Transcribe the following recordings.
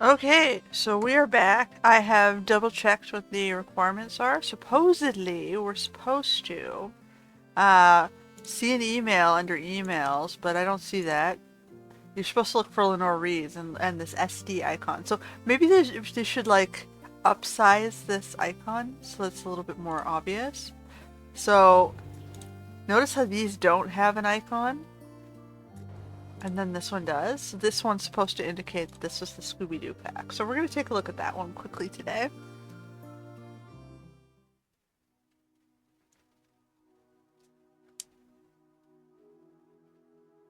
Okay, so we are back. I have double checked what the requirements are. Supposedly, we're supposed to uh, see an email under emails, but I don't see that. You're supposed to look for Lenore Reeves and this SD icon. So maybe they should like upsize this icon so it's a little bit more obvious. So notice how these don't have an icon? And then this one does. So this one's supposed to indicate that this was the Scooby Doo pack. So we're going to take a look at that one quickly today.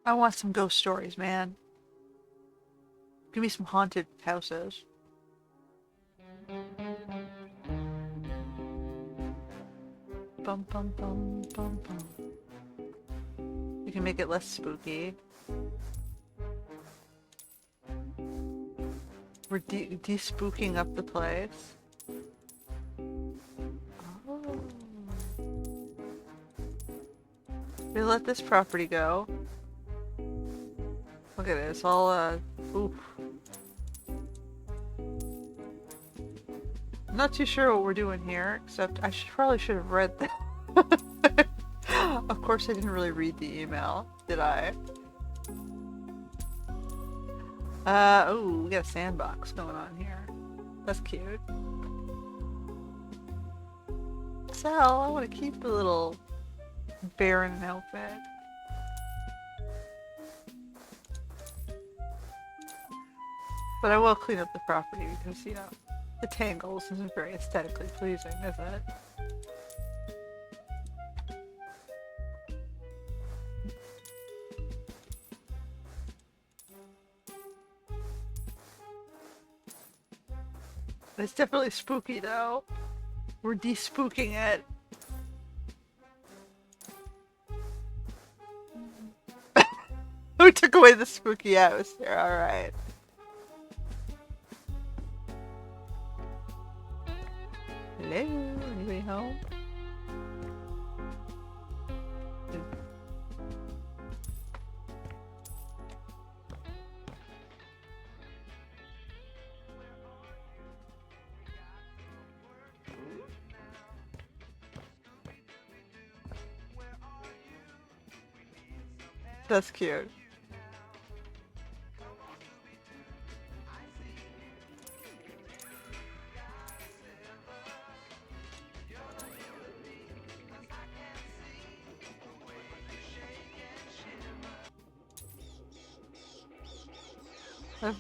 I want some ghost stories, man. Give me some haunted houses. Bum bum bum bum bum. You can make it less spooky. We're de-spooking up the place. Oh. We let this property go. Look at it, it's all, oof. I'm not too sure what we're doing here, except I probably should have read that. Of course I didn't really read the email, did I? Oh, we got a sandbox going on here. That's cute. Sal, I want to keep the little Baron outfit. But I will clean up the property because, you know, the tangles isn't very aesthetically pleasing, is it? It's definitely spooky though. We're de-spooking it. We took away the spooky atmosphere, alright. Hello? Anybody home? That's cute.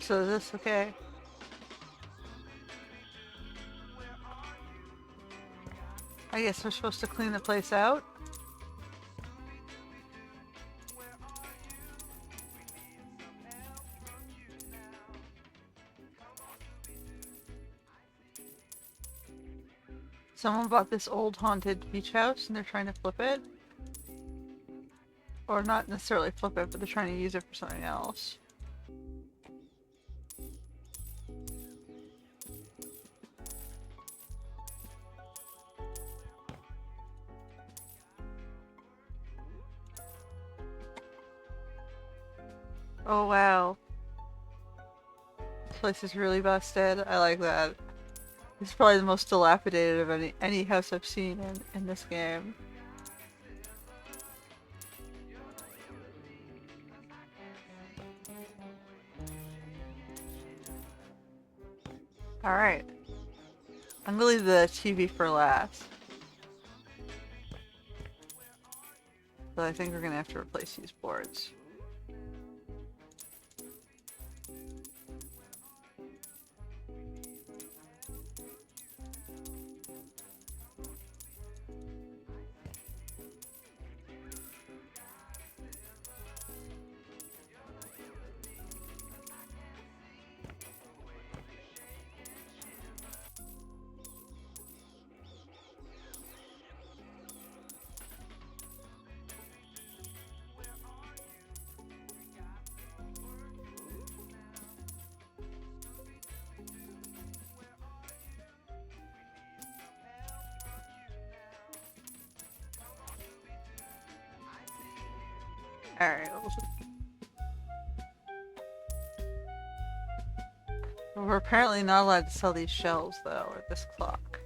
So is this okay? I guess we're supposed to clean the place out? Someone bought this old haunted beach house and they're trying to flip it. Or not necessarily flip it, but they're trying to use it for something else. Oh wow. This place is really busted. I like that. It's probably the most dilapidated of any house I've seen in this game. Alright. I'm gonna leave the TV for last. But I think we're gonna have to replace these boards. Alright. We're apparently not allowed to sell these shelves, though, or this clock.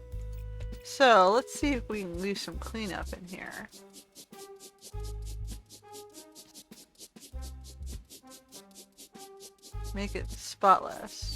So, let's see if we can leave some cleanup in here. Make it spotless.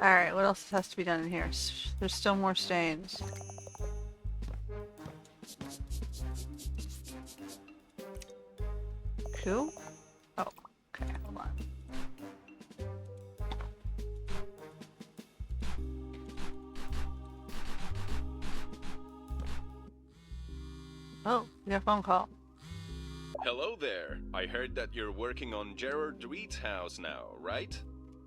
Alright, what else has to be done in here? There's still more stains. Cool. Oh, okay, hold on. Oh, we got a phone call. Hello there. I heard that you're working on Gerard Reed's house now, right?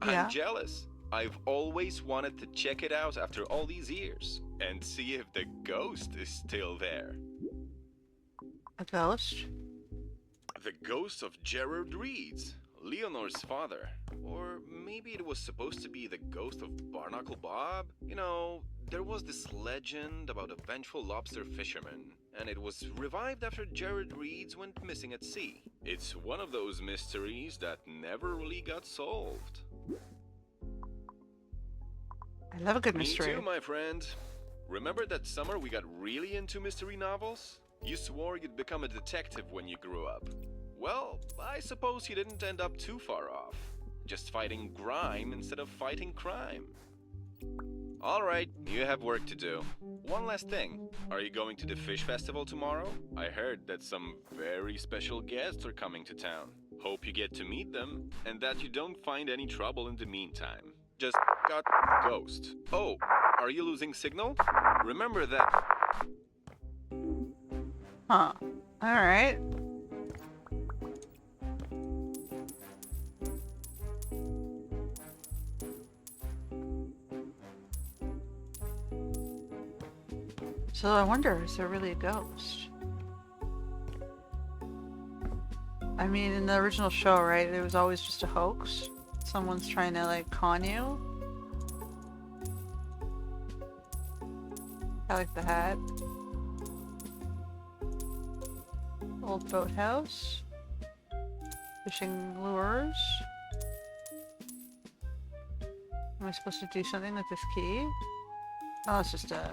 Yeah. I'm jealous. I've always wanted to check it out after all these years and see if the ghost is still there. A ghost? The ghost of Gerard Reed's, Leonor's father. Or maybe it was supposed to be the ghost of Barnacle Bob? You know, there was this legend about a vengeful lobster fisherman, and it was revived after Gerard Reed's went missing at sea. It's one of those mysteries that never really got solved. I love a good mystery. Me too, my friend. Remember that summer we got really into mystery novels? You swore you'd become a detective when you grew up. Well, I suppose you didn't end up too far off. Just fighting grime instead of fighting crime. Alright, you have work to do. One last thing. Are you going to the fish festival tomorrow? I heard that some very special guests are coming to town. Hope you get to meet them, and that you don't find any trouble in the meantime. Just got ghost. Oh, are you losing signal? Remember that. Huh. Alright. So I wonder, is there really a ghost? I mean, in the original show, right, it was always just a hoax? Someone's trying to, like, con you? I like the hat. Old boathouse. Fishing lures. Am I supposed to do something with this key? Oh, it's just a...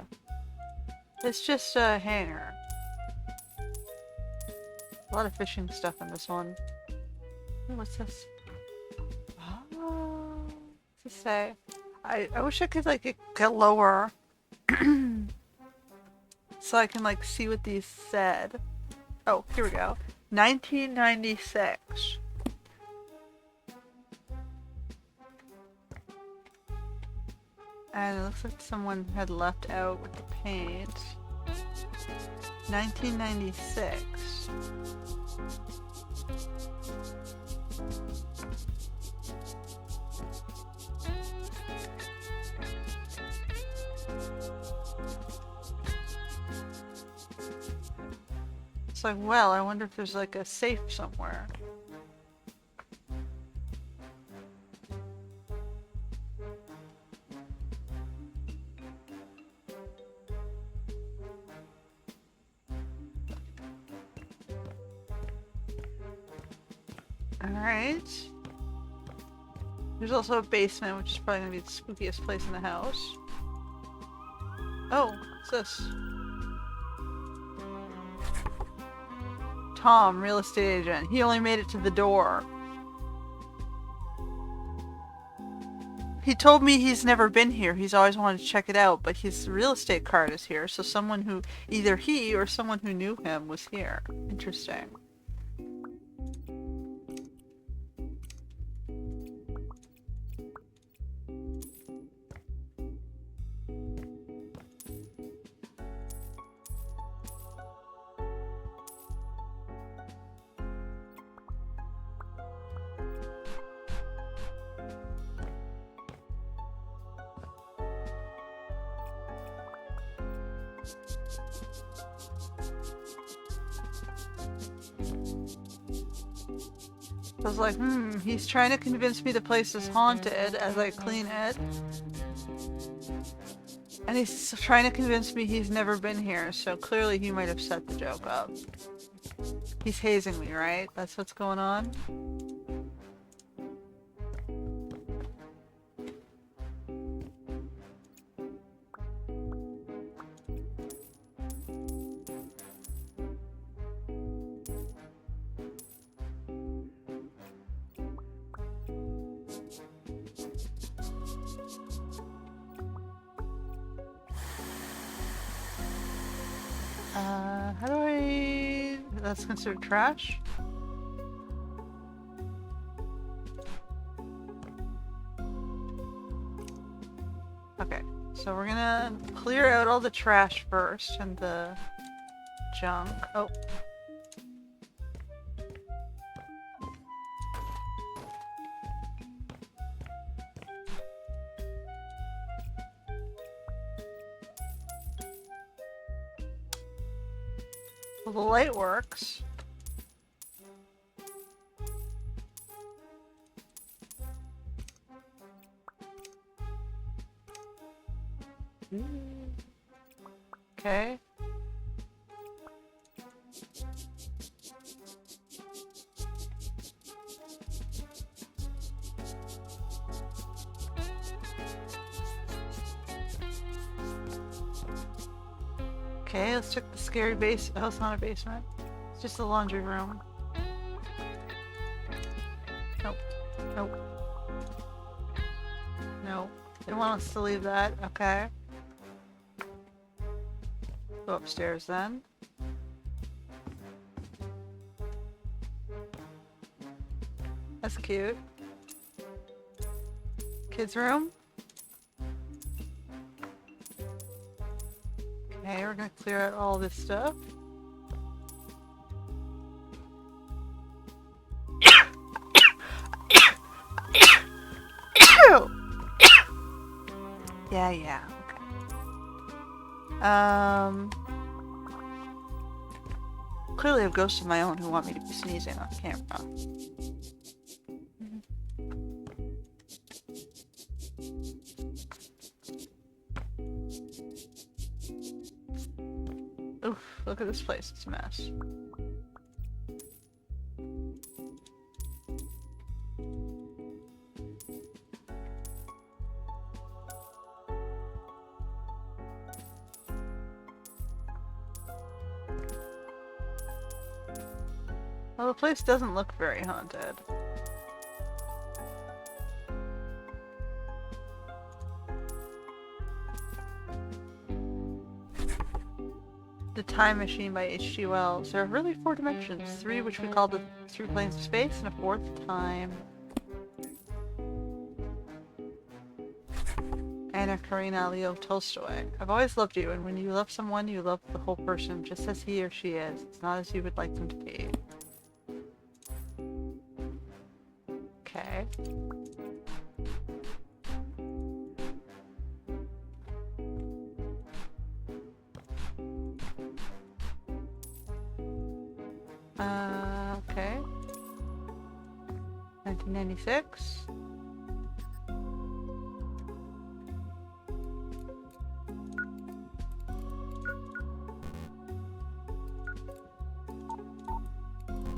It's just a hanger. A lot of fishing stuff in this one. Ooh, what's this? Oh, what's it say? I wish I could like get lower so I can like see what these said. Oh, here we go. 1996. And it looks like someone had left out with the paint. 1996. It's like, well, I wonder if there's like a safe somewhere. Alright. There's also a basement, which is probably going to be the spookiest place in the house. Oh, what's this? Tom, real estate agent. He only made it to the door. He told me he's never been here. He's always wanted to check it out, but his real estate card is here. So someone who, either he or someone who knew him was here. Interesting. I was like, he's trying to convince me the place is haunted as I clean it. And he's trying to convince me he's never been here, so clearly he might have set the joke up. He's hazing me, right? That's what's going on? How do I... That's considered trash? Okay, so we're gonna clear out all the trash first and the junk. Oh. Well, the light works. Okay. Okay, let's check the scary base. Oh, it's not a basement. It's just a laundry room. Nope. Nope. Nope. They want us to leave that. Okay. Go upstairs then. That's cute. Kids' room. Okay, we're gonna clear out all this stuff. Yeah, okay. Clearly I have ghosts of my own who want me to be sneezing on camera. Oof, look at this place, it's a mess. Well, the place doesn't look very haunted. The Time Machine by H.G. Wells. There are really 4 dimensions. 3 which we call the 3 planes of space, and a 4th time. Anna Karenina Leo Tolstoy. I've always loved you, and when you love someone, you love the whole person, just as he or she is. It's not as you would like them to be. Okay. Okay. 1996.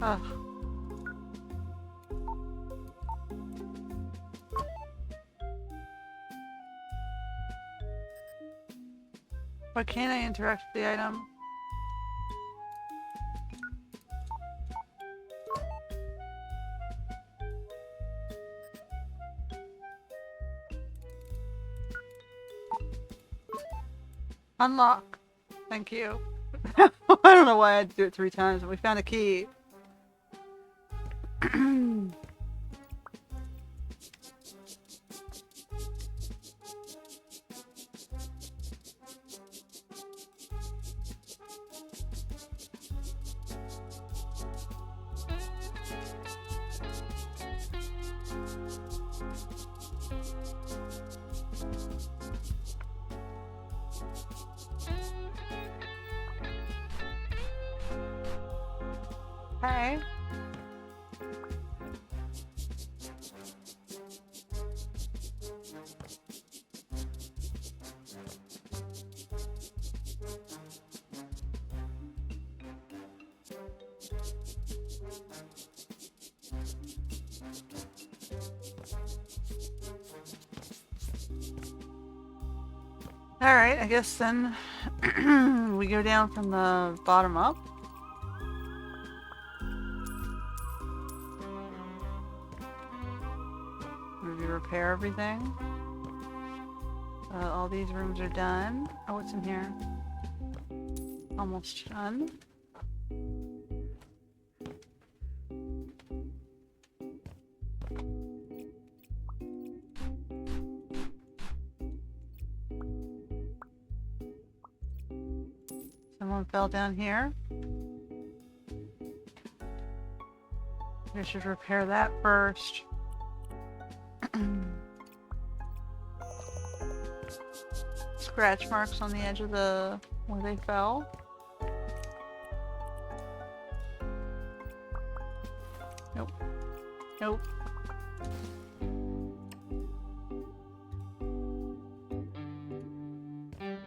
Ugh. Why can't I interact with the item? Unlock. Thank you. I don't know why I had to do it 3 times, but we found a key. Okay. Alright, I guess then we go down from the bottom up. Maybe repair everything. All these rooms are done. Oh, what's in here? Almost done. Someone fell down here. We should repair that first. Scratch marks on the edge of the where they fell. Nope. Nope.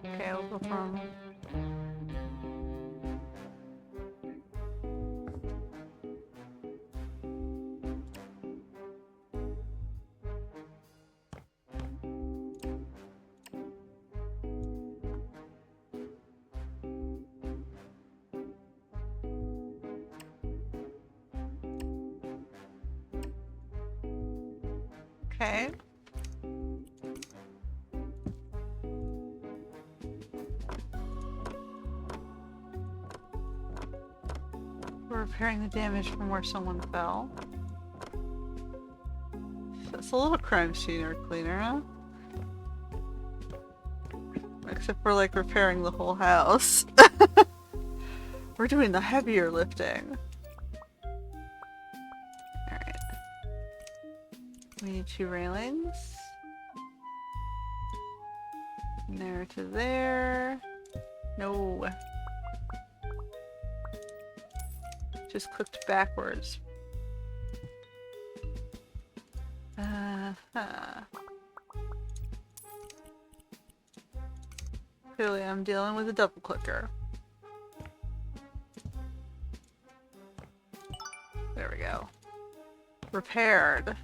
Okay, we'll go from okay. We're repairing the damage from where someone fell. It's a little crime scene or cleaner, huh? Except for like repairing the whole house. We're doing the heavier lifting. Alright. We need 2 railings. From there to there. No. Just clicked backwards. Clearly I'm dealing with a double clicker. There we go. Repaired.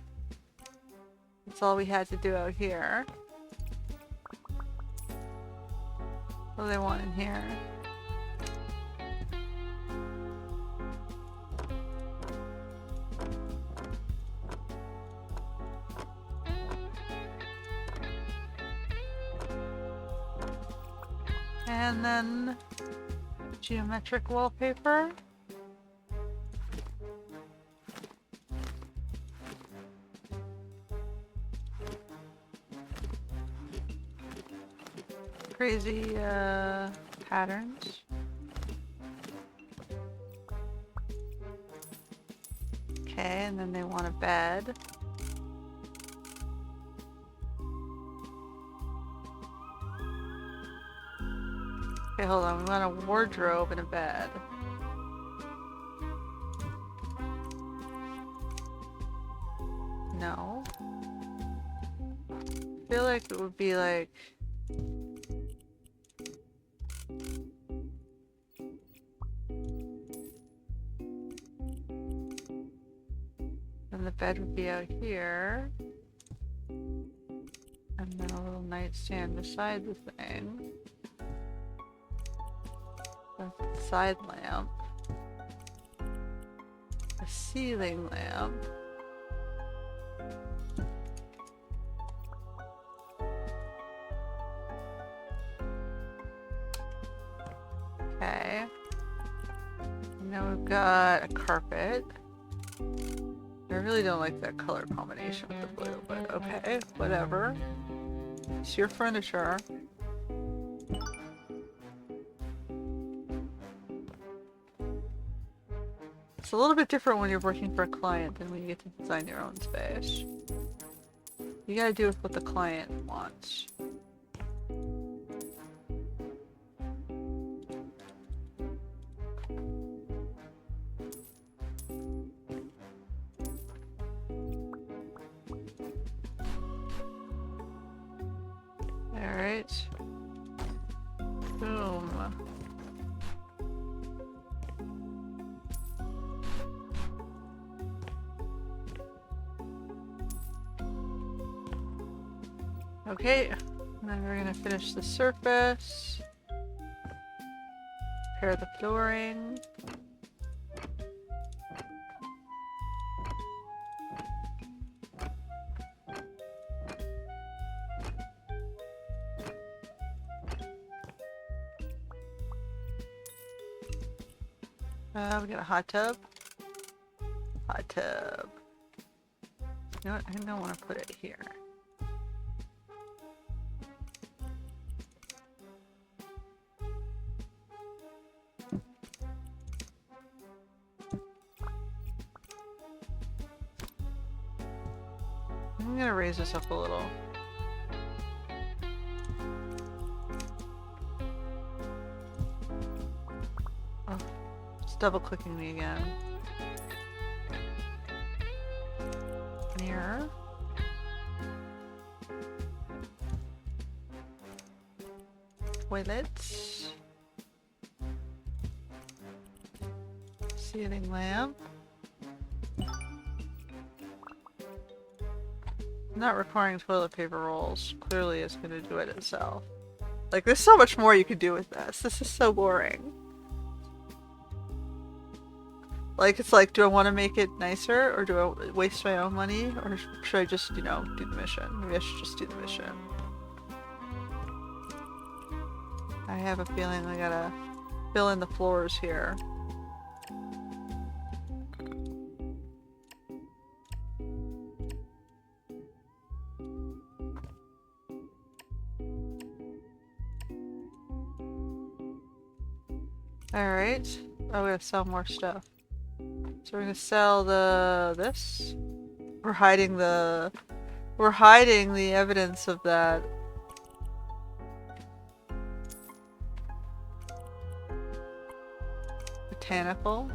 That's all we had to do out here. What do they want in here? And then geometric wallpaper. Crazy patterns. Okay, and then they want a bed. Okay, hold on. We want a wardrobe and a bed. No. I feel like it would be like... And the bed would be out here. And then a little nightstand beside the thing. A side lamp. A ceiling lamp. Okay. Now we've got a carpet. I really don't like that color combination with the blue, but okay, whatever. It's your furniture. It's a little bit different when you're working for a client than when you get to design your own space. You gotta do with what the client wants. Alright. Boom. Okay, and then we're gonna finish the surface. Repair the flooring. We got a hot tub. Hot tub. You know what? I don't want to put it here. I'm gonna raise this up a little. Oh, it's double clicking me again. Mirror. Toilets. Ceiling lamp. Not requiring toilet paper rolls. Clearly it's gonna do it itself. Like, there's so much more you could do with this. This is so boring. Like, it's like, do I want to make it nicer? Or do I waste my own money? Or should I just, you know, do the mission? Maybe I should just do the mission. I have a feeling I gotta fill in the floors here. Alright. Oh, we gotta sell more stuff. So we're gonna sell this. We're hiding the evidence of that. Botanical.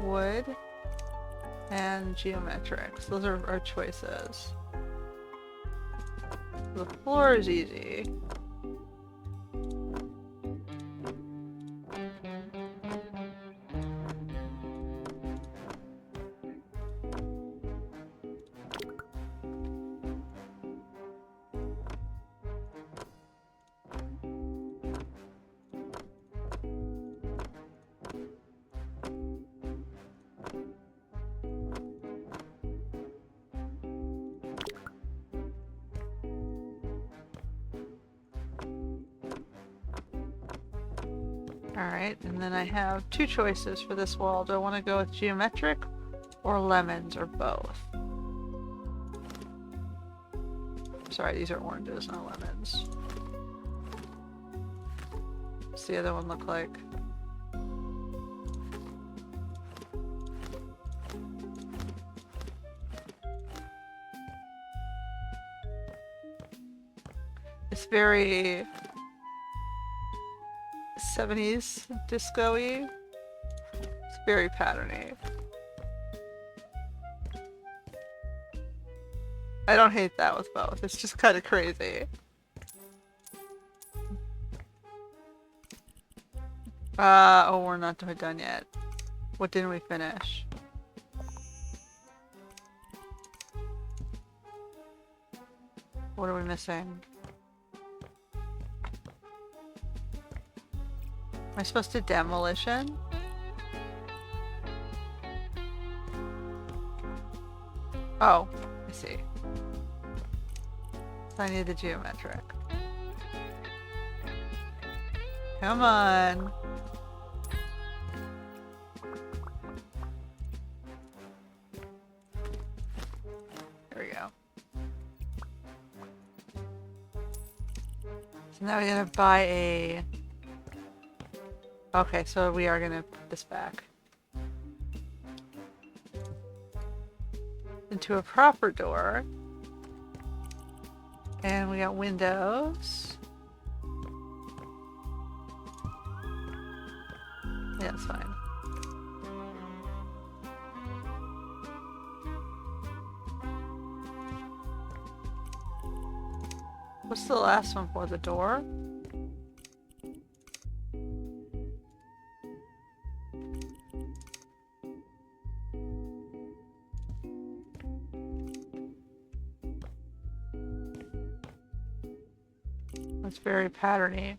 Wood. And geometrics. Those are our choices. The floor is easy. Alright, and then I have two choices for this wall. Do I want to go with geometric or lemons or both? Sorry, these are oranges, not lemons. What's the other one look like? It's very 70s disco-y. It's very patterny. I don't hate that with both. It's just kind of crazy. Oh, we're not done yet. What didn't we finish? What are we missing? Am I supposed to demolition? Oh, I see. So I need the geometric. Come on. There we go. So now we gotta buy a... Okay, so we are gonna put this back into a proper door. And we got windows. Yeah, it's fine. What's the last one for? The door? It's very patterny.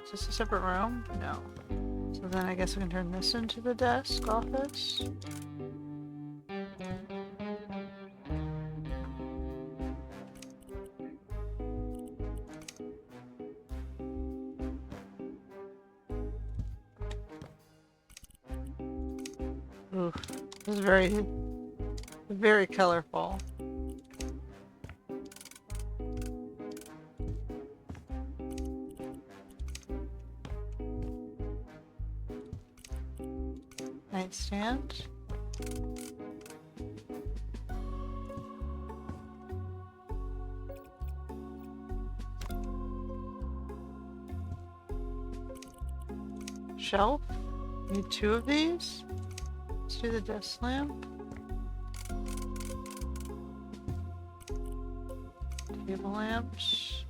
Is this a separate room? No. So then I guess we can turn this into the desk office. Ooh, this is very, very colorful. Nightstand. Shelf. Need 2 of these. Let's do the desk lamp. Table lamps.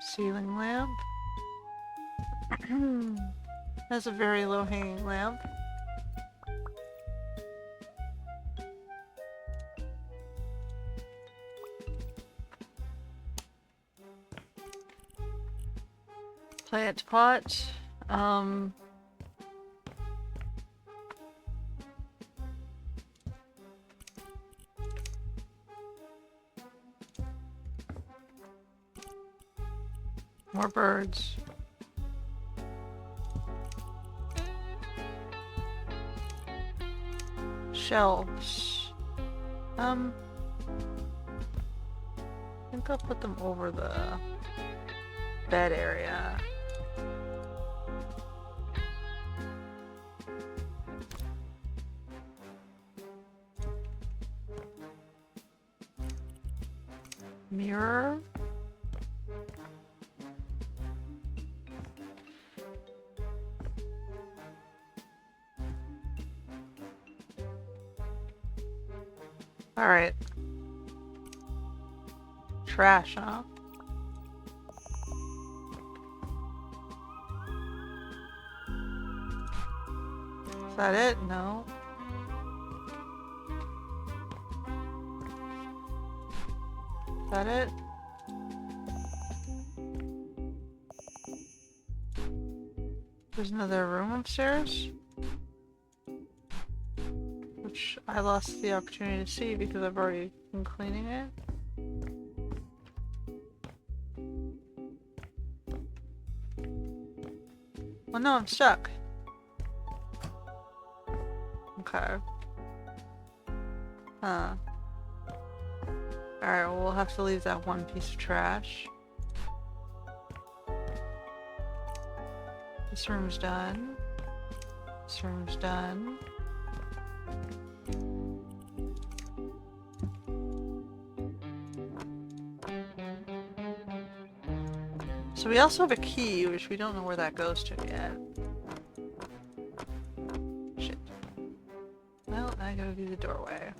Ceiling lamp. That's a very low hanging lamp. Plant pot. More birds. Shelves. I think I'll put them over the bed area. Mirror. All right. Trash, huh? Is that it? No. Is that it? There's another room upstairs, which I lost the opportunity to see because I've already been cleaning it. Well, no, I'm stuck. Okay. Huh. Alright, well, we'll have to leave that one piece of trash. This room's done. This room's done. So we also have a key, which we don't know where that goes to yet. Shit. Well, I gotta do the doorway.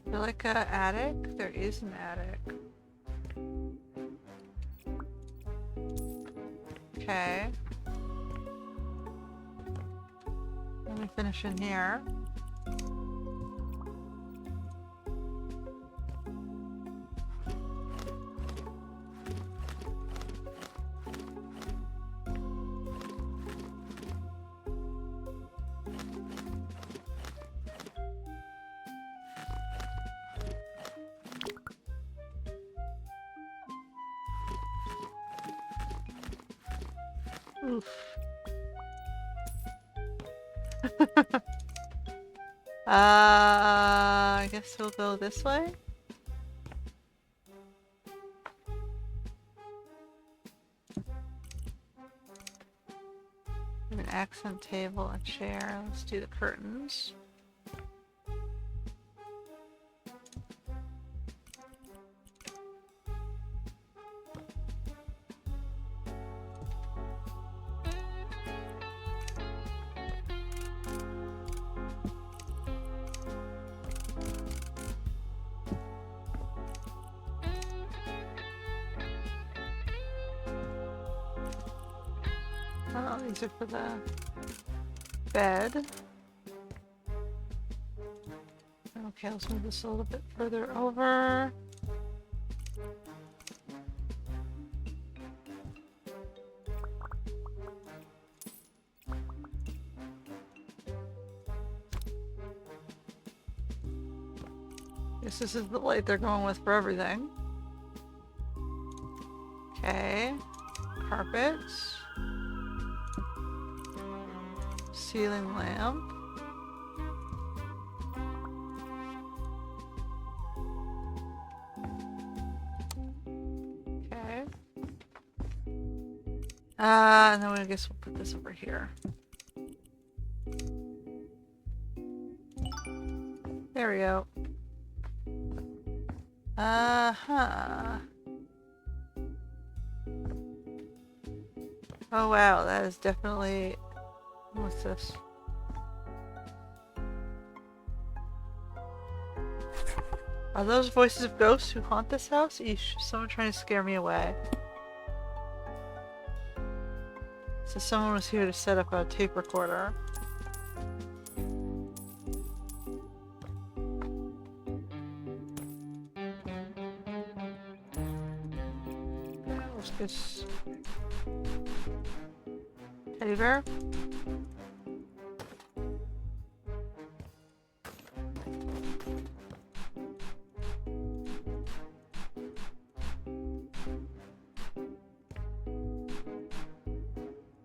Is there like an attic? There is an attic. Okay. Let me finish in here. Oof. I guess we'll go this way. An accent table, a chair. Let's do the curtains. Oh, these are for the bed. Okay, let's move this a little bit further over. Guess this is the light they're going with for everything. Okay. Carpets. Ceiling lamp. Okay. And then I guess we'll put this over here. There we go. Uh-huh. Oh wow, that is definitely... What's this? Are those voices of ghosts who haunt this house? Eesh, someone trying to scare me away. So someone was here to set up a tape recorder. What's this? Teddy bear?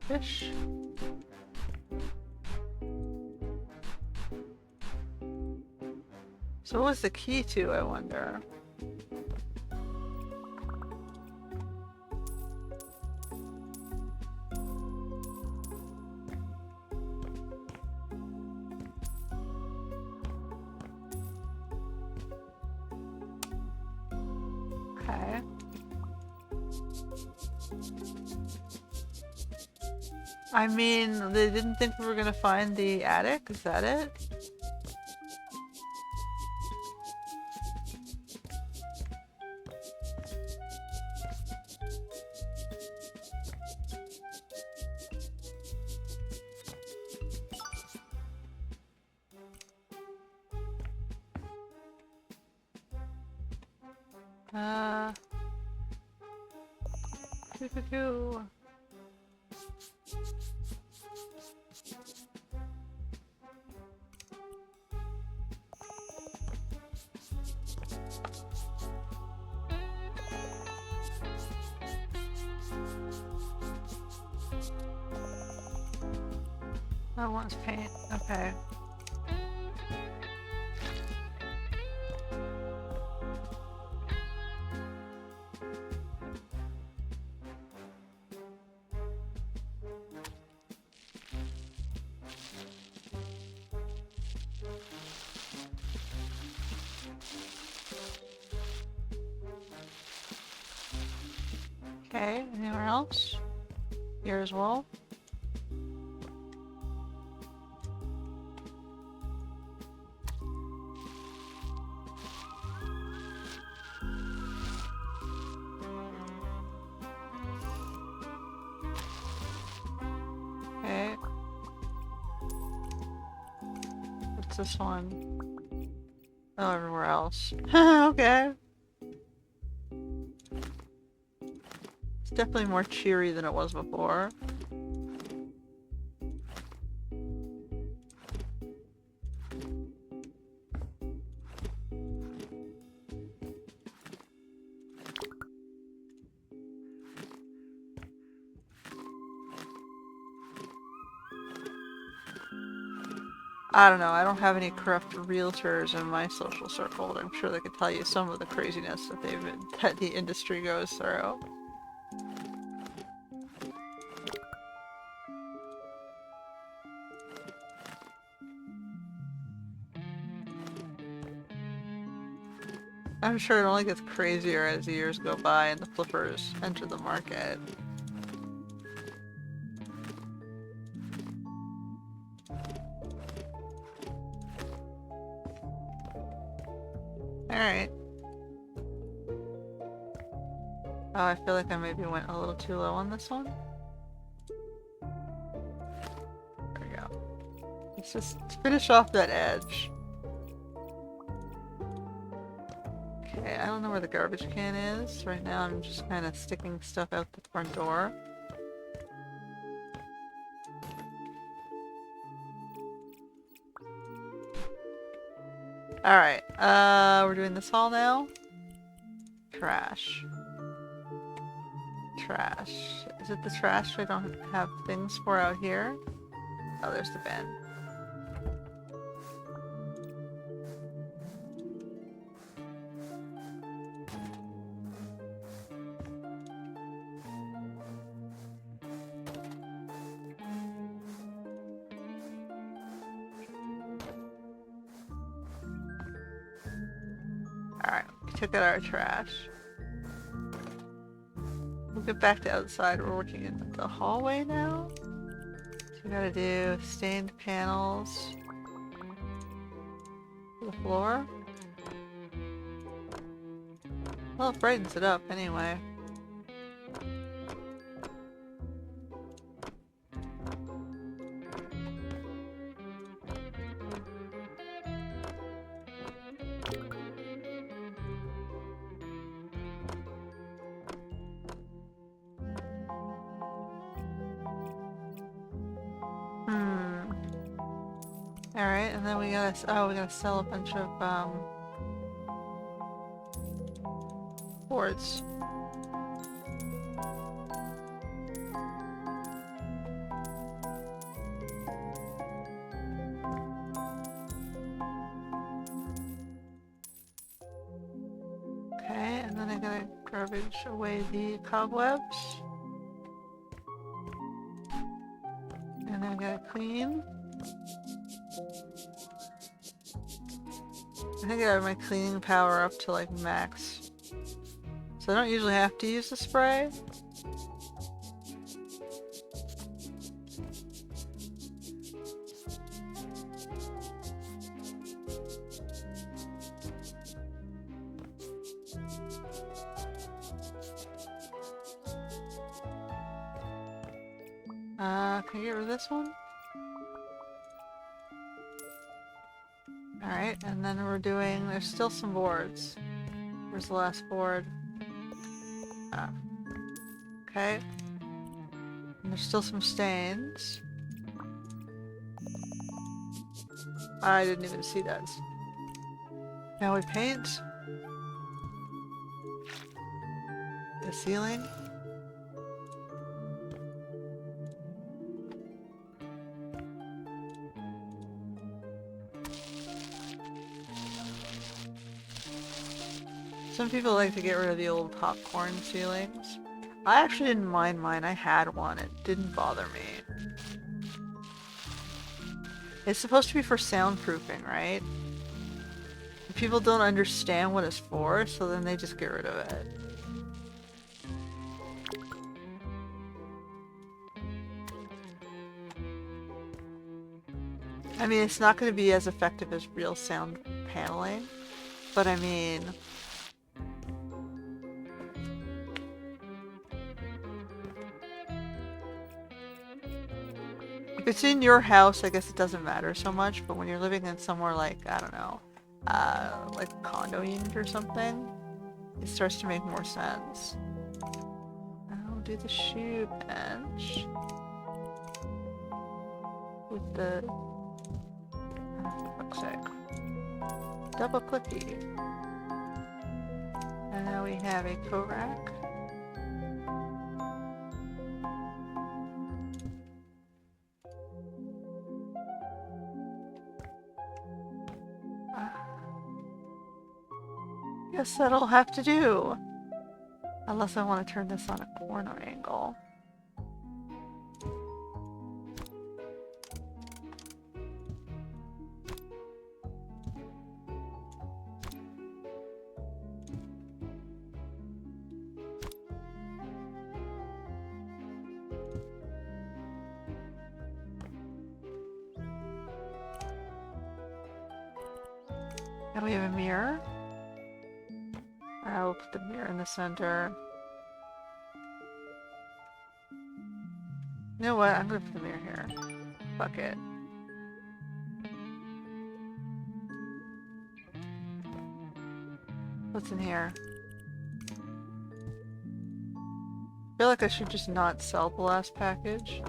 Fish? So what was the key to, I wonder? Okay. I mean, they didn't think we were gonna find the attic? Is that it? Coo. That one's paint. Okay. Okay, anywhere else? Here as well? Okay. What's this one? Oh, everywhere else. Okay. It's definitely more cheery than it was before. I don't know. I don't have any corrupt realtors in my social circle, but I'm sure they could tell you some of the craziness that the industry goes through. I'm sure it only gets crazier as the years go by and the flippers enter the market. Alright. Oh, I feel like I maybe went a little too low on this one. There we go. Let's just finish off that edge. Okay, I don't know where the garbage can is. Right now I'm just kind of sticking stuff out the front door. Alright, we're doing this hall now. Trash. Trash. Is it the trash I don't have things for out here? Oh, there's the bin. Alright, we took out our trash. We'll get back to outside. We're working in the hallway now. So we gotta do stained panels for the floor. Well, it brightens it up anyway. Alright, and then we gotta sell a bunch of, boards. Okay, and then I gotta garbage away the cobwebs. And then I gotta clean. I think I have my cleaning power up to like max. So I don't usually have to use the spray. Can I get rid of this one? Alright, and then there's still some boards. Where's the last board? Ah. Okay. And there's still some stains. I didn't even see that. Now we paint the ceiling. Some people like to get rid of the old popcorn ceilings. I actually didn't mind mine. I had one. It didn't bother me. It's supposed to be for soundproofing, right? People don't understand what it's for, so then they just get rid of it. I mean, it's not going to be as effective as real sound paneling, but I mean... if it's in your house, I guess it doesn't matter so much, but when you're living in somewhere like, I don't know, like a condo unit or something, it starts to make more sense. I'll do the shoe bench with the, for fuck's sake, double clicky. And now we have a coat rack. Guess that'll have to do. Unless I want to turn this on a corner angle. And we have a mirror. I will put the mirror in the center. You know what? I'm gonna put the mirror here. Fuck it. What's in here? I feel like I should just not sell the last package.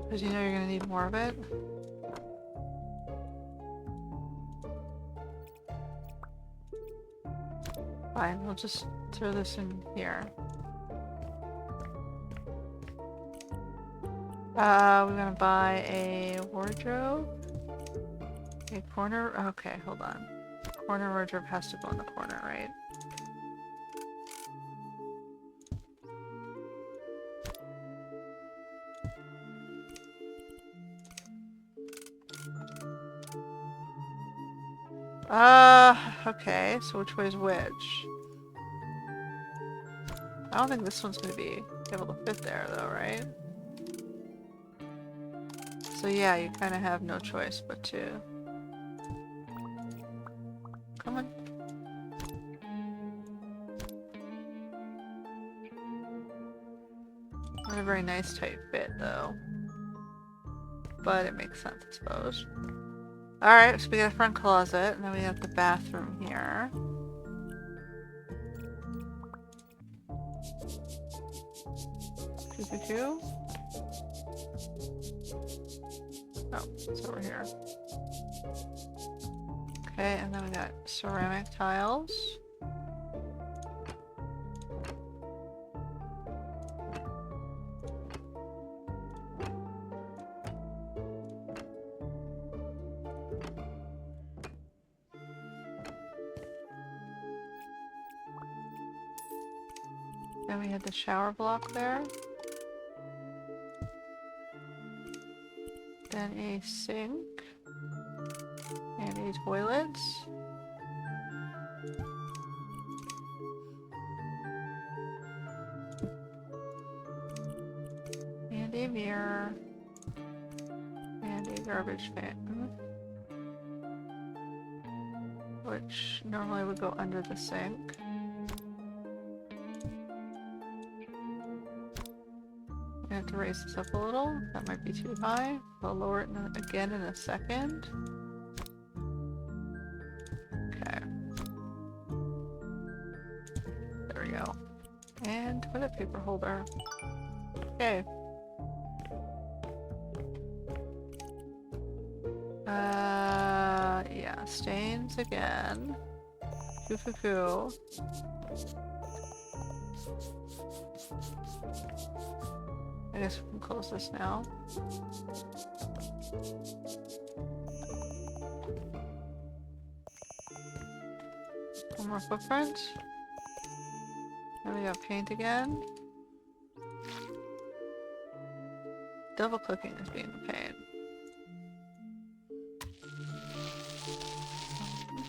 Because you know you're gonna need more of it. Fine, we'll just throw this in here. We're gonna buy a wardrobe. A corner. Okay, hold on. Corner wardrobe has to go in the corner, right? Okay, so which way is which? I don't think this one's gonna be able to fit there though, right? So yeah, you kind of have no choice but to... Come on. Not a very nice tight fit though. But it makes sense, I suppose. Alright, so we got a front closet, and then we have the bathroom here. Coo. Oh, it's over here. Okay, and then we got ceramic tiles. Then we had the shower block there. Then a sink. And a toilet. And a mirror. And a garbage bin. Which normally would go under the sink. I have to raise this up a little. That might be too high. I'll lower it again in a second. Okay. There we go. And toilet paper holder. Okay. Yeah, stains again. Coo. I guess we can close this now. One more footprint. Then we got paint again. Double clicking is being a pain.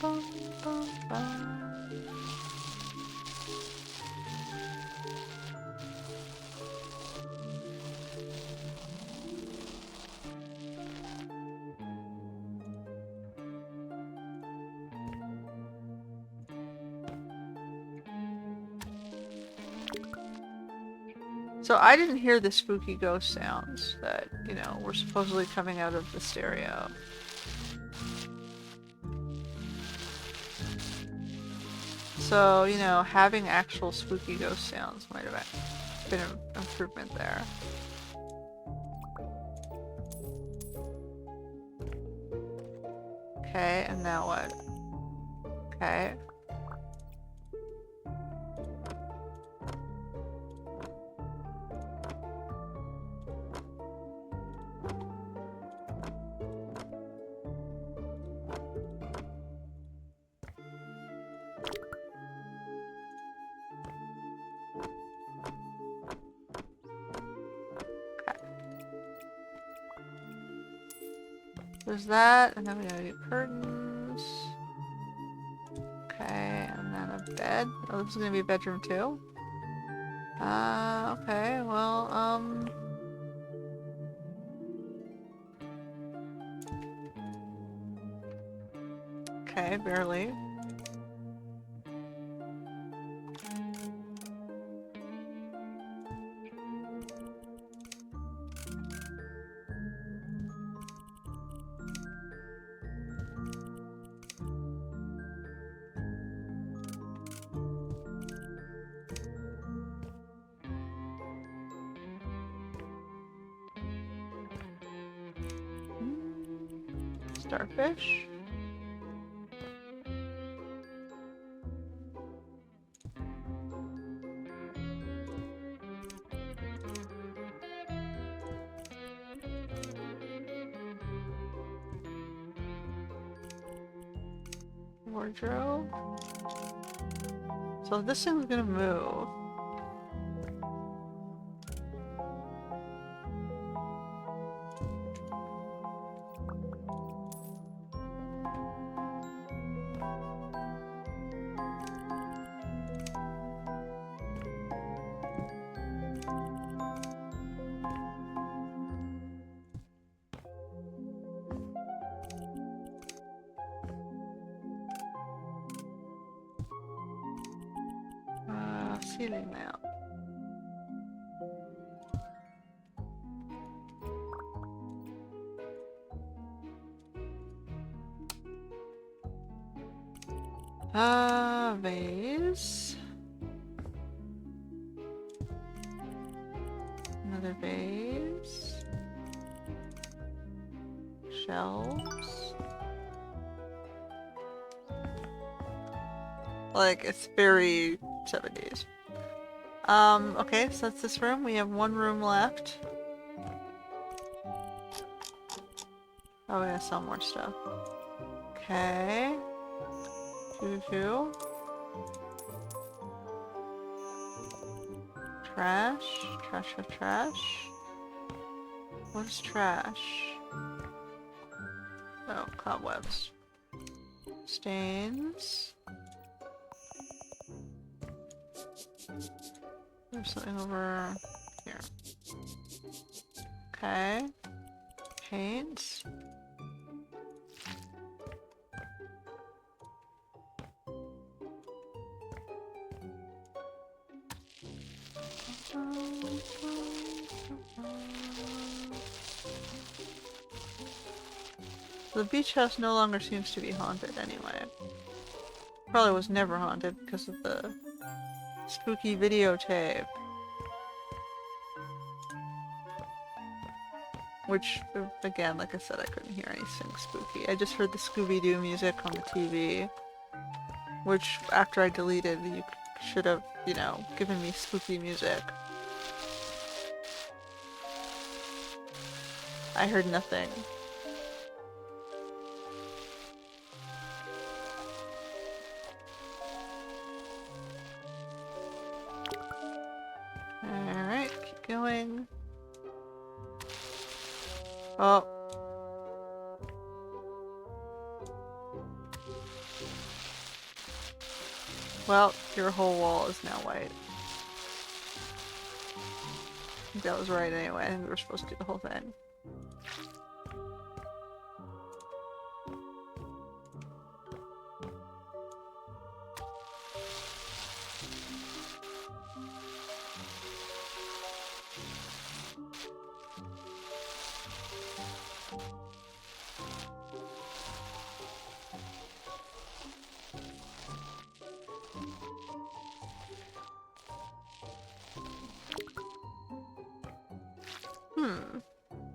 Bum, bum, bum. So I didn't hear the spooky ghost sounds that, you know, were supposedly coming out of the stereo. So, you know, having actual spooky ghost sounds might have been an improvement there. Okay, and now what? Okay. There's that, and then we gotta do curtains. Okay, and then a bed. Oh, this is gonna be a bedroom too? Okay, well, okay, barely. Starfish. Wardrobe. So this thing's gonna move. Ceiling mount. Vase. Another vase. Shelves. Like, it's very 70s. Okay, so that's this room. We have one room left. Oh, we gotta sell more stuff. Okay. Two. Trash. Trash. What is trash? Oh, cobwebs. Stains. There's something over here. Okay. Paint. The beach house no longer seems to be haunted anyway. Probably was never haunted because of the spooky videotape. Which, again, like I said, I couldn't hear anything spooky. I just heard the Scooby Doo music on the TV. Which, after I deleted, you should have, you know, given me spooky music. I heard nothing. Alright, keep going. Oh. Well, your whole wall is now white. I think that was right anyway. I think we were supposed to do the whole thing.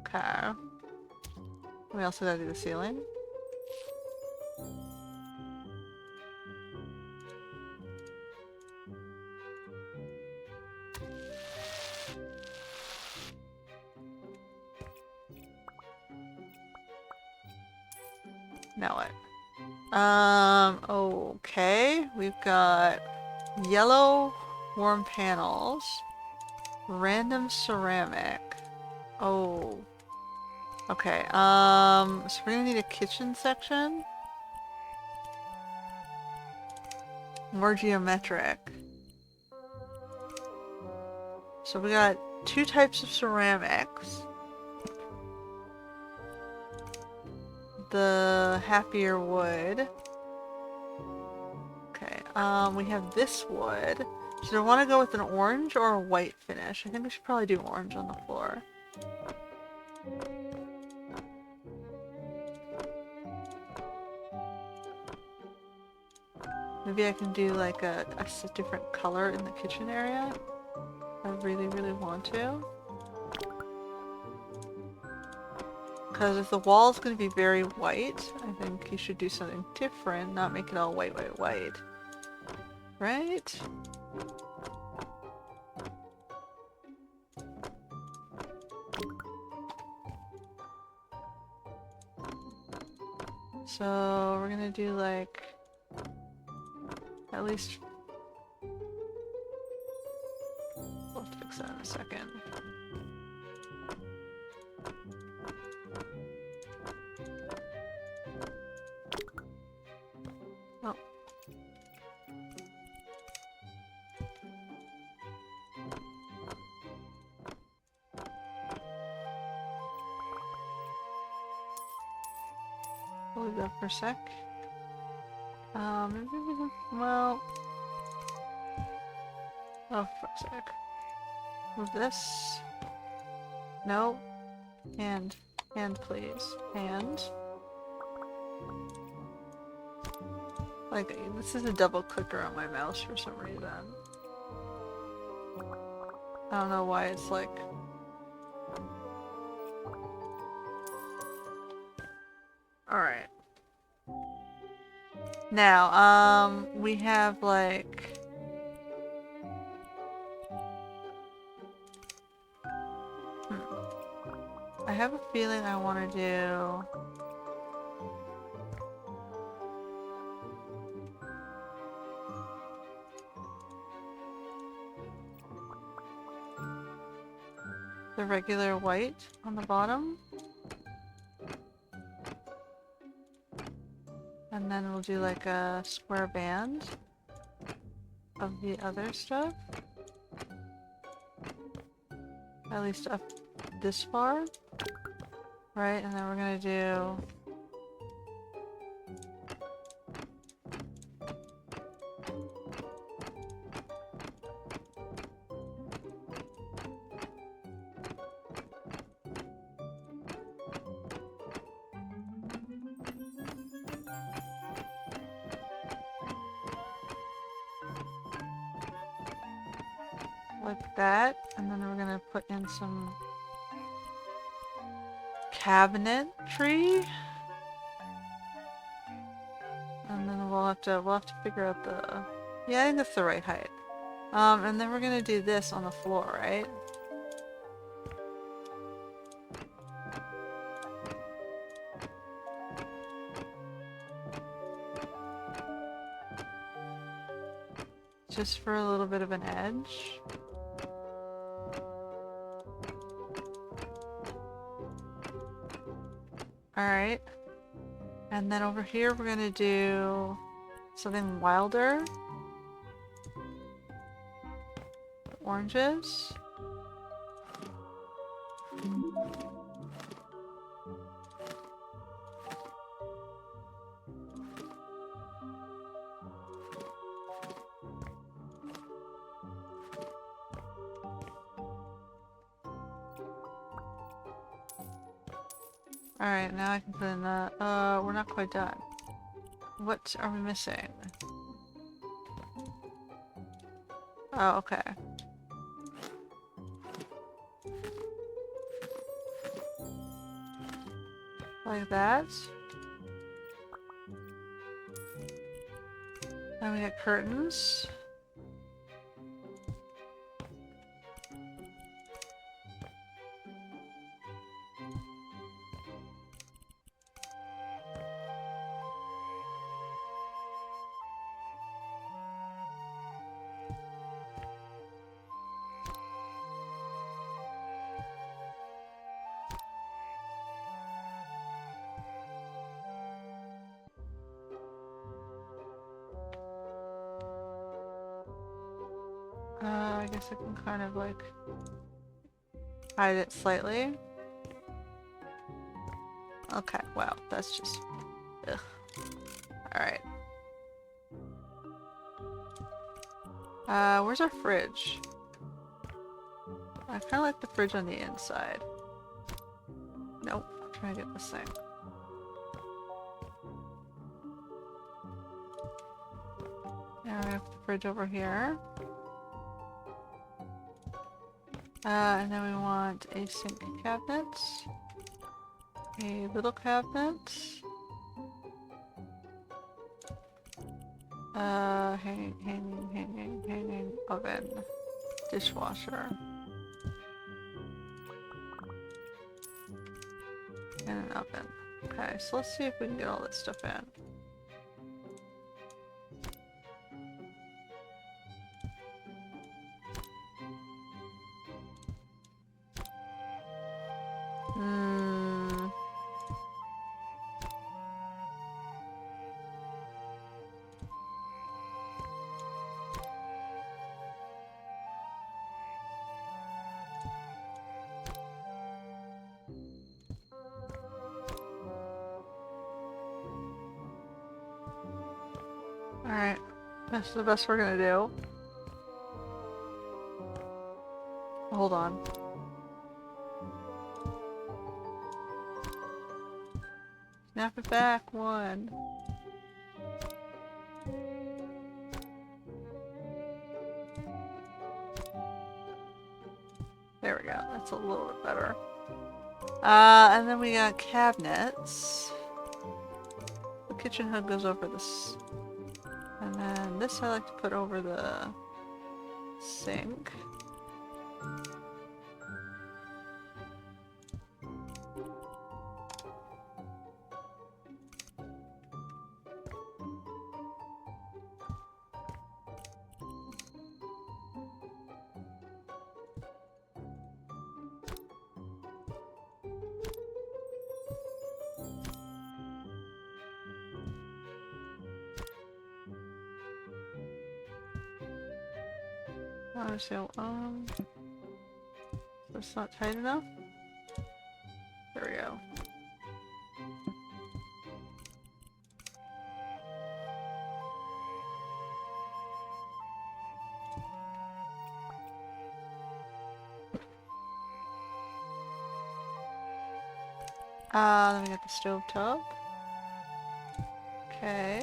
Okay. We also gotta do the ceiling. Now what? Okay. We've got yellow warm panels, random ceramic. Oh. Okay, so we're gonna need a kitchen section. More geometric. So we got 2 types of ceramics. The happier wood. Okay, we have this wood. So do I want to go with an orange or a white finish? I think we should probably do orange on the floor. Maybe I can do like a different color in the kitchen area. I really, really want to. Because if the wall is going to be very white, I think you should do something different, not make it all white, white, white. Right? So we're gonna do like at least we'll fix that in a second. Oh. We'll leave that for a sec. Maybe we can, well, oh, for a sec. Move this. No. Hand. Hand, please. Hand. Like, this is a double clicker on my mouse for some reason. I don't know why it's like... Alright. Now, we have like... I have a feeling I want to do... the regular white on the bottom. And then we'll do like a square band of the other stuff. At least up this far. Right, and then we're gonna do... like that, and then we're gonna put in some cabinetry, and then we'll have to figure out the... Yeah, I think that's the right height. And then we're gonna do this on the floor, right? Just for a little bit of an edge. Alright. And then over here we're gonna do something wilder. Oranges. Alright, now I can put in the... we're not quite done. What are we missing? Oh, okay. Like that. Then we get curtains. I guess I can kind of like hide it slightly. Okay, wow, that's just... ugh. Alright. Where's our fridge? I kind of like the fridge on the inside. Nope, I'm trying to get this thing. Now we have the fridge over here. And then we want a sink cabinet. A little cabinet. Hanging oven. Dishwasher. And an oven. Okay, so let's see if we can get all this stuff in. Alright, that's the best we're gonna do. Hold on. Snap it back, one. There we go, that's a little bit better. And then we got cabinets. The kitchen hood goes over this. And then this I like to put over the sink. So, that's not tight enough. There we go. Then we got the stove tub. Okay.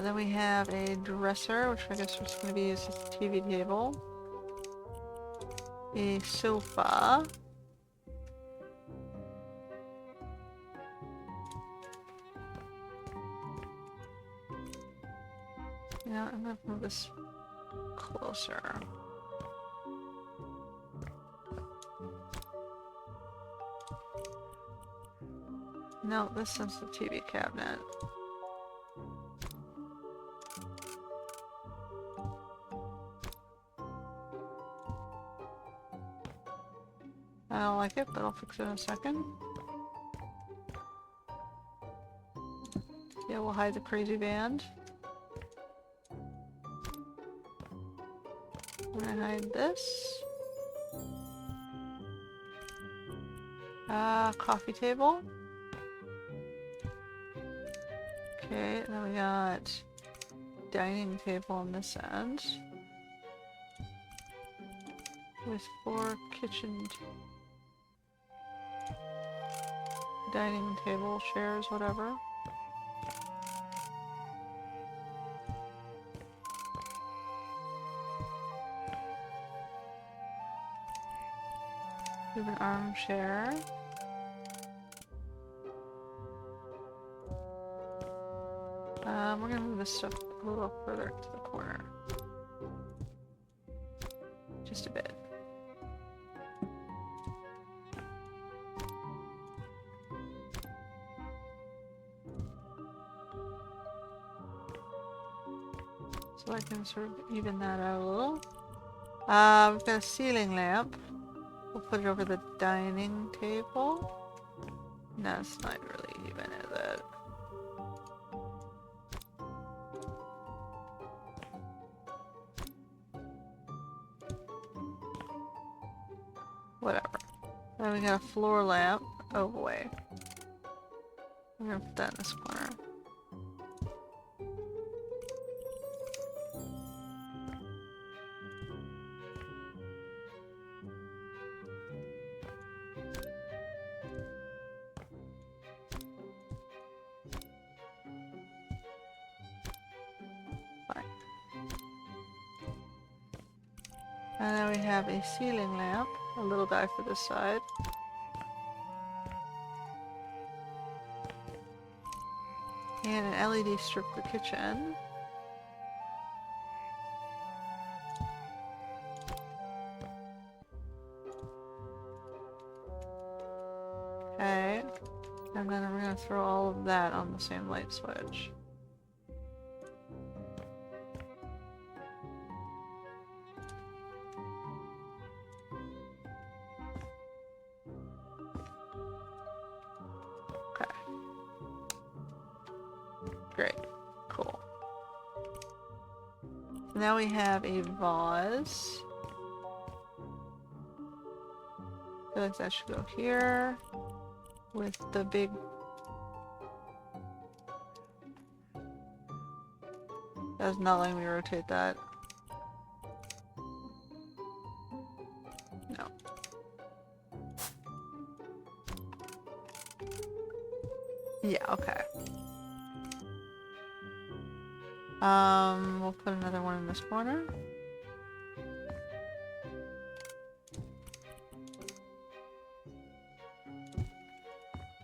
Then we have a dresser, which I guess is going to be used as a TV table. A sofa. Yeah, I'm going to move this closer. No, this is the TV cabinet. I don't like it, but I'll fix it in a second. Yeah, we'll hide the crazy band. I'm gonna hide this. Coffee table. Okay, and then we got dining table on this end. With 4 kitchen dining table chairs, whatever. We have an armchair. We're gonna move this stuff a little further to the corner. Just a bit. So I can sort of even that out a little. We've got a ceiling lamp. We'll put it over the dining table. No, it's not really even, is it? Whatever. Then we got a floor lamp. Oh boy. I'm gonna put that in this corner. Fine. And then we have a ceiling lamp. A little guy for this side. And an LED strip for kitchen. Okay. And then we're gonna throw all of that on the same light switch. Okay. Great. Cool. Now we have a vase. I feel like that should go here with the big... That's not letting me rotate that. No. Yeah, okay. We'll put another one in this corner.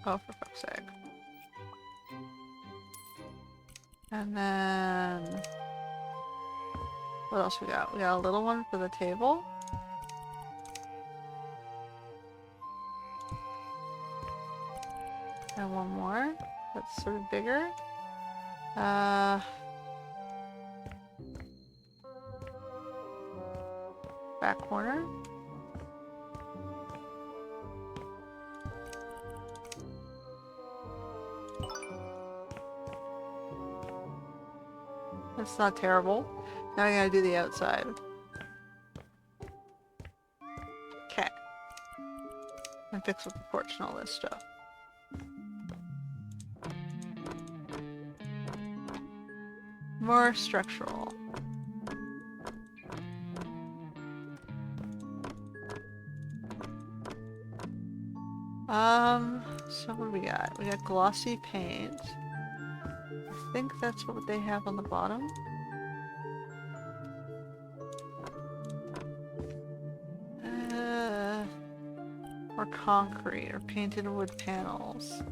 Oh, for fuck's sake. And then... What else we got? We got a little one for the table. And one more. That's sort of bigger. Back corner. That's not terrible. Now I gotta do the outside. Okay. And fix up the porch and all this stuff. More structural. So what do we got? We got glossy paint. I think that's what they have on the bottom. Or concrete, or painted wood panels.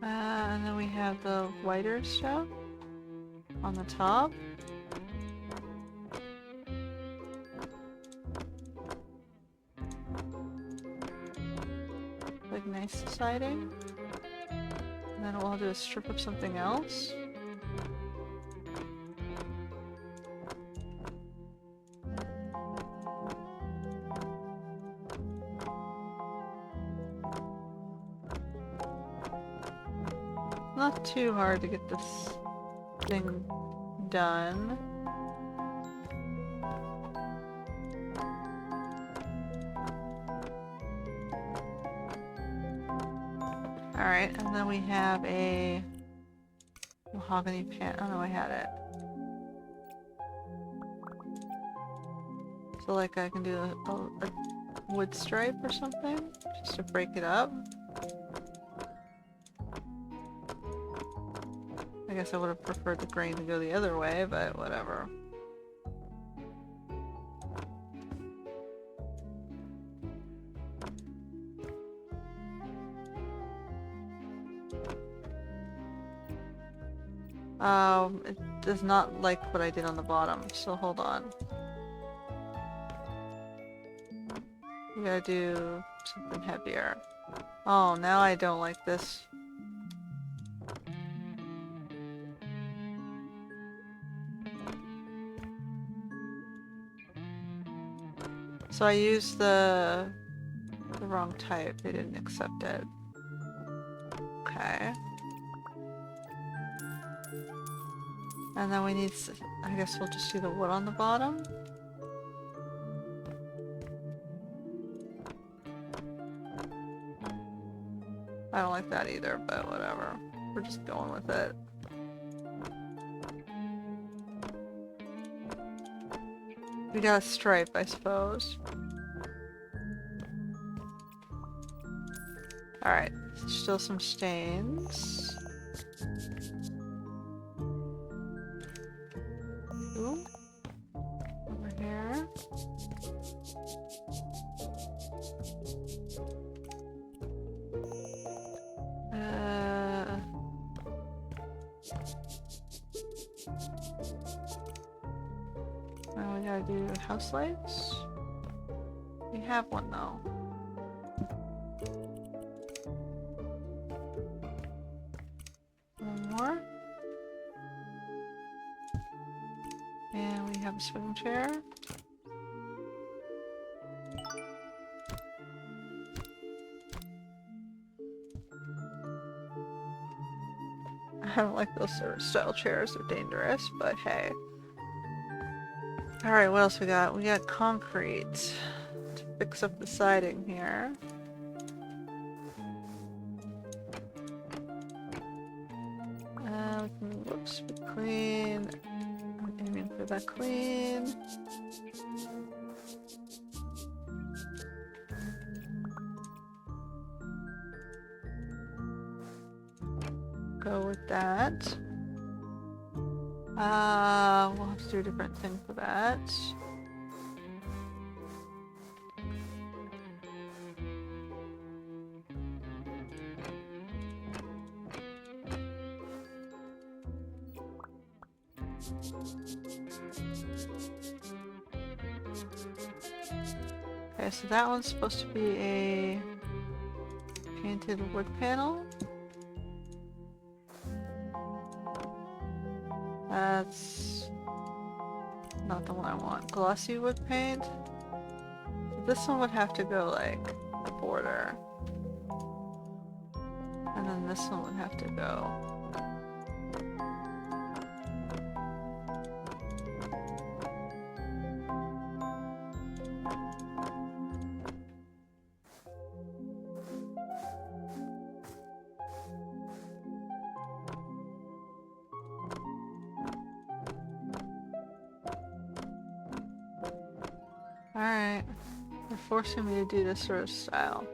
And then we have the whiter stuff on the top. Like nice siding. And then we'll do a strip of something else. Not too hard to get this thing done. Alright, and then we have a mahogany pan. Oh no, I had it. So like I can do a wood stripe or something, just to break it up. I guess I would have preferred the grain to go the other way, but whatever. It does not like what I did on the bottom, so hold on. We gotta do something heavier. Oh, now I don't like this. So I used the wrong type. They didn't accept it. Okay. And then we need, I guess we'll just do the wood on the bottom. I don't like that either, but whatever. We're just going with it. We got a stripe, I suppose. Alright, still some stains. Ooh. Over here. Now we gotta do house lights. We have one though. One more. And we have a swing chair. I don't like those sort of style chairs, they're dangerous, but hey. Alright, what else we got? We got concrete to fix up the siding here. Whoops, be clean. I'm aiming for that clean. Go with that. We'll have to do a different thing for that. Okay, so that one's supposed to be a painted wood panel. That's not the one I want. Glossy wood paint. This one would have to go like the border. And then this one would have to go. Alright. They're forcing me to do this sort of style.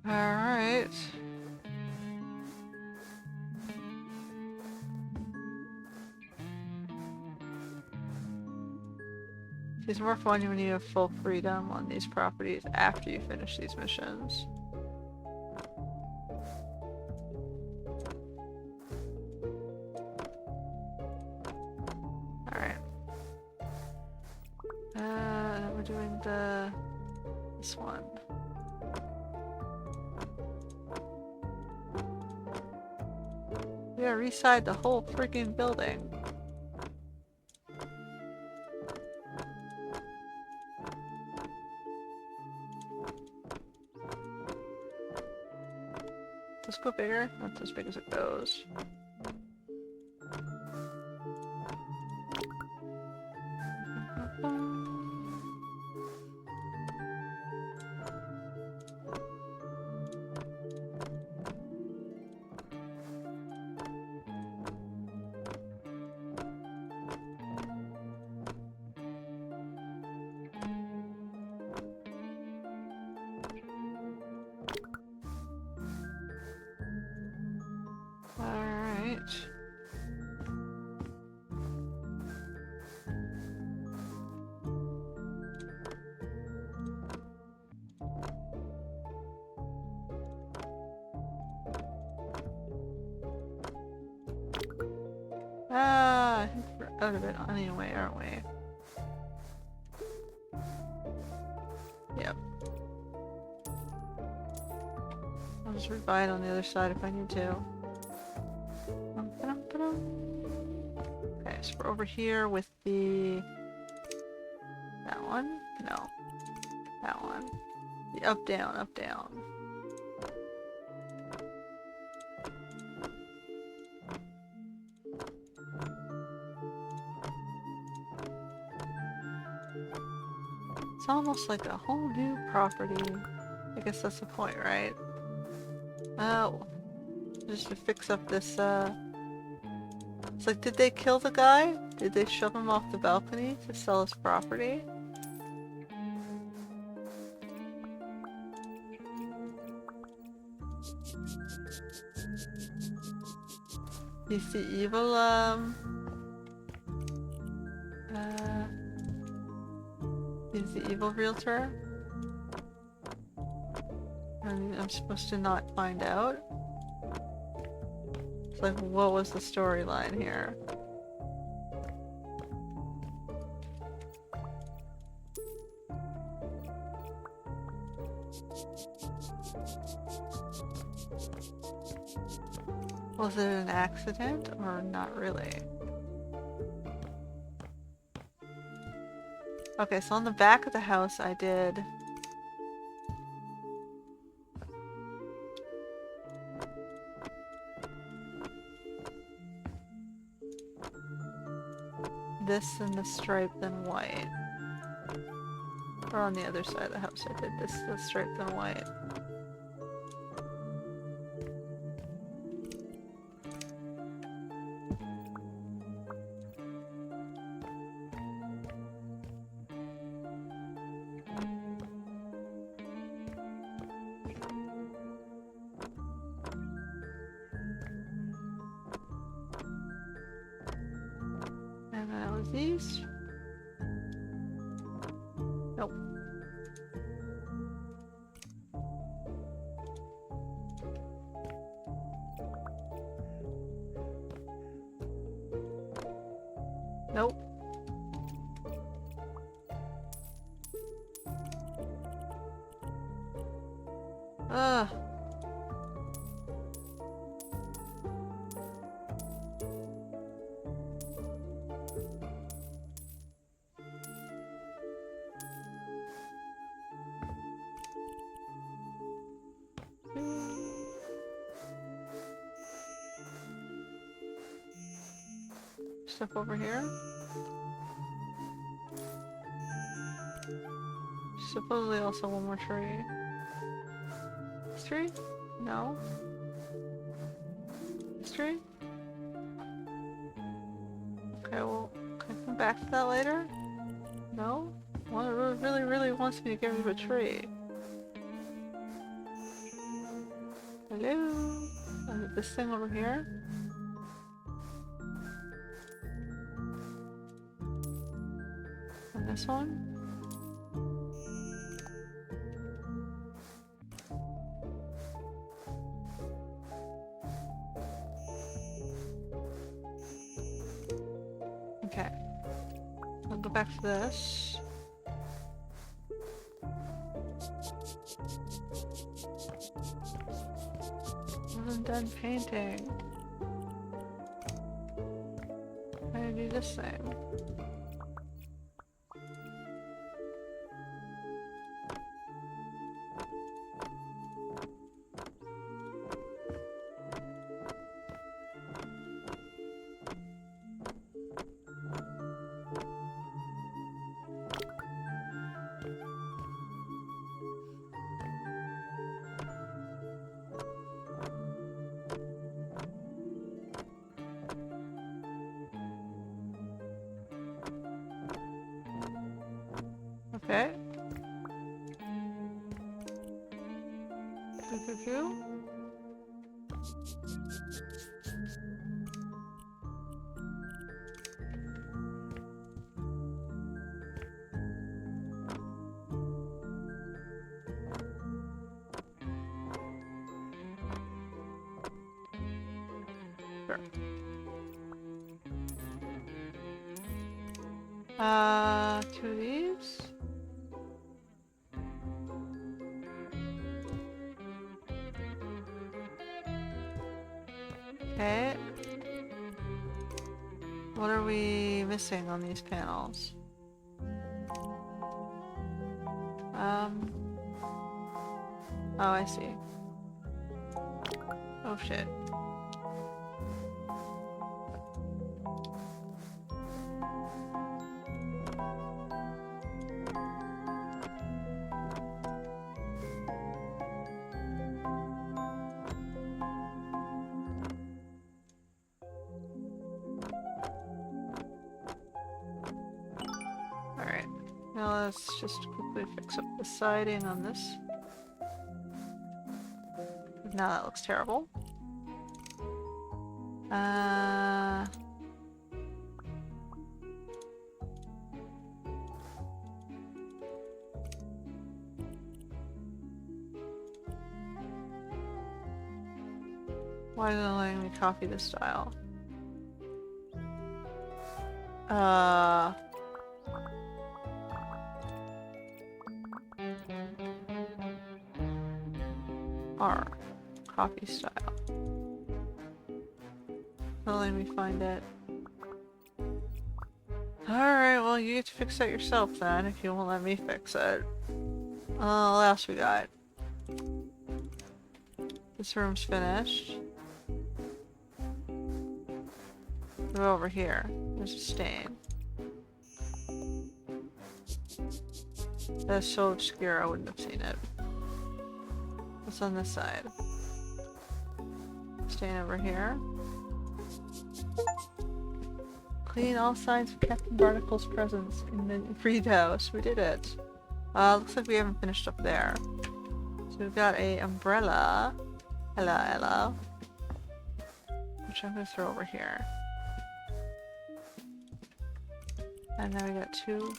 Alright. It's more fun when you have full freedom on these properties after you finish these missions. Alright. We're doing this one. We gotta reside the whole freaking building. Let's go bigger. Not as big as it goes. Alright. out of it anyway, aren't we? Yep. I'll just rebuy it on the other side if I need to. Okay, so we're over here with the... that one? No. That one. The up, down, up, down. It's almost like a whole new property. I guess that's the point, right? Oh. Just to fix up this, It's like, did they kill the guy? Did they shove him off the balcony to sell his property? He's the evil, he's the evil realtor? And I'm supposed to not find out? It's like, what was the storyline here? Was it an accident or not really? Okay, so on the back of the house I did this and the striped and white. Or on the other side of the house I did this, the striped and white. And that was these. Nope. Nope. Ugh. Stuff over here. Supposedly also one more tree. This tree? No. This tree? Okay, well, can I come back to that later? No? Well, it really wants me to get rid of a tree. Hello? This thing over here? And this one? Okay. I'll go back to this. I'm done painting. I do this thing. Okay. Choo. Sure. Two of these. Okay. What are we missing on these panels? Oh, I see. Oh shit. Alright. Now let's just quickly fix up the siding on this. Now that looks terrible. Why isn't it letting me copy this style? R. Copy style. Not letting me find it. Alright, well you get to fix that yourself then, if you won't let me fix it. What else we got? This room's finished. Go over here. There's a stain. That's so obscure I wouldn't have seen it. What's on this side? Stain over here. Clean all signs of Captain Barnacle's presence in the Freed house. We did it. Looks like we haven't finished up there. So we've got a umbrella. Hello, hello. Which I'm gonna throw over here. And then we got two.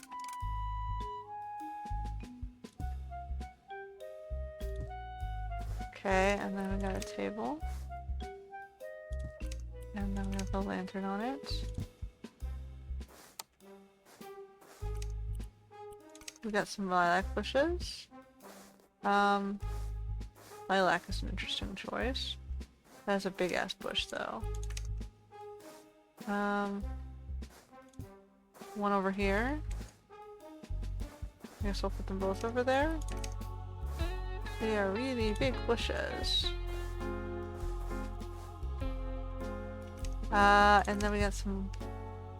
Okay, and then we got a table. And then we have a lantern on it. We got some lilac bushes. Lilac is an interesting choice. That's a big ass bush though. One over here. I guess I'll put them both over there. They are really big bushes. And then we got some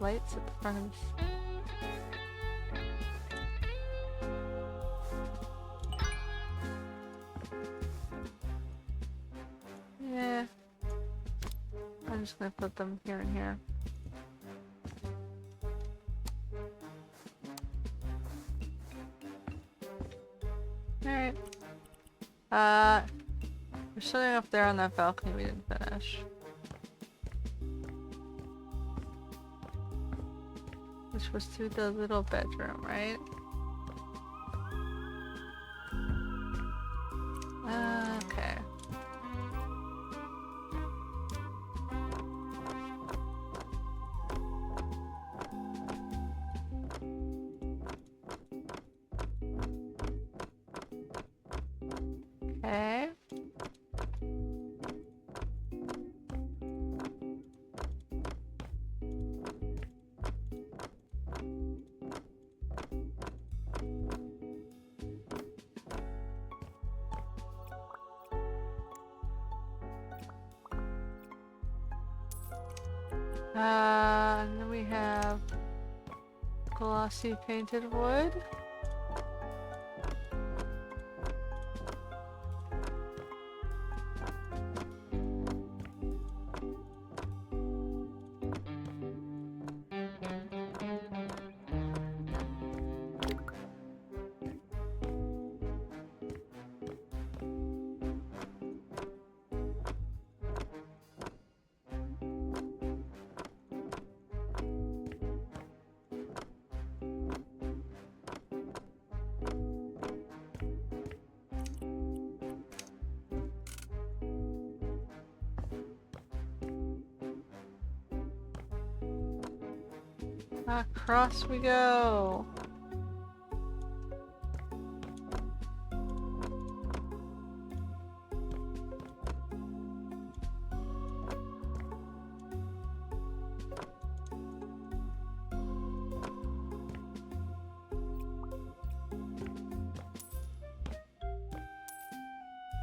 lights at the front of this. Yeah. I'm just gonna put them here and here. Alright. There's something up there on that balcony we didn't finish. Which was through the little bedroom, right? Okay. Okay. And then we have glossy painted wood. Across we go.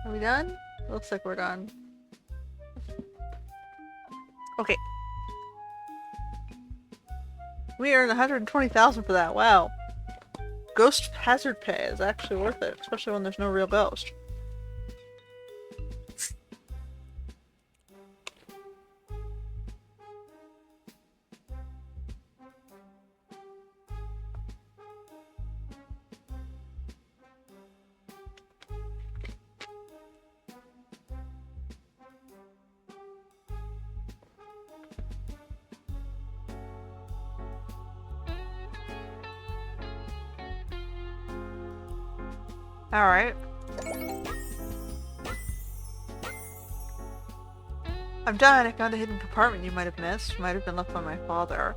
Are we done? Looks like we're done. Okay. We earned 120,000 for that. Wow. Ghost hazard pay is actually worth it, especially when there's no real ghost. Alright. I'm done. I found a hidden compartment you might have missed. Might have been left by my father.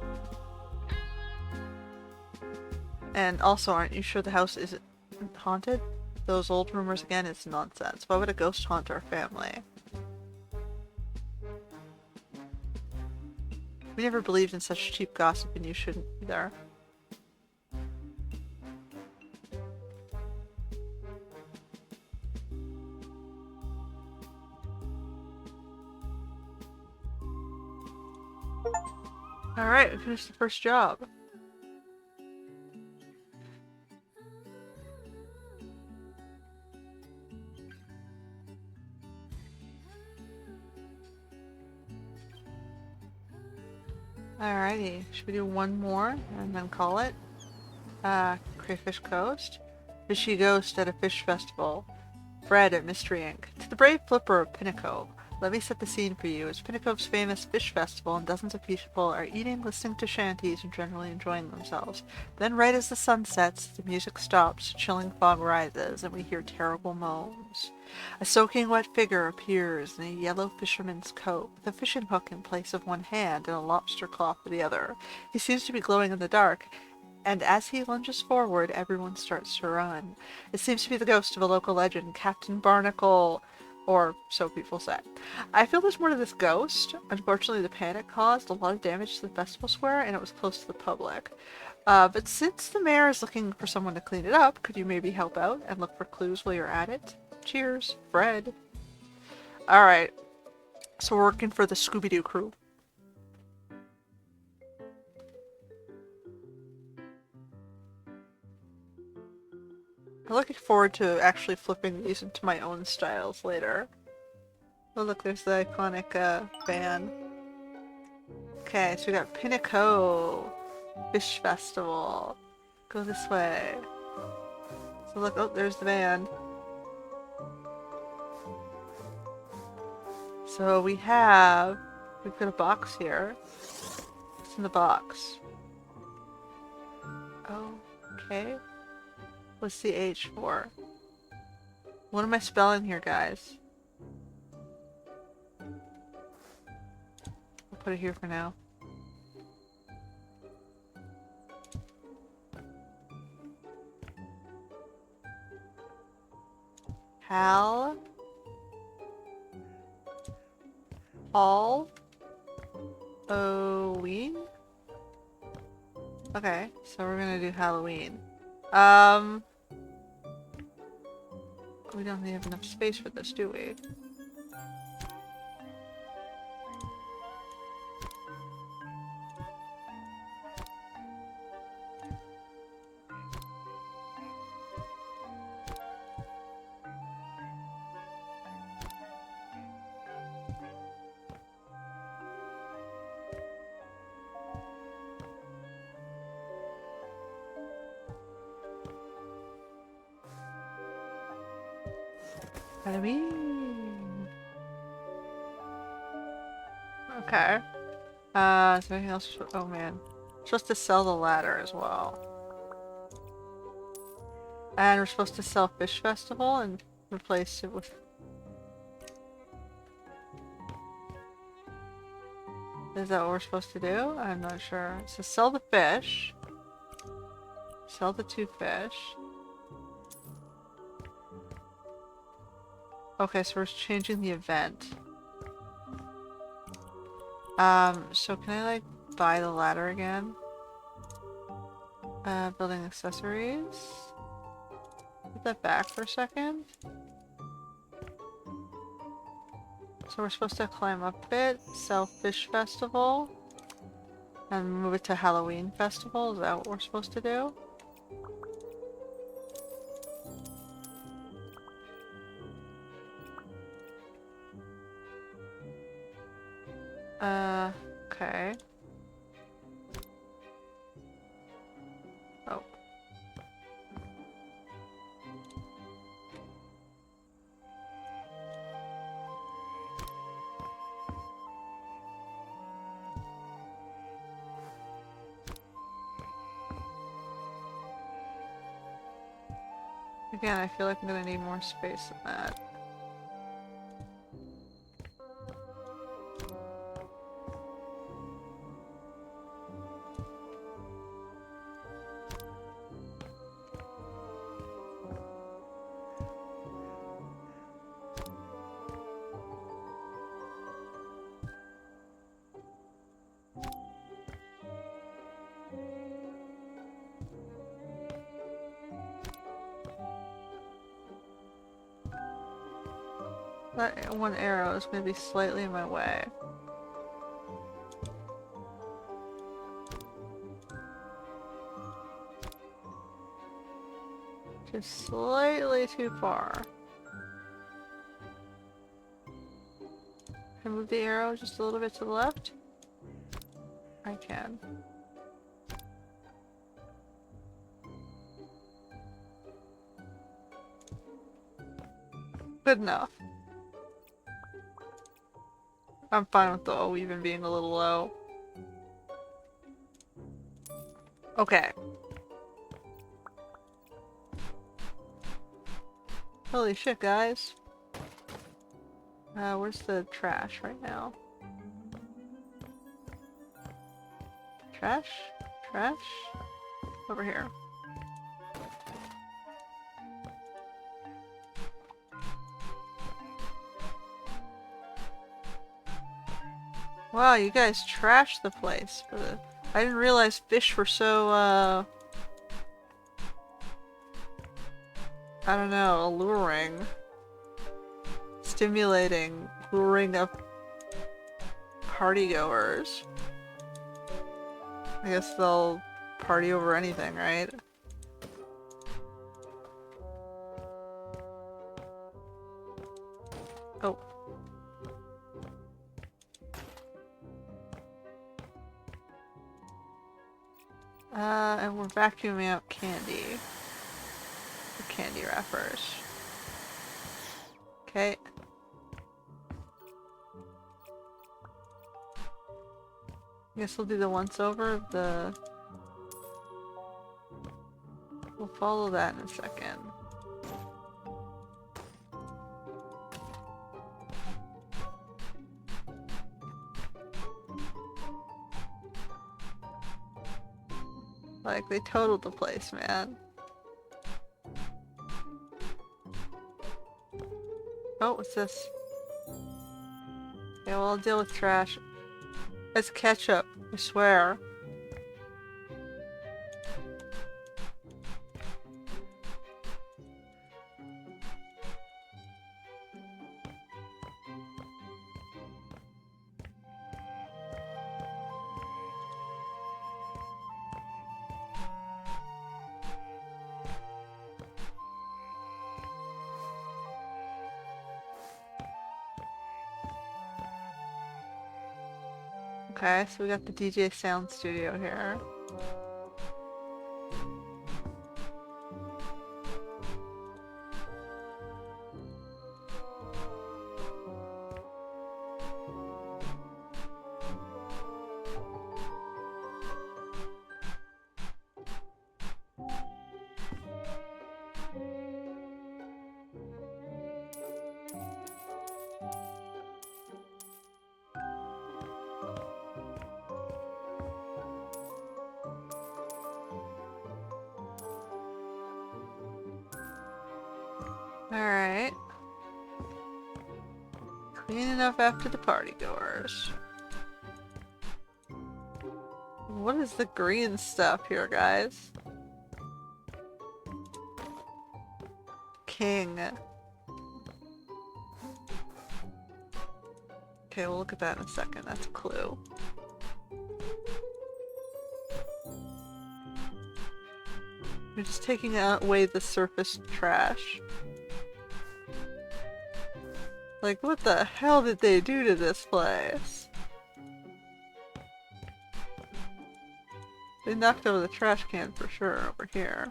And also, aren't you sure the house isn't haunted? Those old rumors again, it's nonsense. Why would a ghost haunt our family? We never believed in such cheap gossip, and you shouldn't either. Alright, we finished the first job. Alrighty, should we do one more and then call it? Crayfish Coast. Fishy Ghost at a Fish Festival. Fred at Mystery Inc. To the brave flipper of Pinnacle. Let me set the scene for you. It's Pinnacove's famous fish festival, and dozens of people are eating, listening to shanties, and generally enjoying themselves. Then, right as the sun sets, the music stops, chilling fog rises, and we hear terrible moans. A soaking wet figure appears in a yellow fisherman's coat, with a fishing hook in place of one hand and a lobster claw for the other. He seems to be glowing in the dark, and as he lunges forward, everyone starts to run. It seems to be the ghost of a local legend, Captain Barnacle, or so people say. I feel there's more to this ghost. Unfortunately, the panic caused a lot of damage to the festival square, and it was close to the public. But since the mayor is looking for someone to clean it up, could you maybe help out and look for clues while you're at it? Cheers, Fred. Alright, so we're working for the Scooby Doo crew. I'm looking forward to actually flipping these into my own styles later. Oh look, there's the iconic van. Okay, so we got Pinnacle Fish Festival. Go this way. So look, oh, there's the van. So we've got a box here. What's in the box? Oh, okay. What's the H for? What am I spelling here, guys? I'll put it here for now. Hal. Halloween? Okay, so we're gonna do Halloween. We don't have enough space for this, do we? Halloween. Okay. Is there anything else? Oh man. We're supposed to sell the ladder as well. And we're supposed to sell Fish Festival and replace it with Is that what we're supposed to do? I'm not sure. It says sell the fish. Sell the 2 fish. Okay, so we're changing the event. So can I like buy the ladder again? Building accessories. Put that back for a second. So we're supposed to climb up a bit, sell Fish Festival, and move it to Halloween Festival. Is that what we're supposed to do? Okay. Oh. Again, I feel like I'm gonna need more space than that. That one arrow is going to be slightly in my way. Just slightly too far. Can I move the arrow just a little bit to the left? I can. Good enough. I'm fine with the O even being a little low. Okay. Holy shit, guys. Where's the trash right now? Trash? Trash? Over here. Wow, you guys trashed the place. But I didn't realize fish were so, I don't know, alluring. Stimulating, luring up partygoers. I guess they'll party over anything, right? Oh. And we're vacuuming out candy. The candy wrappers. Okay. Guess we'll do the once over of the... We'll follow that in a second. Like, they totaled the place, man. Oh, what's this? Okay, well, I'll deal with trash. It's ketchup, I swear. Okay, so we got the DJ sound studio here. Alright. Clean enough after the party goers. What is the green stuff here, guys? King. Okay, we'll look at that in a second. That's a clue. We're just taking away the surface trash. Like, what the hell did they do to this place? They knocked over the trash can for sure over here.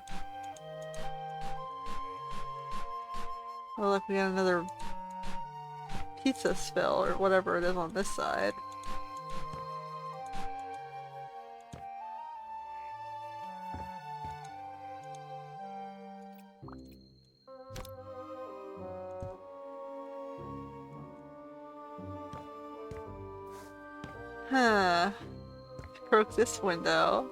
Oh look, we got another pizza spill or whatever it is on this side. Huh. Broke this window.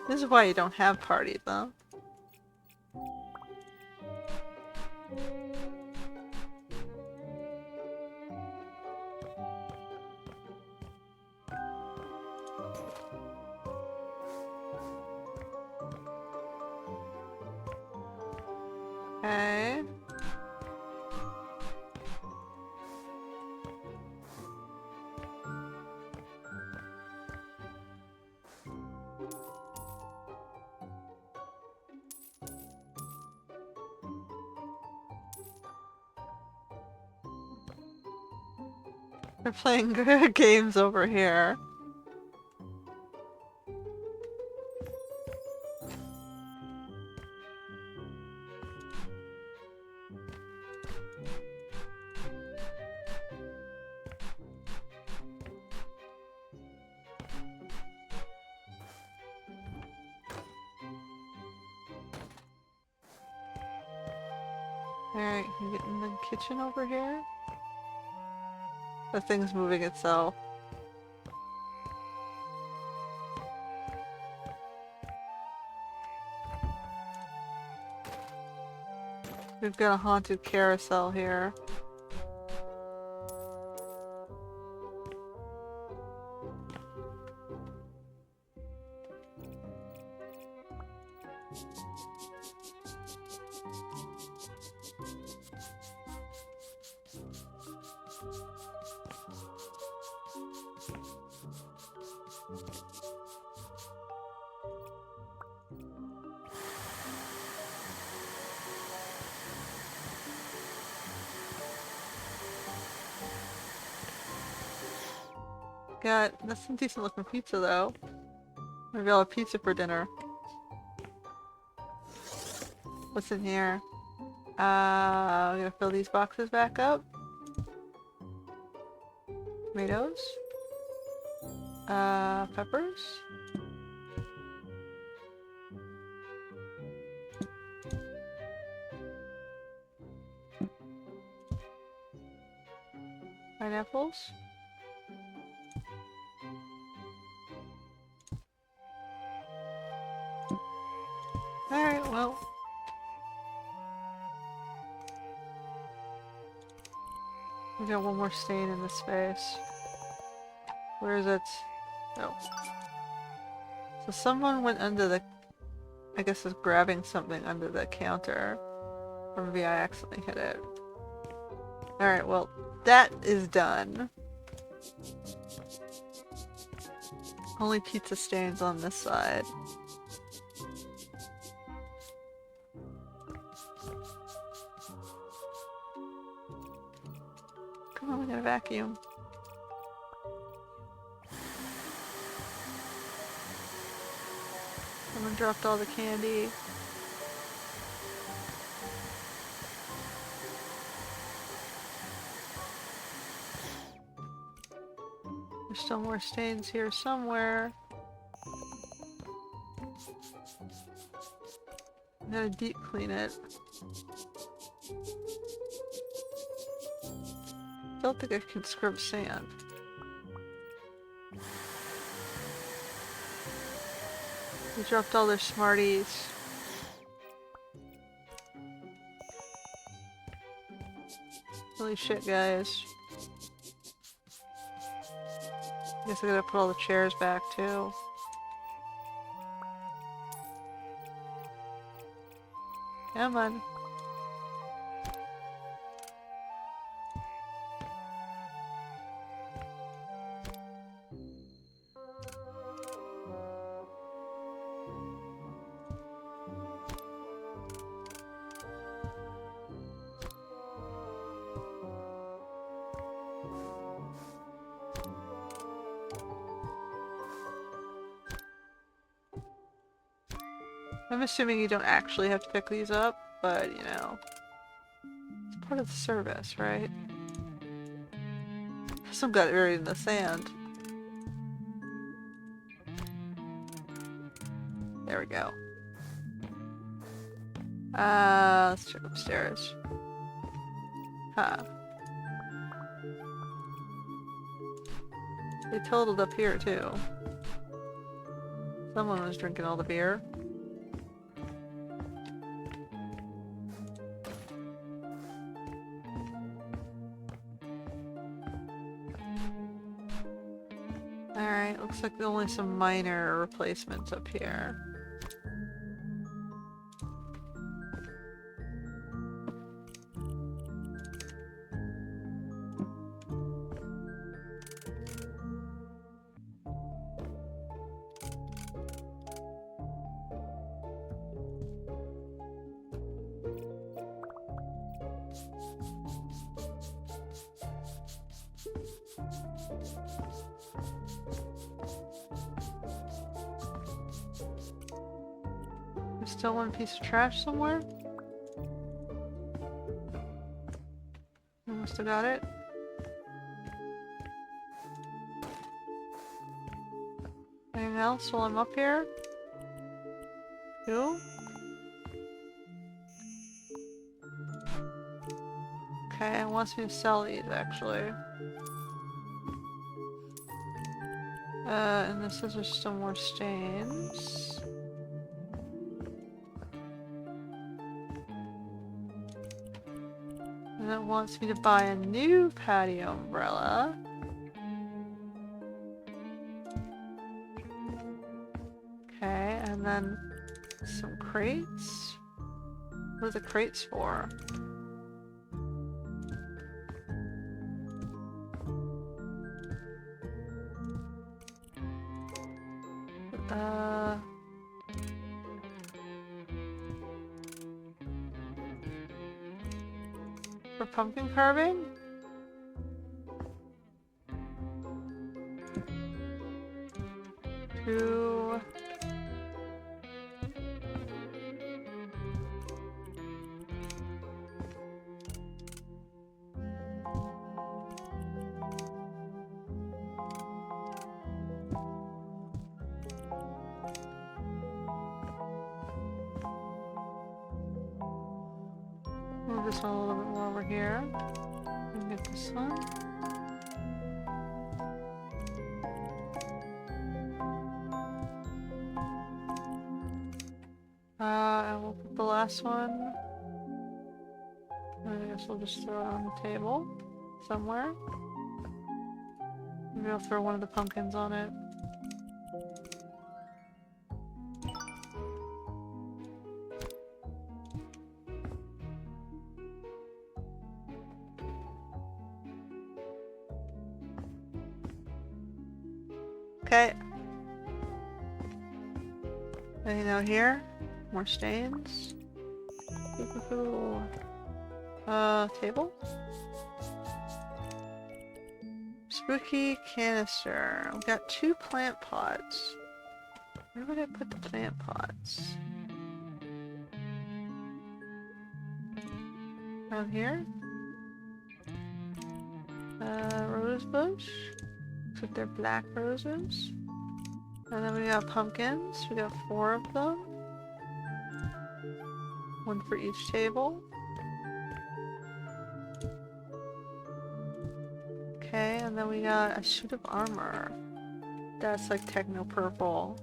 This is why you don't have parties, though. Okay. They're playing good games over here. Alright, can we get in the kitchen over here? The thing's moving itself. We've got a haunted carousel here. That's some decent looking pizza though. Maybe I'll have pizza for dinner. What's in here? I'm gonna fill these boxes back up. Tomatoes. Peppers. Pineapples. Alright, well. We got one more stain in this space. Where is it? Oh. So someone went under the... I guess is grabbing something under the counter. Or maybe I accidentally hit it. Alright, well, that is done. Only pizza stains on this side. Come on, we gotta vacuum. Someone dropped all the candy. There's still more stains here somewhere. I gotta deep clean it. Don't think I can scrub sand. They dropped all their smarties. Holy shit, guys. Guess I gotta put all the chairs back, too. Come on. I'm assuming you don't actually have to pick these up, but you know, it's part of the service, right? Some got it buried in the sand. There we go. Let's check upstairs. Huh. They totaled up here too. Someone was drinking all the beer. Alright, looks like only some minor replacements up here. There's still one piece of trash somewhere? I must have got it. Anything else while I'm up here? You? Okay, it wants me to sell these actually. And this says there's still more stains. And it wants me to buy a new patio umbrella. Okay, and then some crates. What are the crates for? For pumpkin carving? Two. Move this one a little bit more over here. And get this one. And we'll put the last one. I guess we'll just throw it on the table somewhere. Maybe I'll throw one of the pumpkins on it. Okay. Anything out here? More stains. Table? Spooky canister. We've got 2 plant pots. Where would I put the plant pots? Around here? Rose bush. Except they're black roses. And then we got pumpkins. We got 4 of them. 1 for each table. Okay, and then we got a suit of armor. That's like techno purple.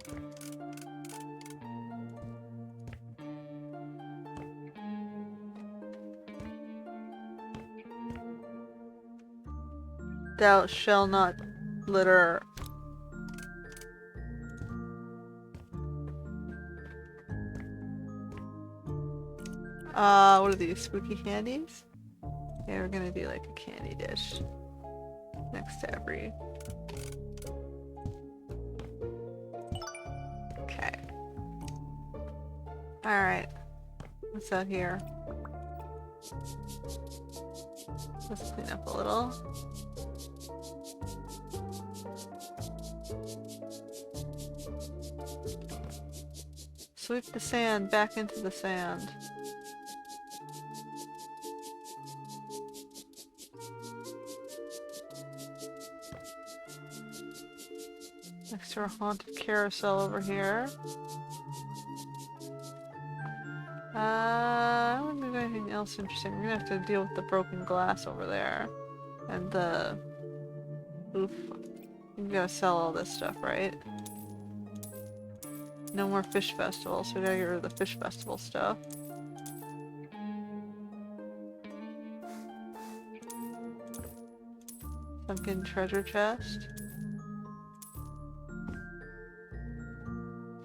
Thou shall not litter. What are these? Spooky candies? Yeah, we're gonna do like a candy dish next to every... Okay. Alright. What's out here? Let's clean up a little. Sweep the sand back into the sand. Next to our haunted carousel over here. I don't think there's anything else interesting. We're gonna have to deal with the broken glass over there. And the... Oof. We gotta sell all this stuff, right? No more fish festival, so we gotta get rid of the fish festival stuff. Sunken treasure chest.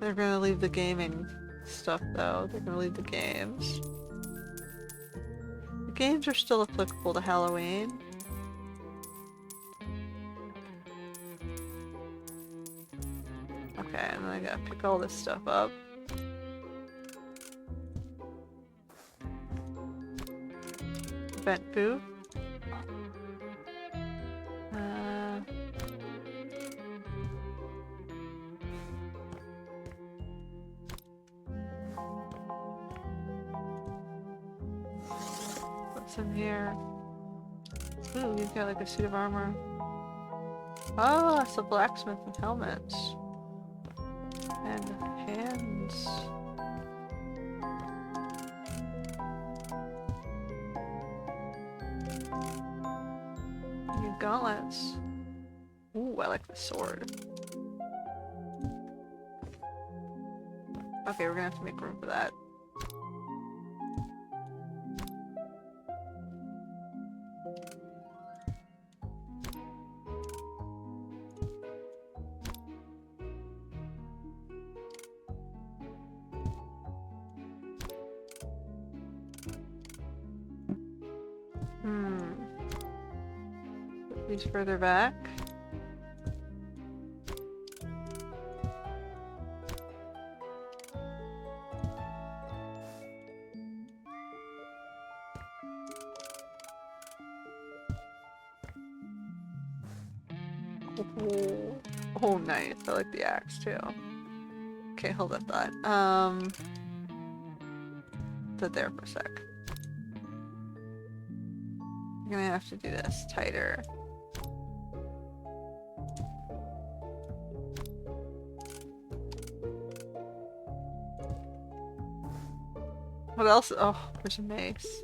They're gonna leave the gaming stuff though. They're gonna leave the games. The games are still applicable to Halloween. Okay, and then I gotta pick all this stuff up. Vent booth. What's in here? Ooh, you've got like a suit of armor. Oh, it's a blacksmith and helmets. And hands. New gauntlets. Ooh, I like the sword. Okay, we're gonna have to make room for that. Put these further back. Oh, nice. I like the axe too. Okay, hold that thought. Sit there for a sec. I'm gonna have to do this tighter. What else? Oh, there's a mace.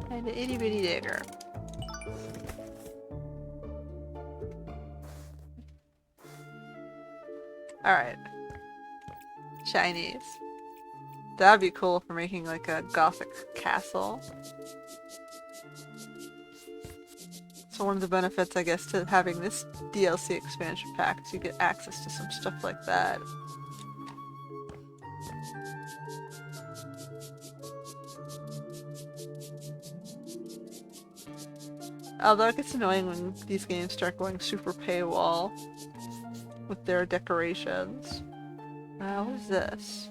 And an itty bitty digger. Alright. Chinese. That'd be cool for making like a gothic castle. So one of the benefits, I guess, to having this DLC expansion pack is you get access to some stuff like that. Although it gets annoying when these games start going super paywall with their decorations. What is this?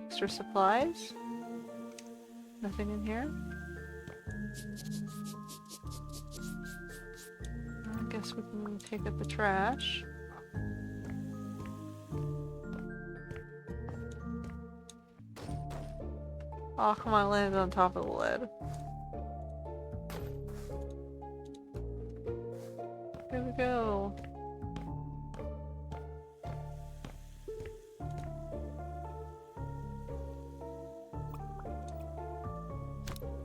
Extra supplies? Nothing in here? I guess we can take up the trash. Oh, come on, land on top of the lid. Here we go.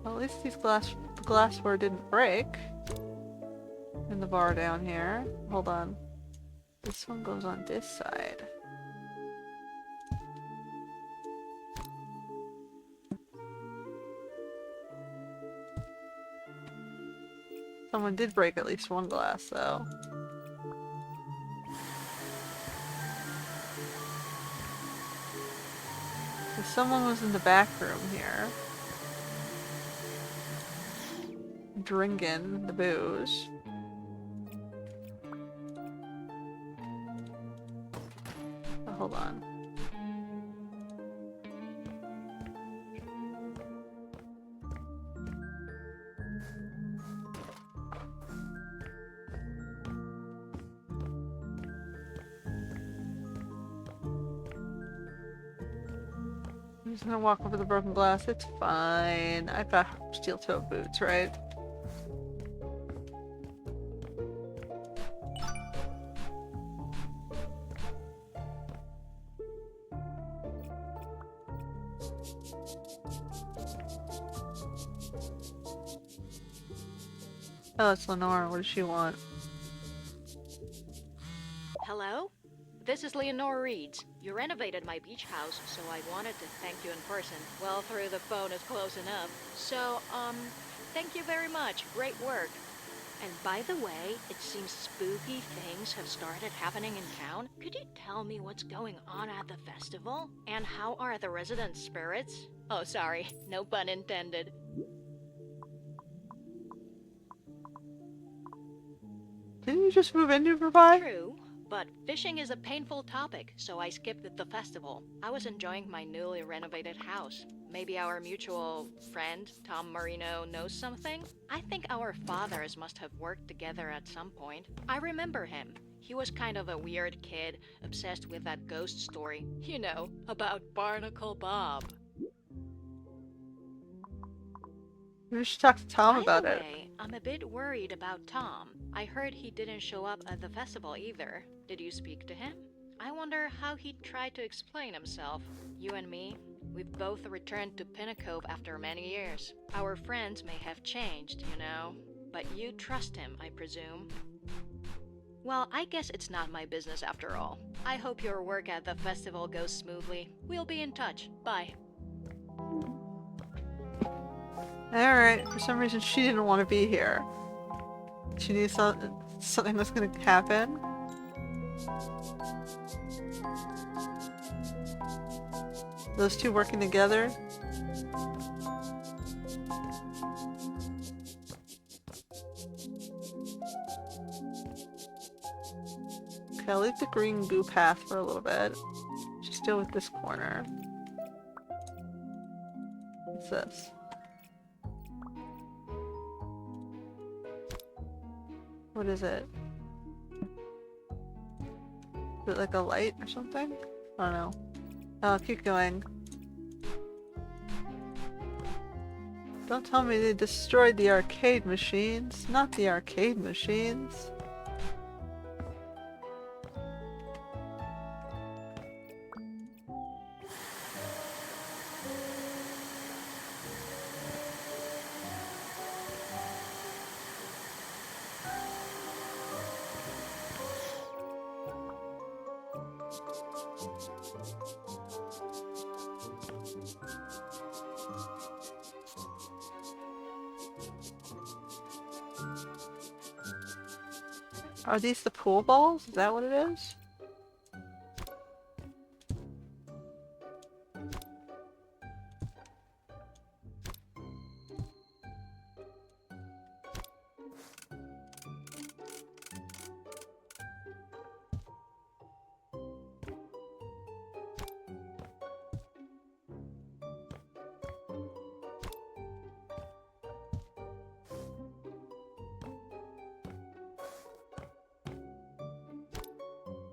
Well, at least the glassware didn't break. In the bar down here. Hold on. This one goes on this side. Someone did break at least one glass, though. If someone was in the back room here, drinking the booze. Oh, hold on. I'm just gonna walk over the broken glass. It's fine. I've got steel-toed boots, right? Oh, it's Lenore. What does she want? Hello? This is Leonore Reeds. You renovated my beach house, so I wanted to thank you in person. Well, through the phone is close enough. So, thank you very much. Great work. And by the way, it seems spooky things have started happening in town. Could you tell me what's going on at the festival? And how are the resident spirits? Oh, sorry. No pun intended. Didn't you just move into Verbi? True, but fishing is a painful topic, so I skipped the festival. I was enjoying my newly renovated house. Maybe our mutual friend, Tom Marino, knows something? I think our fathers must have worked together at some point. I remember him. He was kind of a weird kid, obsessed with that ghost story. You know, about Barnacle Bob. We should talk to Tom about By the it. way, I'm a bit worried about Tom. I heard he didn't show up at the festival either. Did you speak to him? I wonder how he tried to explain himself. You and me, we've both returned to Pinnacove after many years. Our friends may have changed, you know. But you trust him, I presume. Well, I guess it's not my business after all. I hope your work at the festival goes smoothly. We'll be in touch. Bye. Alright, for some reason she didn't want to be here. She knew something was going to happen. Those two working together. Okay, I'll leave the green goo path for a little bit. Just deal with this corner. What's this? What is it? Is it like a light or something? I don't know. Oh, keep going. Don't tell me they destroyed the arcade machines. Not the arcade machines. Are these the pool balls? Is that what it is?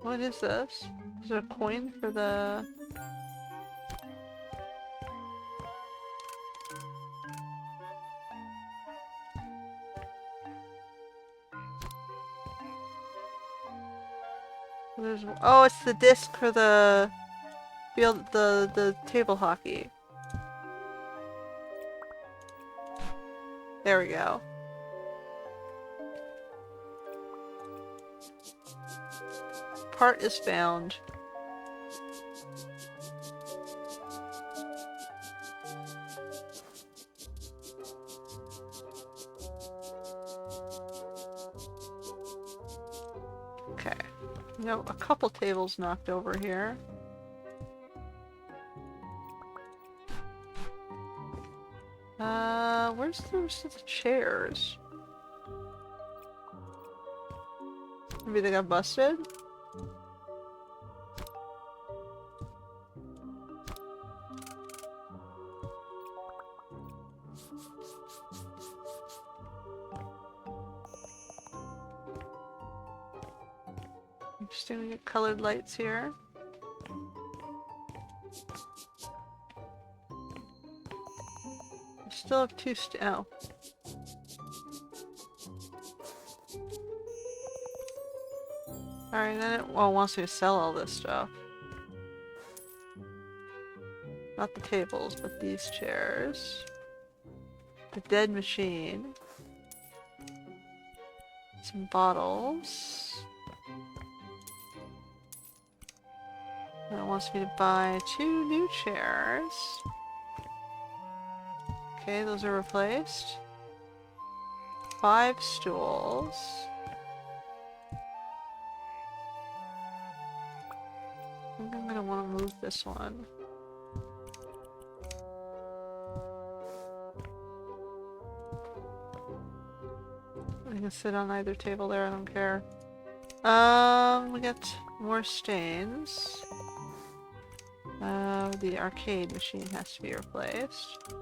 What is this? Is there a coin for the... Oh, it's the disc for the field, the table hockey. There we go. Part is found. We got a couple tables knocked over here. Where's the rest of the chairs? Maybe they got busted? Interesting, we get colored lights here. We still have two oh. Alright, then it wants me to sell all this stuff. Not the tables, but these chairs. The dead machine. Some bottles. And it wants me to buy 2 new chairs. Okay, those are replaced. 5 stools. I think I'm gonna want to move this one. I can sit on either table there, I don't care. We got more stains. The arcade machine has to be replaced.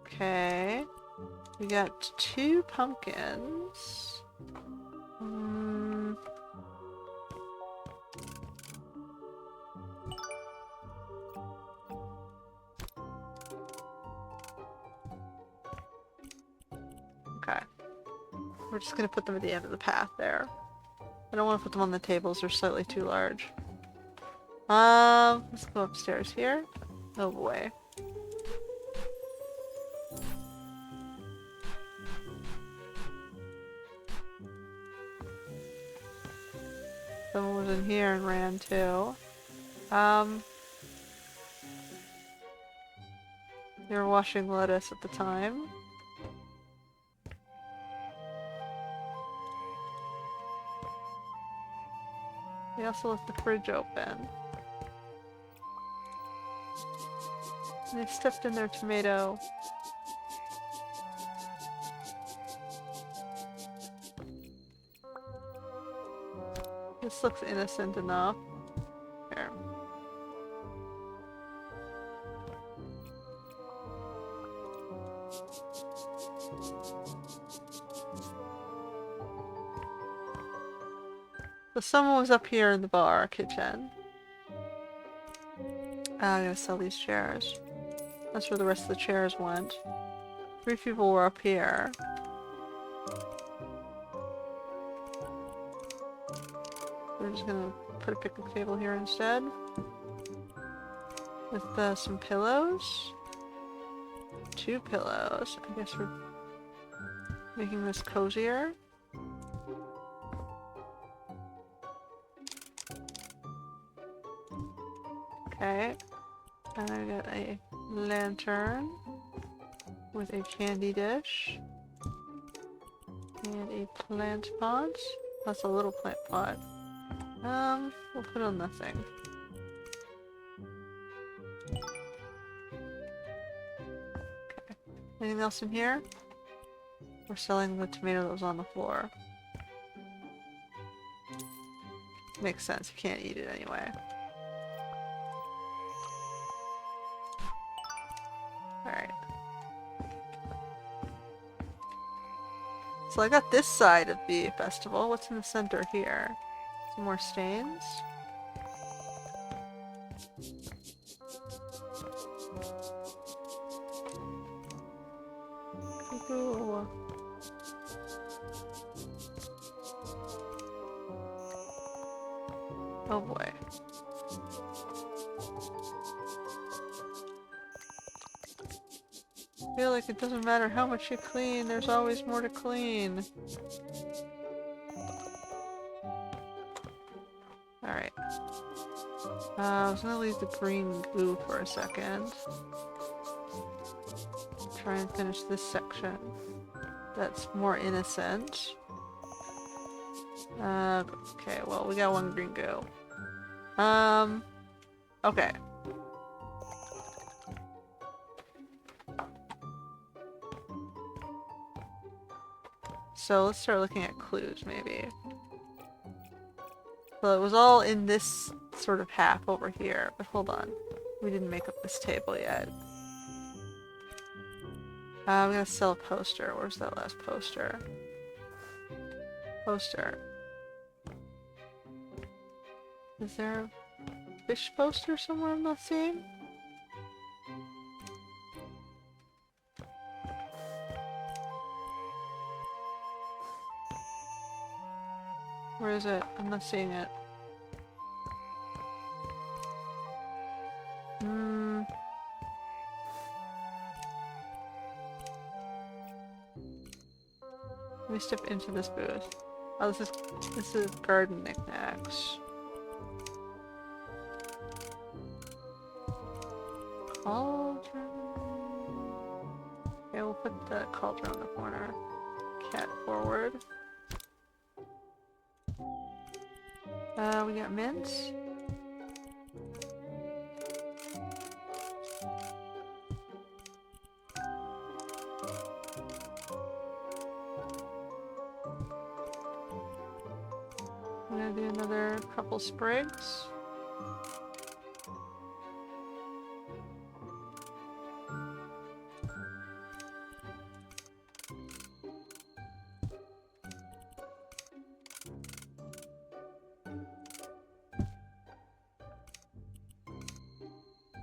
Okay. We got 2 pumpkins. Okay. We're just gonna put them at the end of the path there. I don't want to put them on the tables, they're slightly too large. Let's go upstairs here. Oh boy. Someone was in here and ran too. They were washing lettuce at the time. They also left the fridge open. And they stepped in their tomato. This looks innocent enough. Here. So someone was up here in the bar kitchen. I'm gonna sell these chairs. That's where the rest of the chairs went. 3 people were up here. We're just gonna put a picnic table here instead. With some pillows. 2 pillows. I guess we're making this cozier. Okay. And I got a lantern with a candy dish. And a plant pot. That's a little plant pot. We'll put on nothing. Okay. Anything else in here? We're selling the tomato that was on the floor. Makes sense, you can't eat it anyway. Alright. So I got this side of the festival. What's in the center here? Some more stains. Ooh. Oh boy. I feel like it doesn't matter how much you clean, there's always more to clean. Alright. I was gonna leave the green goo for a second. Try and finish this section. That's more innocent. Okay, well, we got one green goo. Okay. So let's start looking at clues, maybe. Well, it was all in this sort of half over here, but hold on. We didn't make up this table yet. I'm gonna sell a poster. Where's that last poster? Poster. Is there a fish poster somewhere I'm not seeing? Where is it? I'm not seeing it. Let me step into this booth. Oh, this is garden knickknacks. Cauldron. Okay, we'll put the cauldron in the corner. Cat forward. We got mints. I'm gonna do another couple sprigs.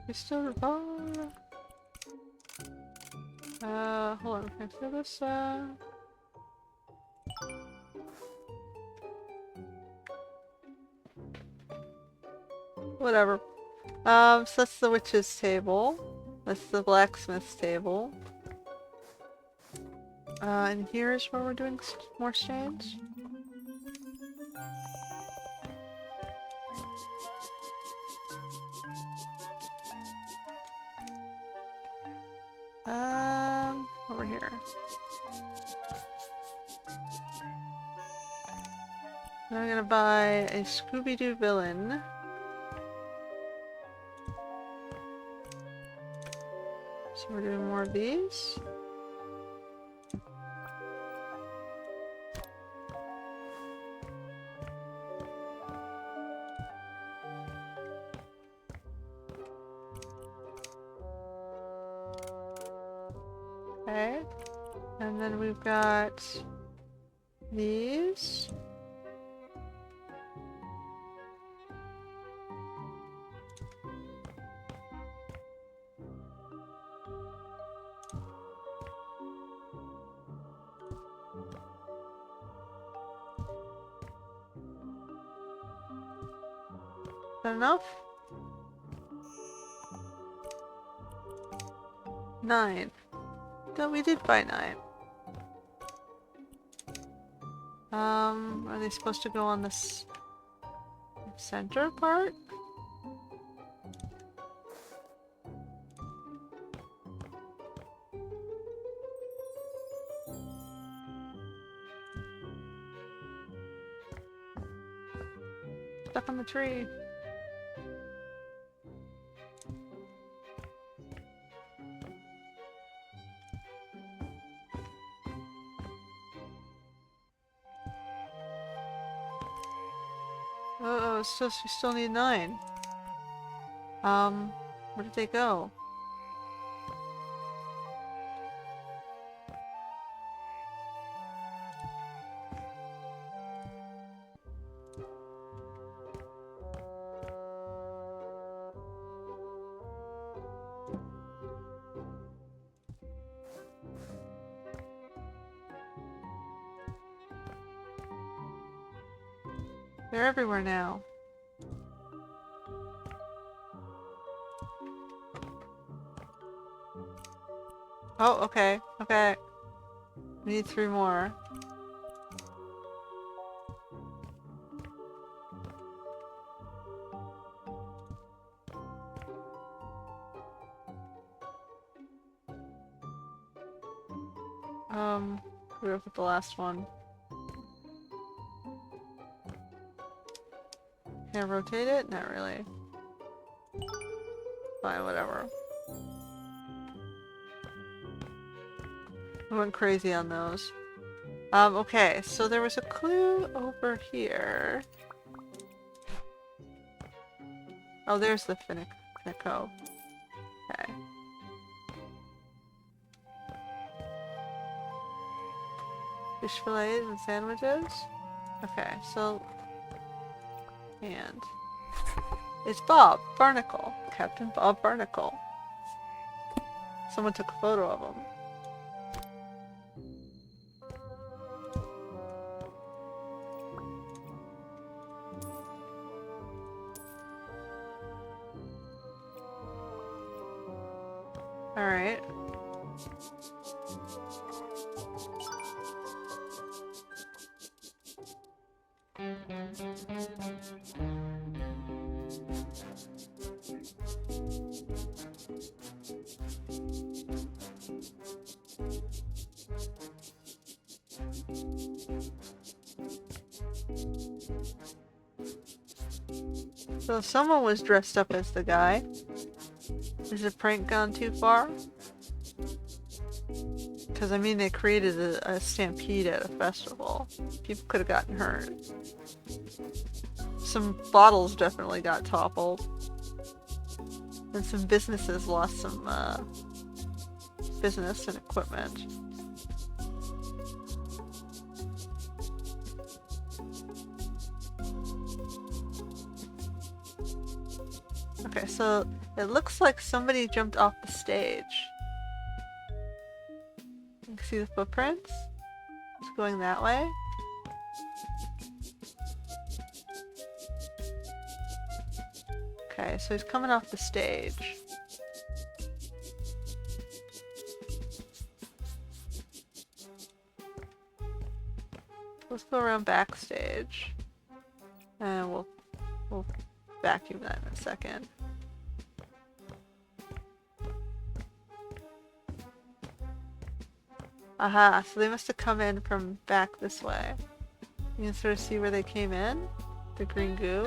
Crystal bar. Hold on, can I throw this, whatever. So that's the witch's table. That's the blacksmith's table. And here's where we're doing more stains. Over here. I'm gonna buy a Scooby Doo villain. So we're doing more of these. Okay. And then we've got these. Is that enough? 9. No, we did buy 9. Are they supposed to go on this center part? Stuck on the tree. Oh, it's just we still need 9. Where did they go? They're everywhere now. Oh, okay, okay. We need 3 more. We're up at the last one. Can I rotate it? Not really. Fine, whatever. I went crazy on those. Okay, so there was a clue over here. Oh, there's the Finico. Okay. Fish fillets and sandwiches? Okay, so... And... It's Bob Barnacle. Captain Bob Barnacle. Someone took a photo of him. Alright. So someone was dressed up as the guy. Is the prank gone too far? Because I mean they created a stampede at a festival. People could have gotten hurt. Some bottles definitely got toppled. And some businesses lost some business and equipment. Okay, so it looks like somebody jumped off the stage. You can see the footprints. It's going that way. Okay, so he's coming off the stage. Let's go around backstage. And we'll vacuum that in a second. Aha, so they must have come in from back this way. You can sort of see where they came in. The green goo.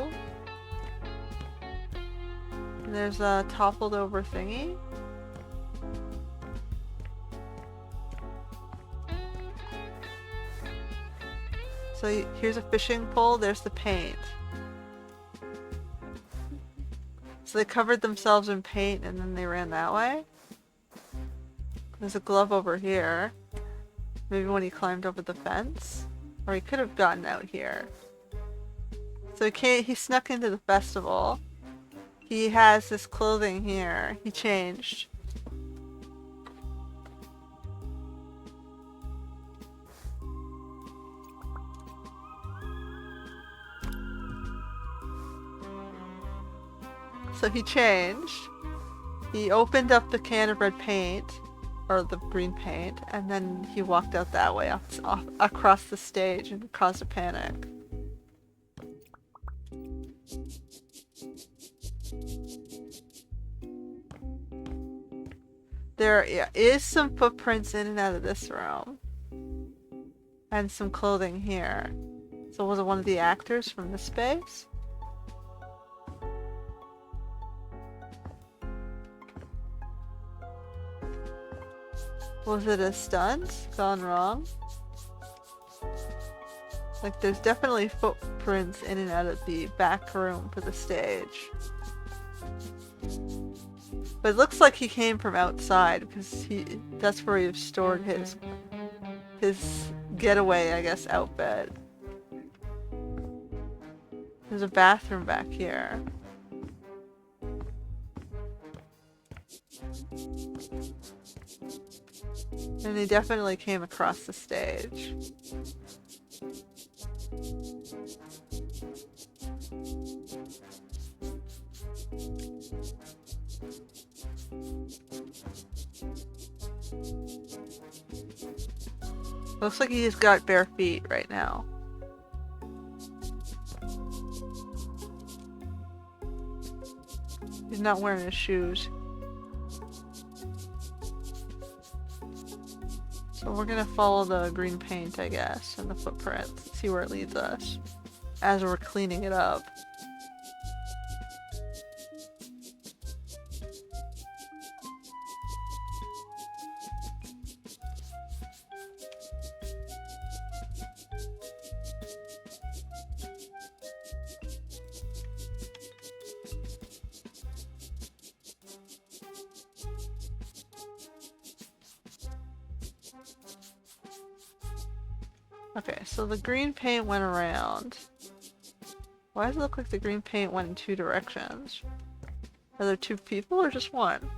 And there's a toppled over thingy. So here's a fishing pole, there's the paint. So they covered themselves in paint and then they ran that way. There's a glove over here. Maybe when he climbed over the fence. Or he could have gotten out here. So he snuck into the festival. He has this clothing here. He changed. So he changed. He opened up the can of red paint. Or the green paint, and then he walked out that way off across the stage and caused a panic. There is some footprints in and out of this room. And some clothing here. So was it one of the actors from this space? Was it a stunt gone wrong? Like there's definitely footprints in and out of the back room for the stage. But it looks like he came from outside because that's where he stored his getaway, I guess, outfit. There's a bathroom back here. And he definitely came across the stage. Looks like he's got bare feet right now. He's not wearing his shoes. So we're gonna follow the green paint, I guess, and the footprints, see where it leads us, as we're cleaning it up. Okay, so the green paint went around. Why does it look like the green paint went in two directions? Are there two people or just one?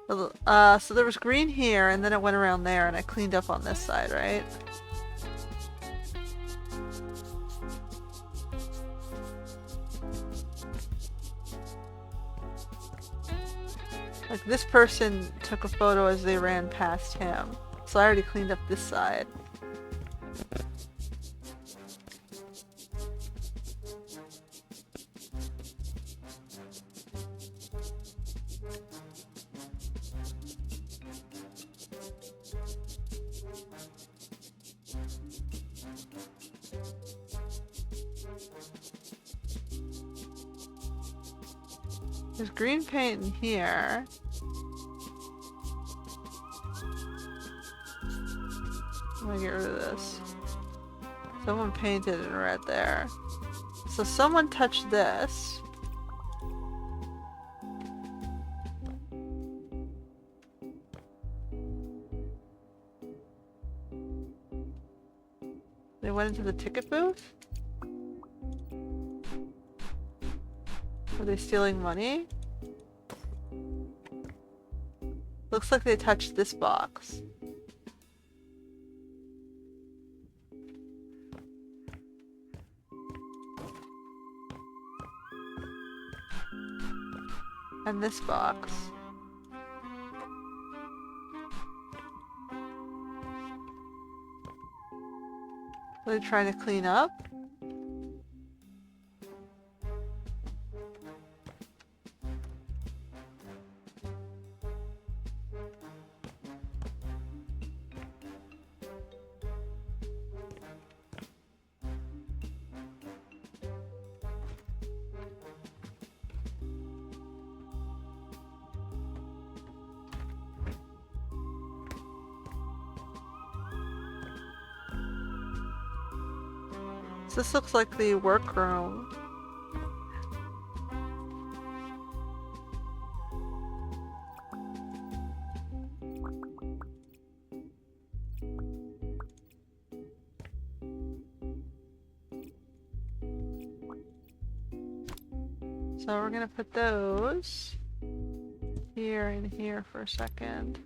So there was green here and then it went around there and I cleaned up on this side, right? Like this person took a photo as they ran past him. So I already cleaned up this side. There's green paint in here. I'm gonna get rid of this. Someone painted in red there. So someone touched this. They went into the ticket booth? Are they stealing money? Looks like they touched this box. And this box. Are they trying to clean up? So this looks like the workroom. So we're gonna put those here and here for a second.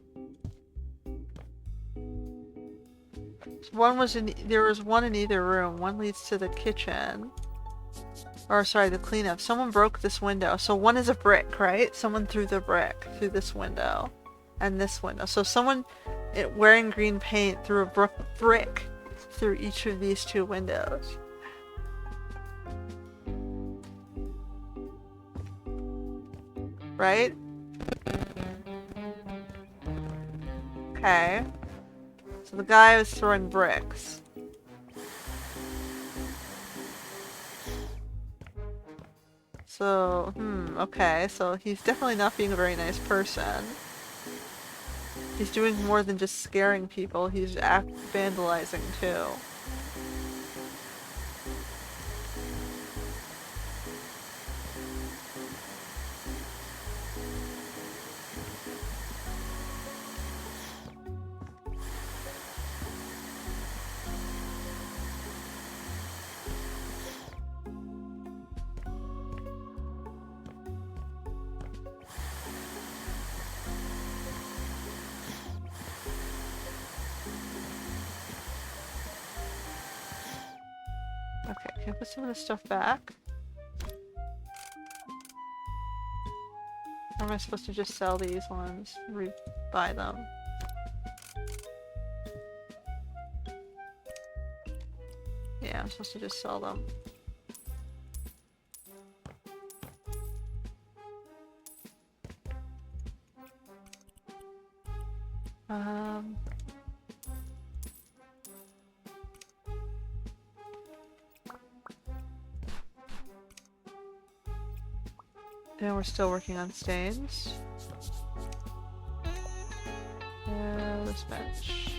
One was in, there was one in either room. One leads to the kitchen. Or sorry, the cleanup. Someone broke this window. So one is a brick, right? Someone threw the brick through this window. And this window. So someone wearing green paint threw a brick through each of these two windows. Right? Okay. So the guy was throwing bricks. So, okay. So he's definitely not being a very nice person. He's doing more than just scaring people. He's vandalizing too. Okay, can I put some of this stuff back? Or am I supposed to just sell these ones? Buy them? Yeah, I'm supposed to just sell them. And we're still working on stains. This bench.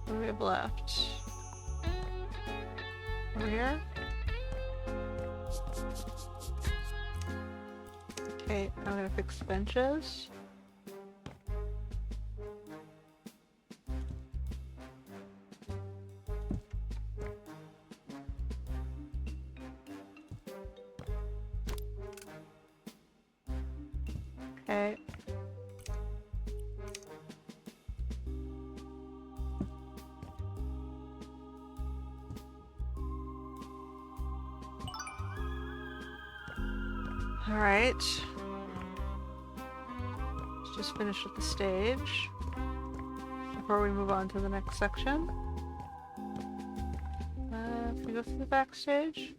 What do we have left? Over here? Okay, I'm gonna fix benches. Okay. Alright. Let's just finish with the stage before we move on to the next section. If we go through the backstage.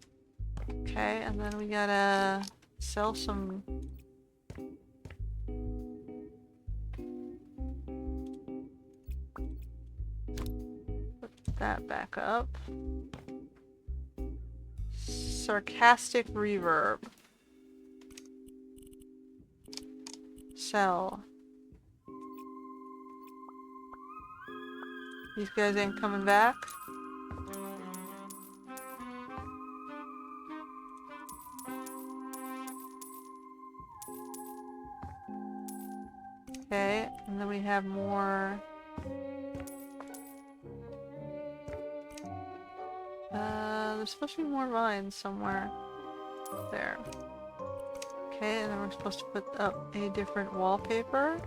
Okay, and then we gotta sell some... Put that back up. Sarcastic reverb. Sell. These guys ain't coming back. Okay, and then we have more. There's supposed to be more vines somewhere. There. Okay, and then we're supposed to put up a different wallpaper.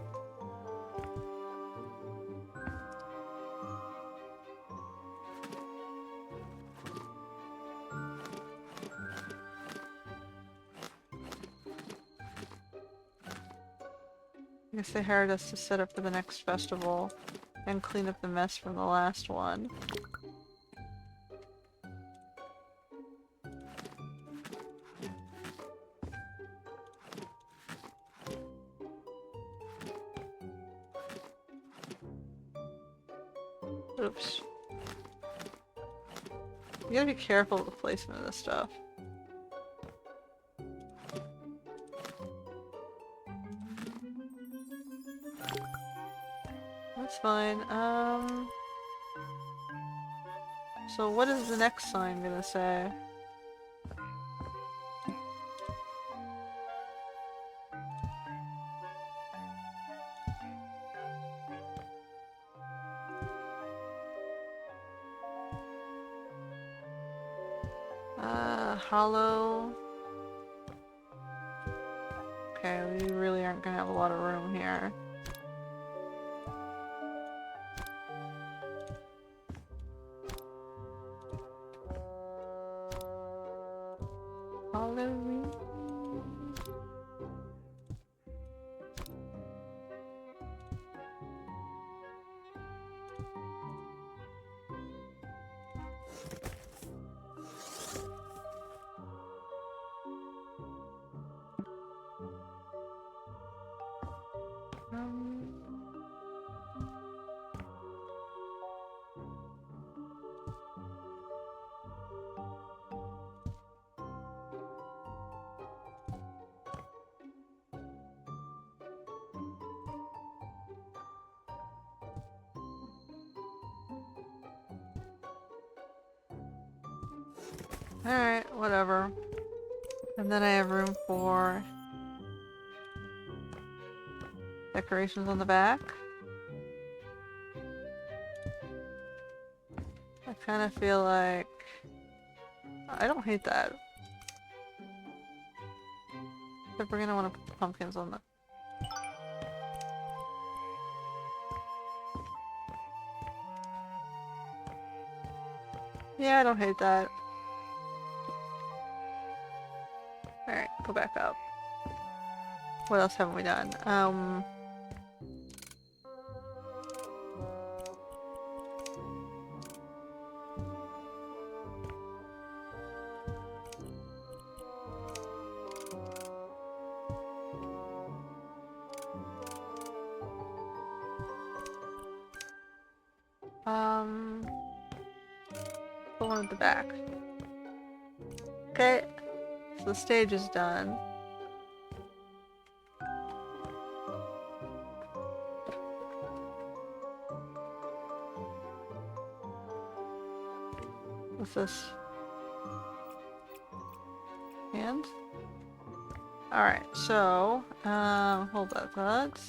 I guess they hired us to set up for the next festival and clean up the mess from the last one. Oops. You gotta be careful with the placement of this stuff. That's fine. So what is the next sign gonna say? Hollow. Okay, we really aren't gonna have a lot of room here. Halloween. Alright, whatever. And then I have room for decorations on the back. I kind of feel like... I don't hate that. But we're gonna want to put the pumpkins on the... Yeah, I don't hate that. Alright, go back up. What else haven't we done? The one at the back. Okay, so the stage is done. What's this? And? Alright, so, hold that thought.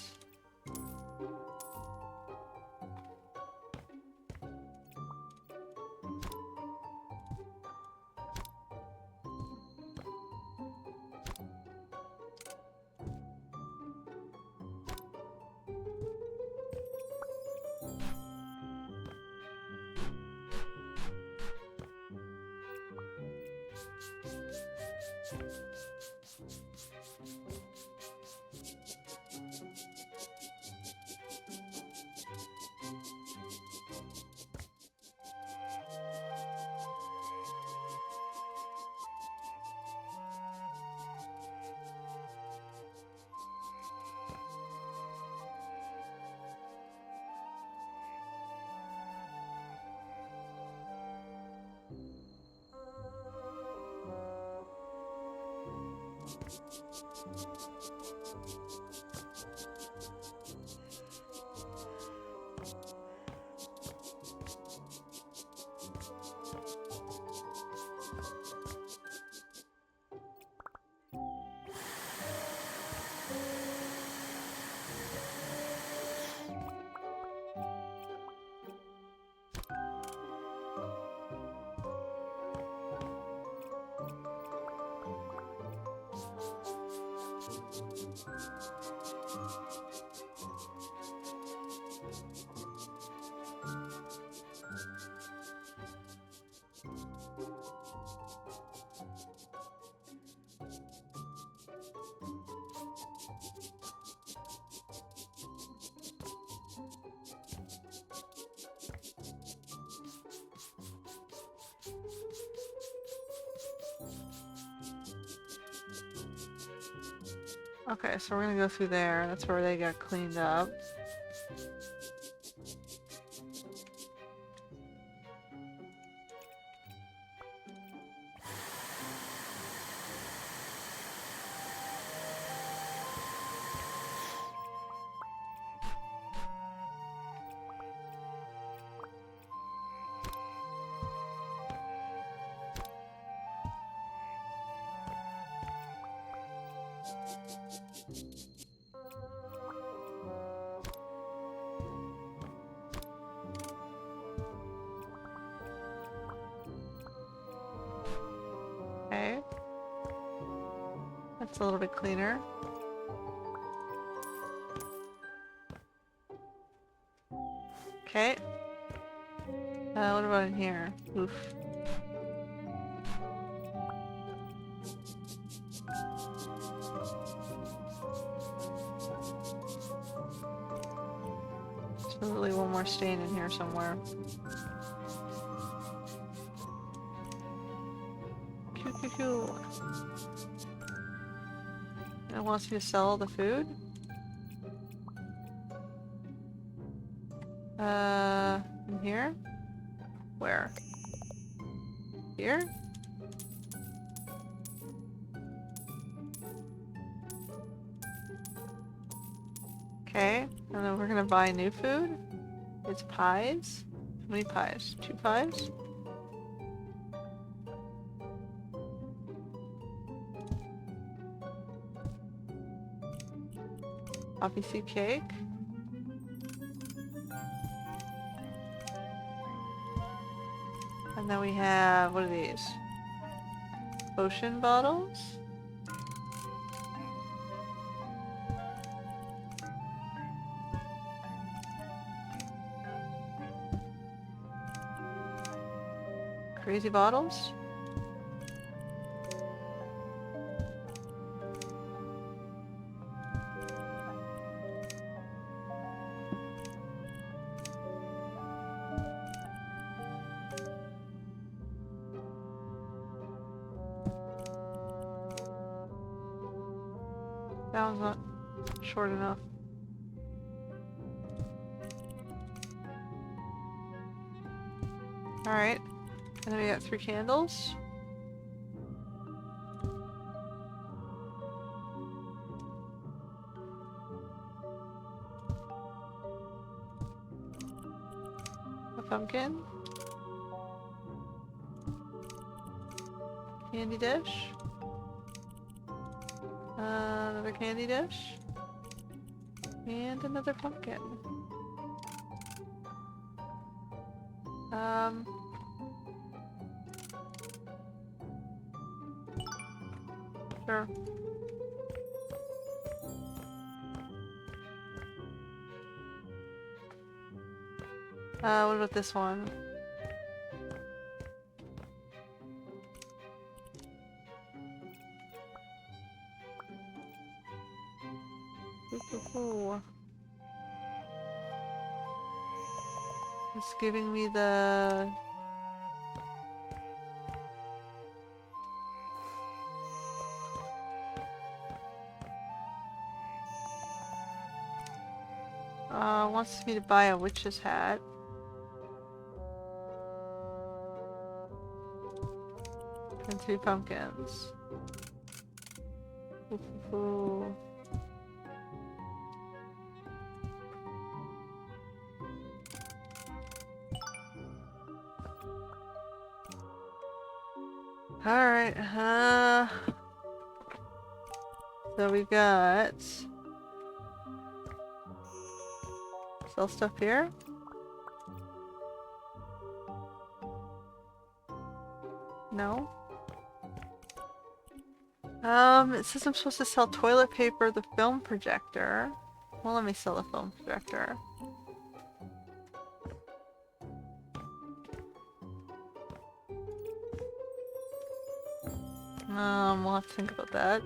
Okay, so we're gonna go through there. That's where they got cleaned up. Okay. That's a little bit cleaner. Okay. What about in here? Oof. There's probably one more stain in here somewhere. Coo. It wants you to sell the food? In here? Where? Here? Okay, and then we're gonna buy new food. It's pies. How many pies? 2 pies? Poppy seed cake. And then we have, what are these? Potion bottles? Crazy bottles? That one's not short enough. Alright. And then we got 3 candles. A pumpkin. Candy dish. Another candy dish. And another pumpkin. Sure. What about this one? Ooh. It's giving me the... wants me to buy a witch's hat. And 2 pumpkins. Ooh. Alright, so we got sell stuff here. No. It says I'm supposed to sell toilet paper, the film projector. Well, let me sell the film projector. We'll have to think about that.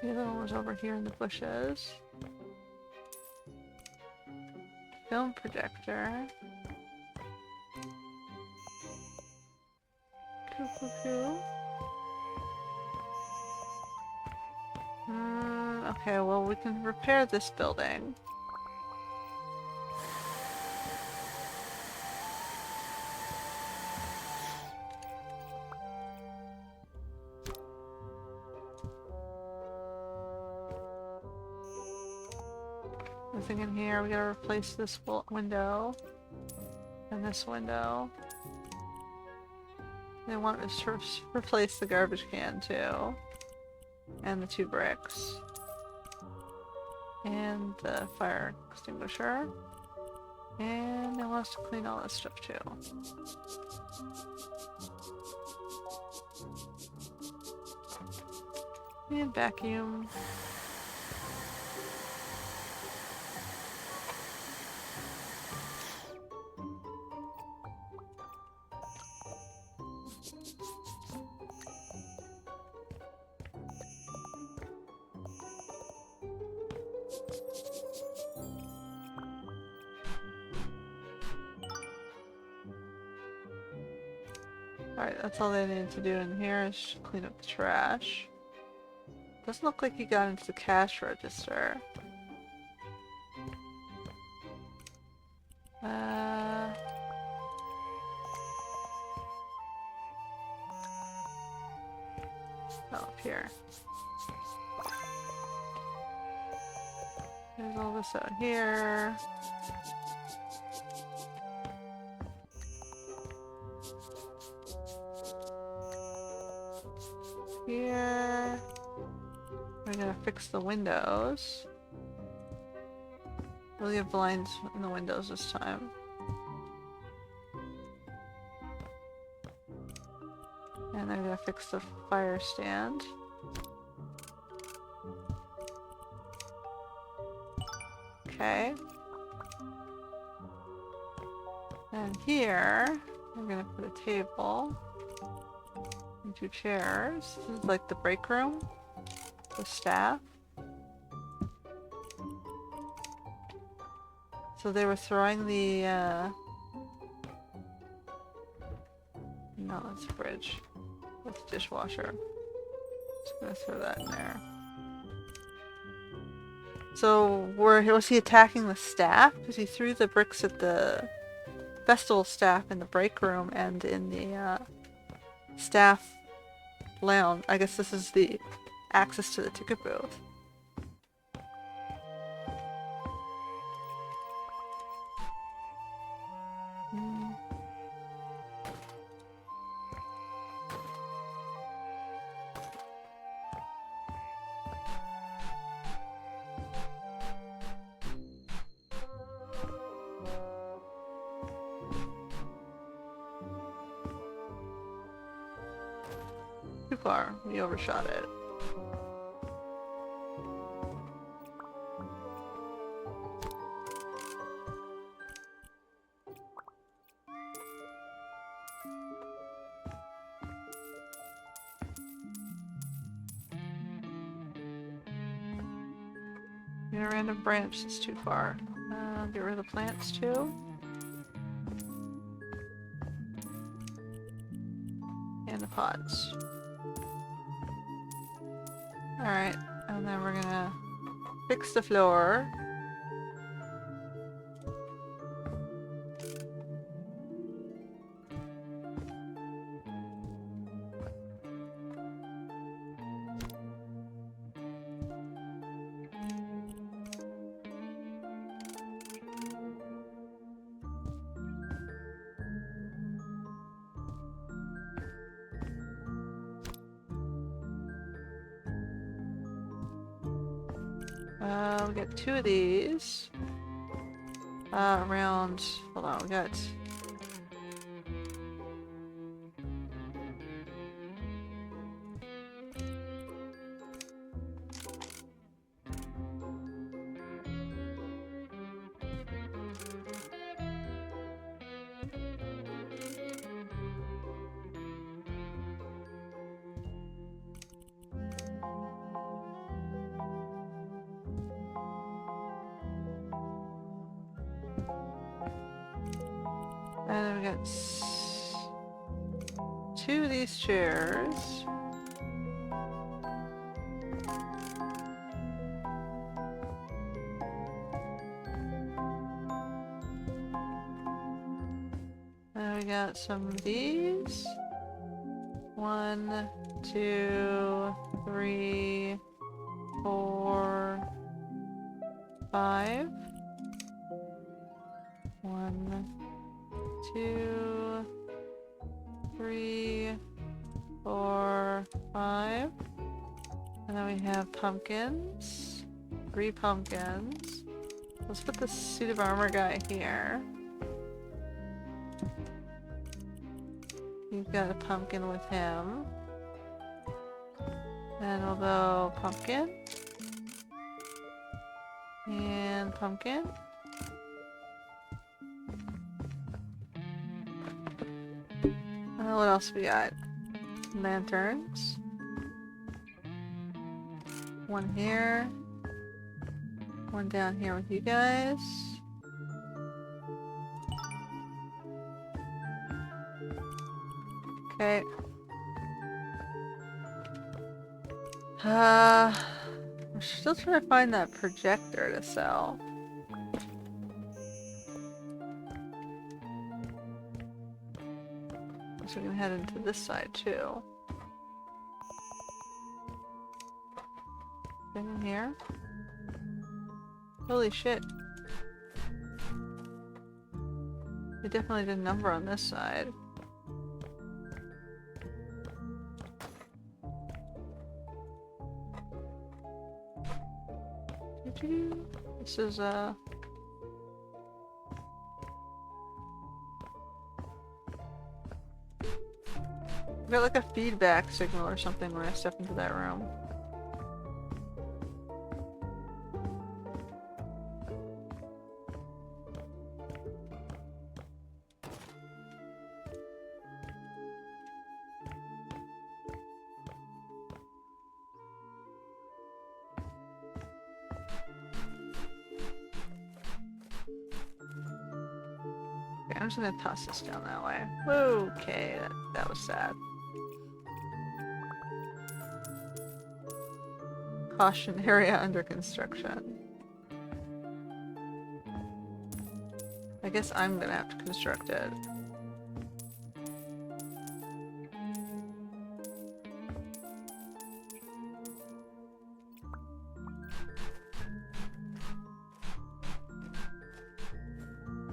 The other one was over here in the bushes. Film projector. Cool. Okay, well we can repair this building. Nothing in here. We gotta replace this window and this window. They want us to replace the garbage can too, and the 2 bricks, and the fire extinguisher, and they want us to clean all this stuff too. And vacuum. Alright, that's all they needed to do in here is clean up the trash. Doesn't look like he got into the cash register. Oh, up here. There's all this out here. Here. We're gonna fix the windows. We'll leave blinds in the windows this time. And then we're gonna fix the fire stand. Okay. And here, we're gonna put a table and 2 chairs. This is like the break room. The staff. So they were throwing the, no, that's a fridge. That's a dishwasher. Just gonna throw that in there. So, was he attacking the staff? Because he threw the bricks at the festival staff in the break room and in the, staff lounge. I guess this is the access to the ticket booth. Too far. We overshot it. Get a random branch that's too far. Get rid of the plants too. And the pots. Alright, and then we're gonna fix the floor. We got 2 of these. Around... Hold on, we got... And then we got 2 of these chairs. And we got some of these. 1, 2, 3, 4, 5. 1, 2, 3, 4, 5. And then we have pumpkins. 3 pumpkins. Let's put the suit of armor guy here. You've got a pumpkin with him. And we'll go pumpkin. And pumpkin. What else we got? Lanterns. 1 here. 1 down here with you guys. Okay. We're still trying to find that projector to sell. So we can head into this side too. Thing in here. Holy shit. They definitely did a number on this side. This is we got like a feedback signal or something when I step into that room. Okay, I'm just gonna toss this down that way. Okay, that was sad. Caution area under construction. I guess I'm gonna have to construct it.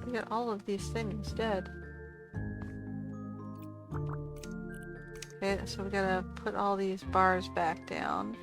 We got all of these things dead. Okay, so we gotta put all these bars back down.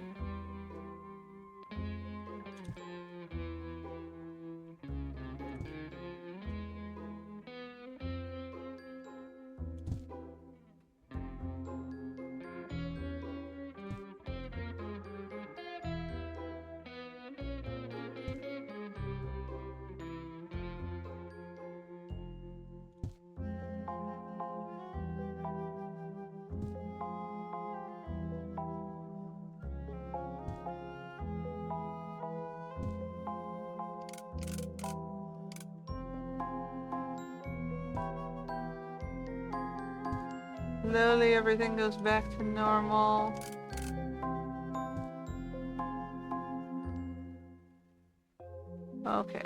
Slowly everything goes back to normal. Okay.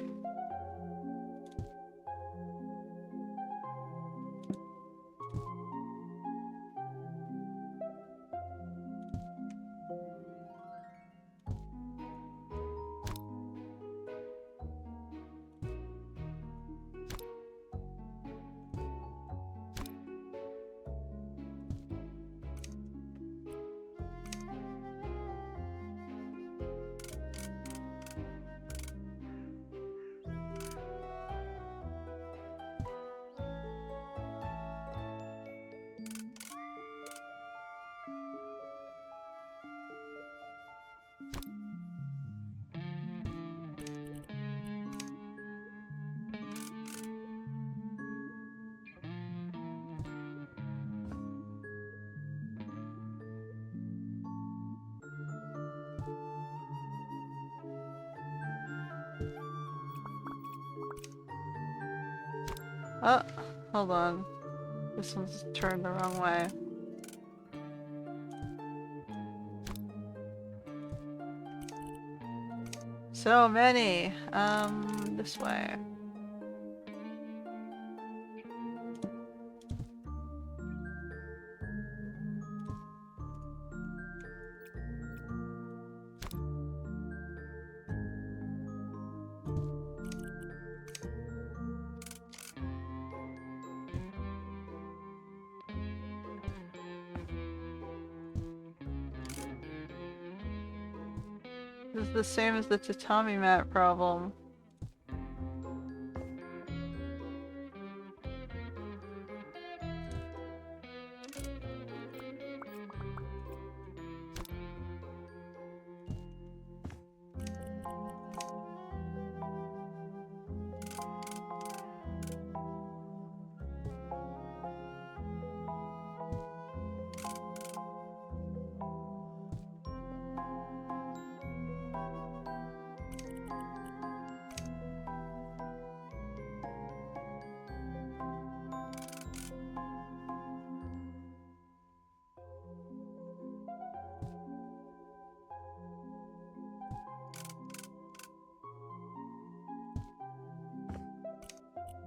Oh, hold on. This one's turned the wrong way. So many. This way. This is the same as the tatami mat problem.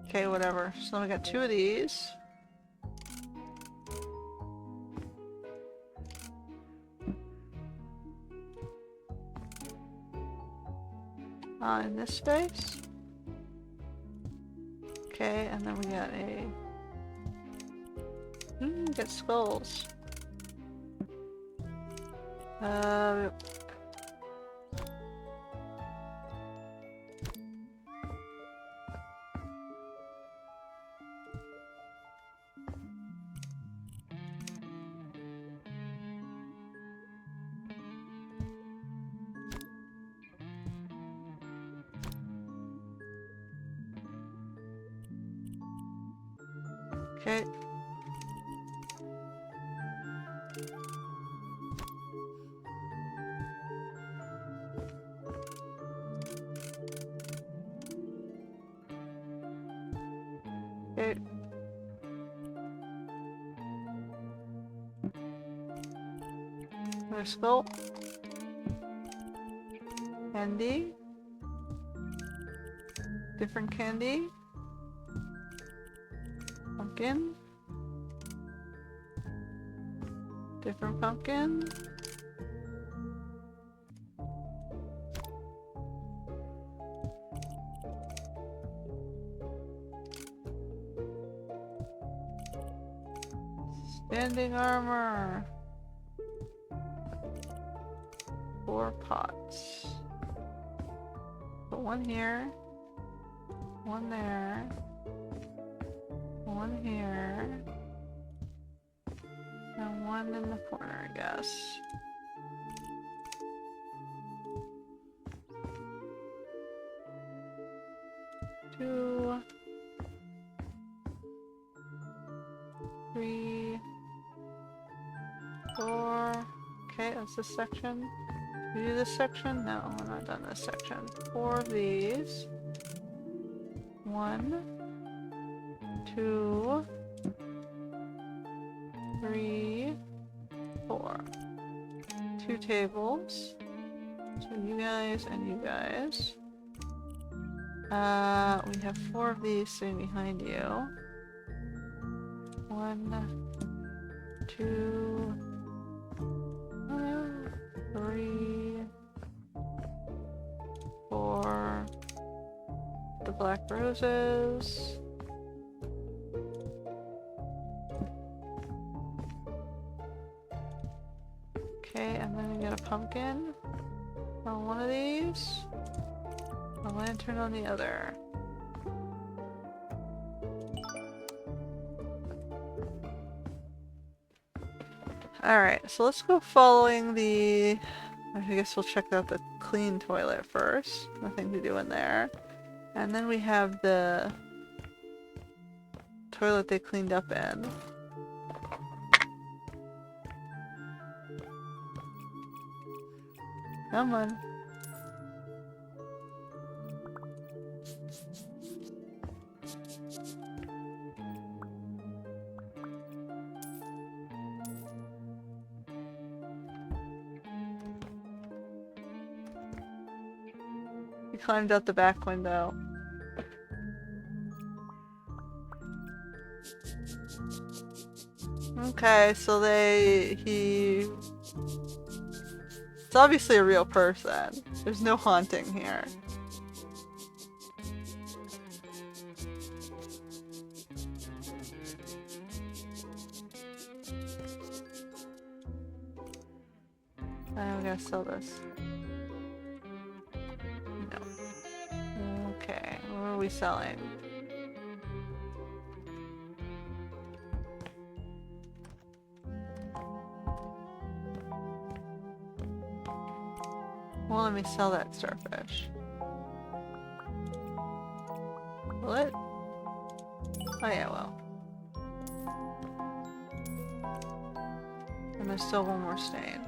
Okay, whatever. So we got 2 of these. In this space. Okay, and then we got we got skulls. Okay. Okay. Another skull. Candy. Different candy. Pumpkin. Different pumpkin. Standing armor. 4 pots. Put 1 here. 1 there. 1 here. And 1 in the corner, I guess. Two. 3. 4. Okay, that's this section. Did we do this section? No, we're not done this section. 4 of these. 1. 2. 3. 4. 2 tables. So you guys and you guys. We have 4 of these sitting behind you. 1, 2, 3, 4. The black roses. Okay, and then we get a pumpkin on one of these. A lantern on the other. Alright, so let's go following the... I guess we'll check out the clean toilet first. Nothing to do in there. And then we have the toilet they cleaned up in. Come on. He climbed out the back window. Okay, so it's obviously a real person. There's no haunting here. I'm gonna sell this. No. Okay, what are we selling? Well, let me sell that starfish. Will it? Oh yeah, well. And there's still one more stain.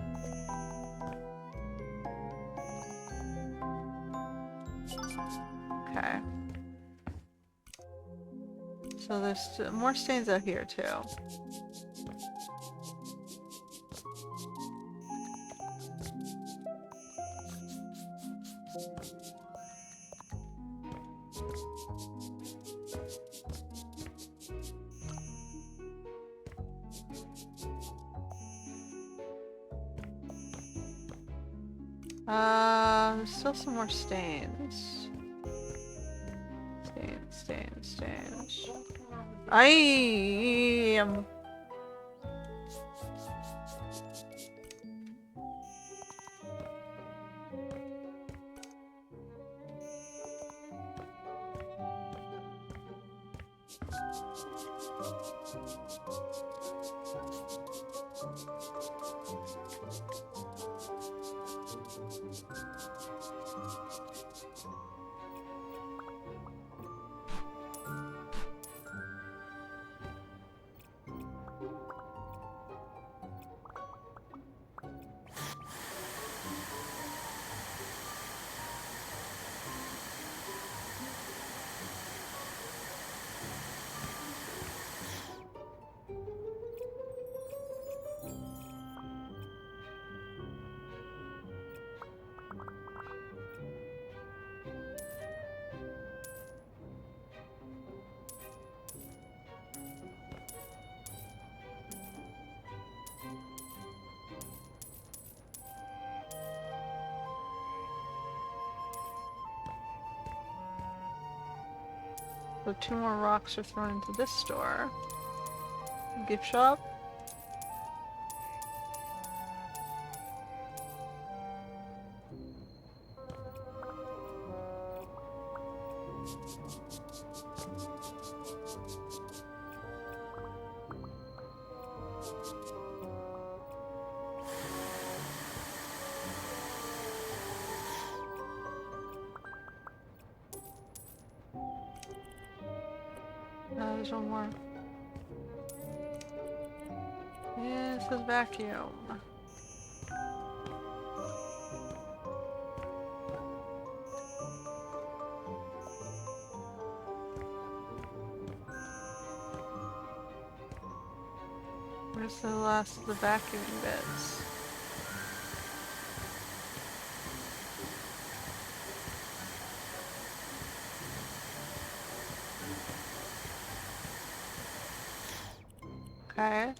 Okay. So there's more stains out here too. There's still some more stains. Stains. I am. So 2 more rocks are thrown into this store. Gift shop. No, there's one more. Yeah, it says vacuum. Where's the last of the vacuuming bits? Okay.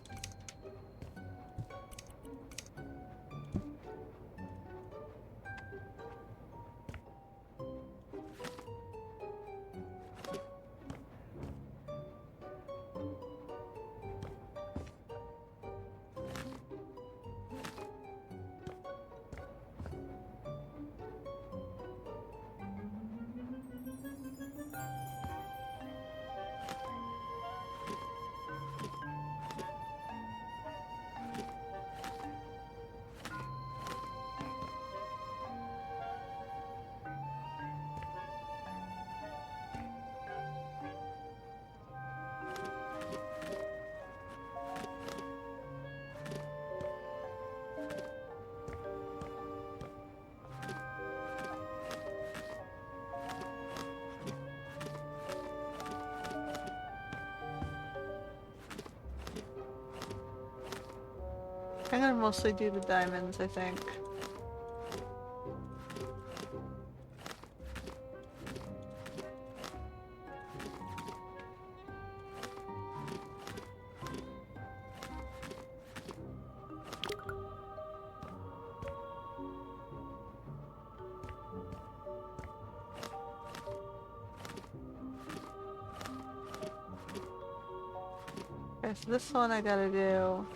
I'm gonna mostly do the diamonds, I think. Okay, so this one I gotta do.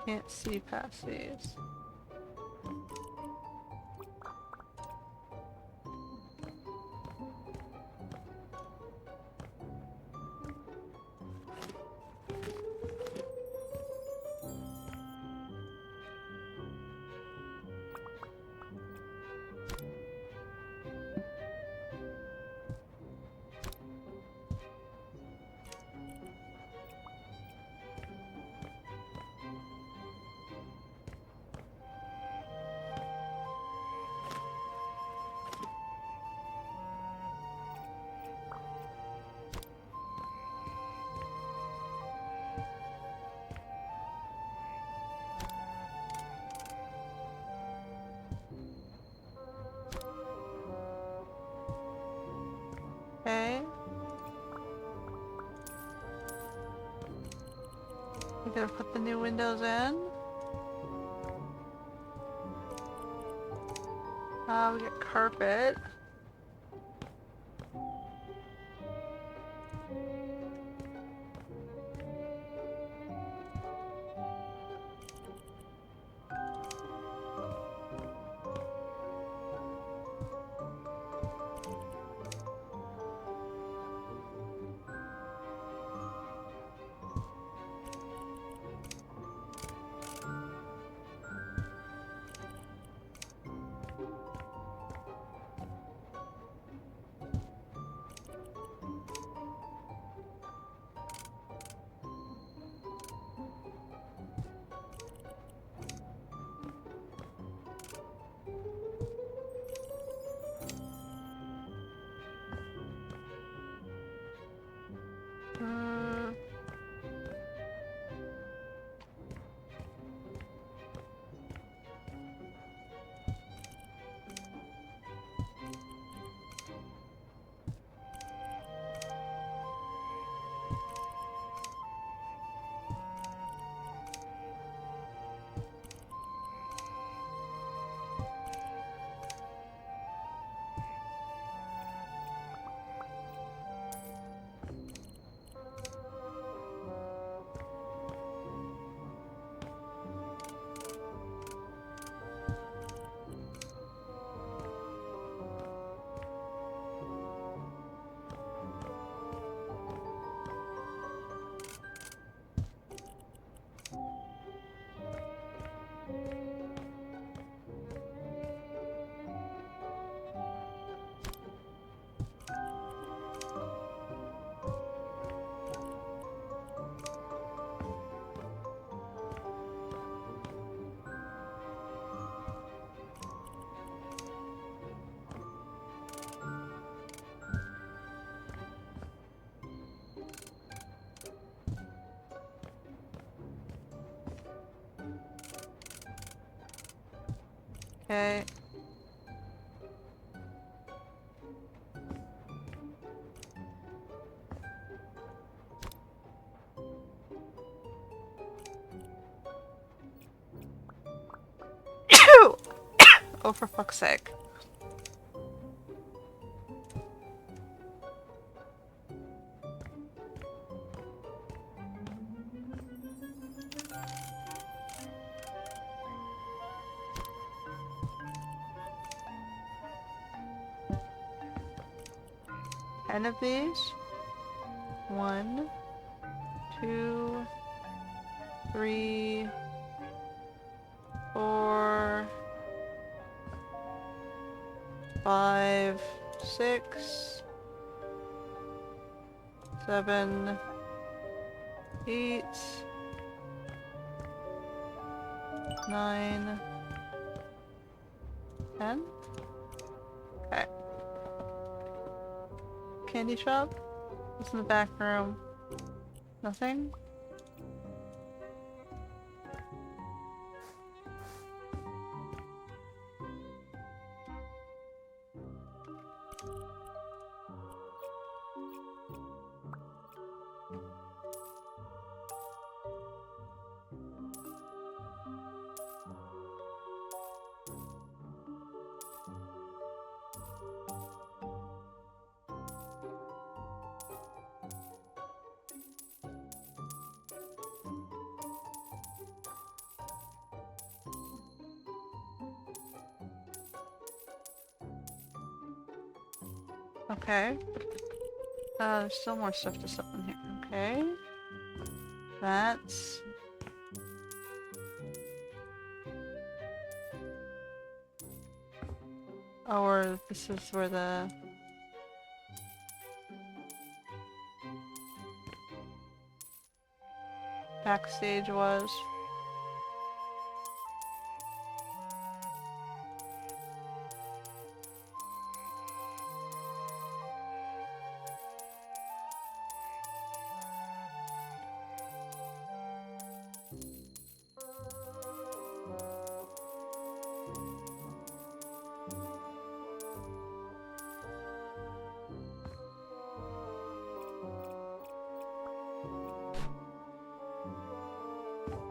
Can't see past these. Okay. We gotta put the new windows in. We get carpet. Mm, okay. Oh, for fuck's sake. Ten of these. 1, 2, 3, 4, 5, 6, 7, 8, 9, 10. Okay. Candy shop? What's in the back room? Nothing? Okay. There's still more stuff to sell in here. Okay. That's... Oh, or this is where the... backstage was.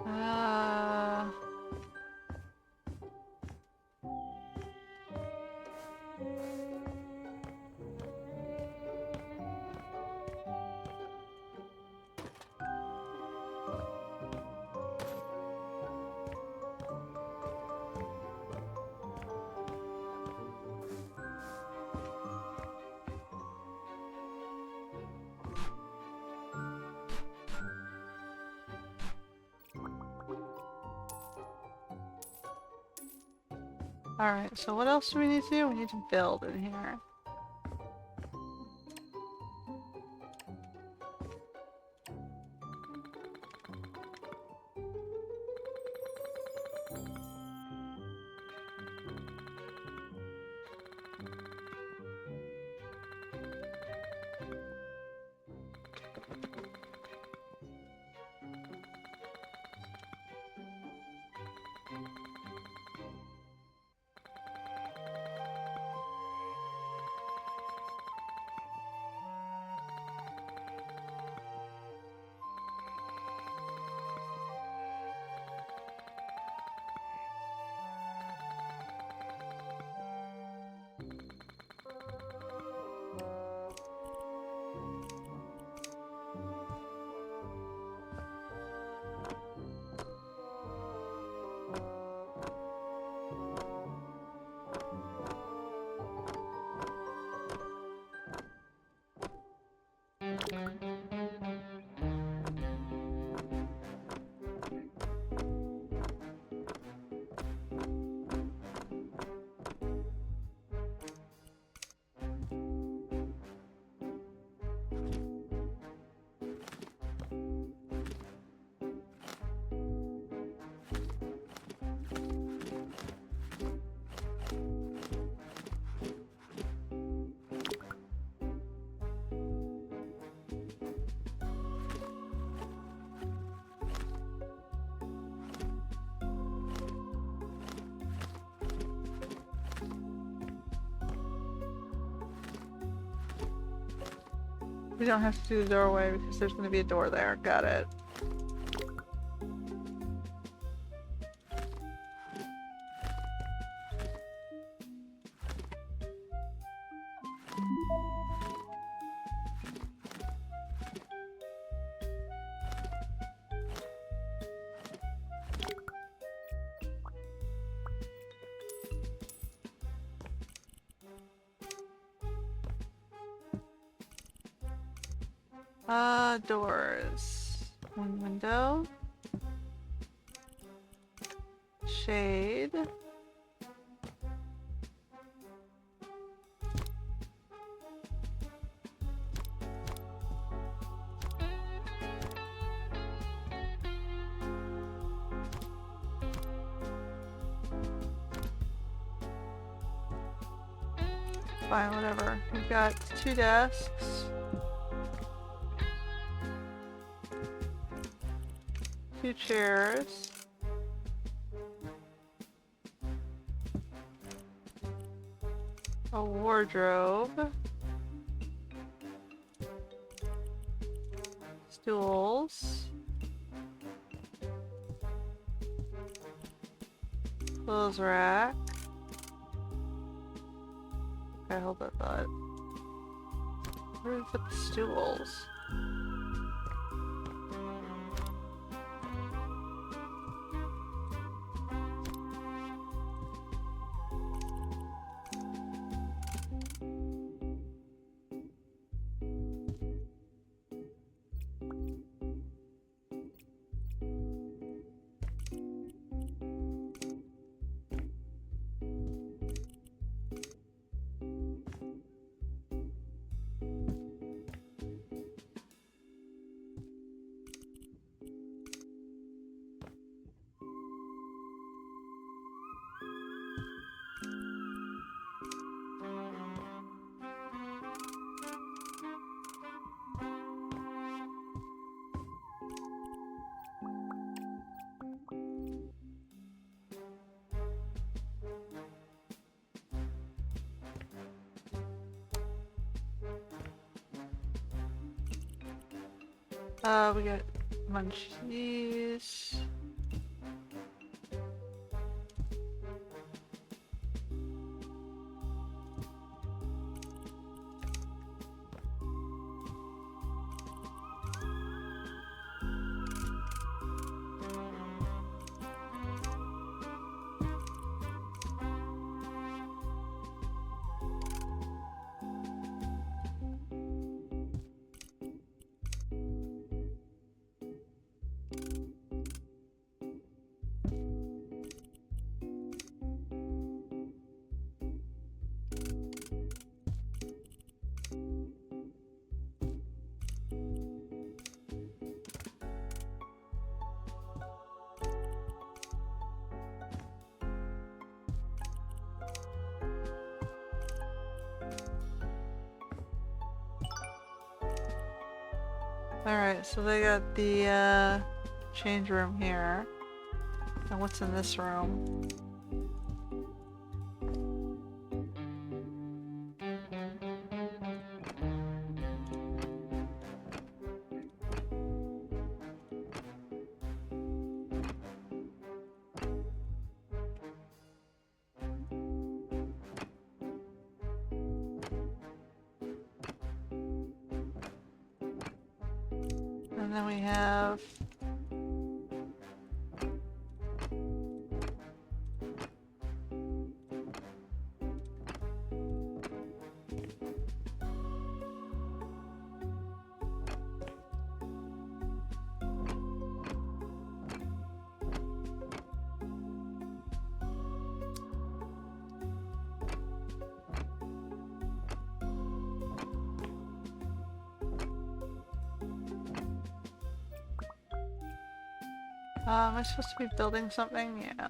Uh... Alright, so what else do we need to do? We need to build in here. We don't have to do the doorway because there's going to be a door there. Got it. Doors. One window. Shade. Fine, whatever. We've got 2 desks. 2 chairs. A wardrobe. Stools. Clothes rack. Okay, hold that thought. Where do we put the stools? We got munchies. Alright, so they got the change room here. And what's in this room? And then we have am I supposed to be building something? Yeah.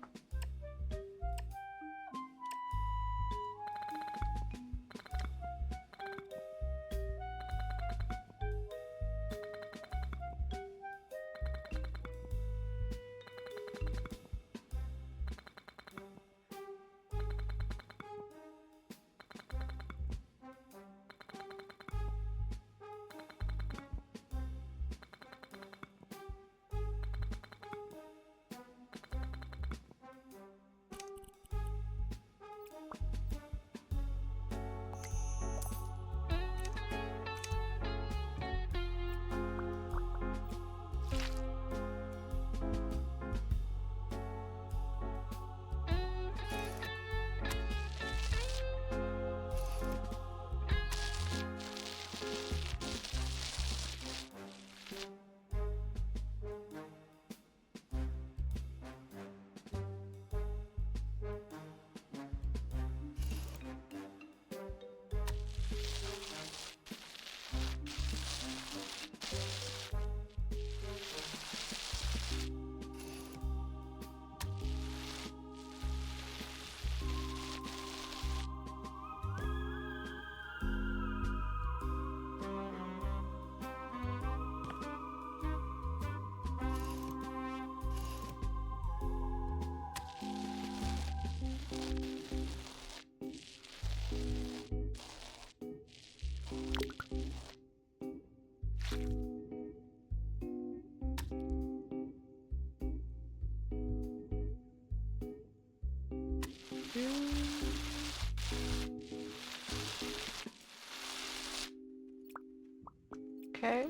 Okay.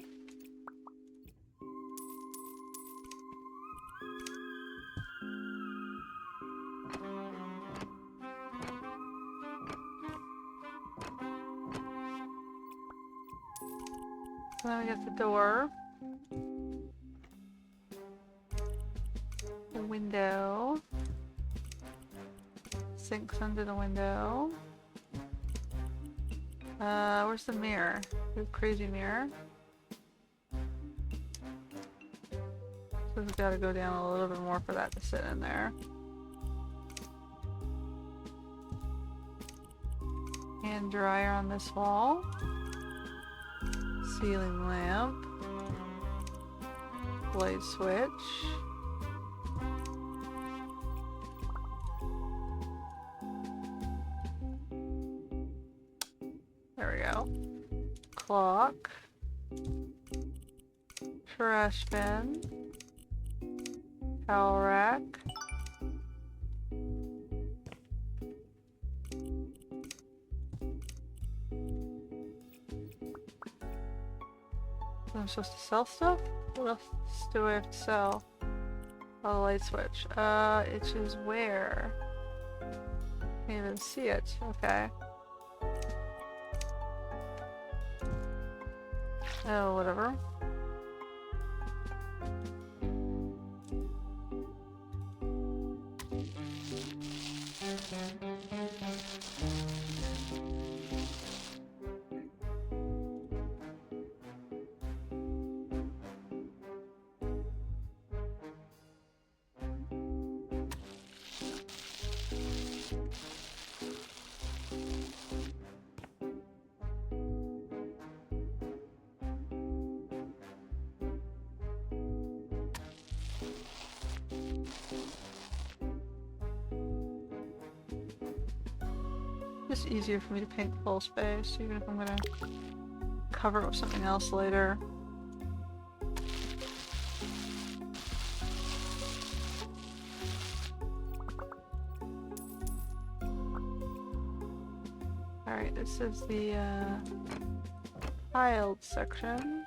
So then we get the door. The window. Sinks under the window. Where's the mirror? The crazy mirror. So we've got to go down a little bit more for that to sit in there. Hand dryer on this wall. Ceiling lamp. Light switch. There we go. Clock. Trash bin. Towel rack. I'm supposed to sell stuff? What else do I have to sell? Oh, the light switch. It is where? Can't even see it. Okay. Oh, whatever. It's easier for me to paint the whole space, even if I'm gonna cover it with something else later. Alright, this is the tiled section.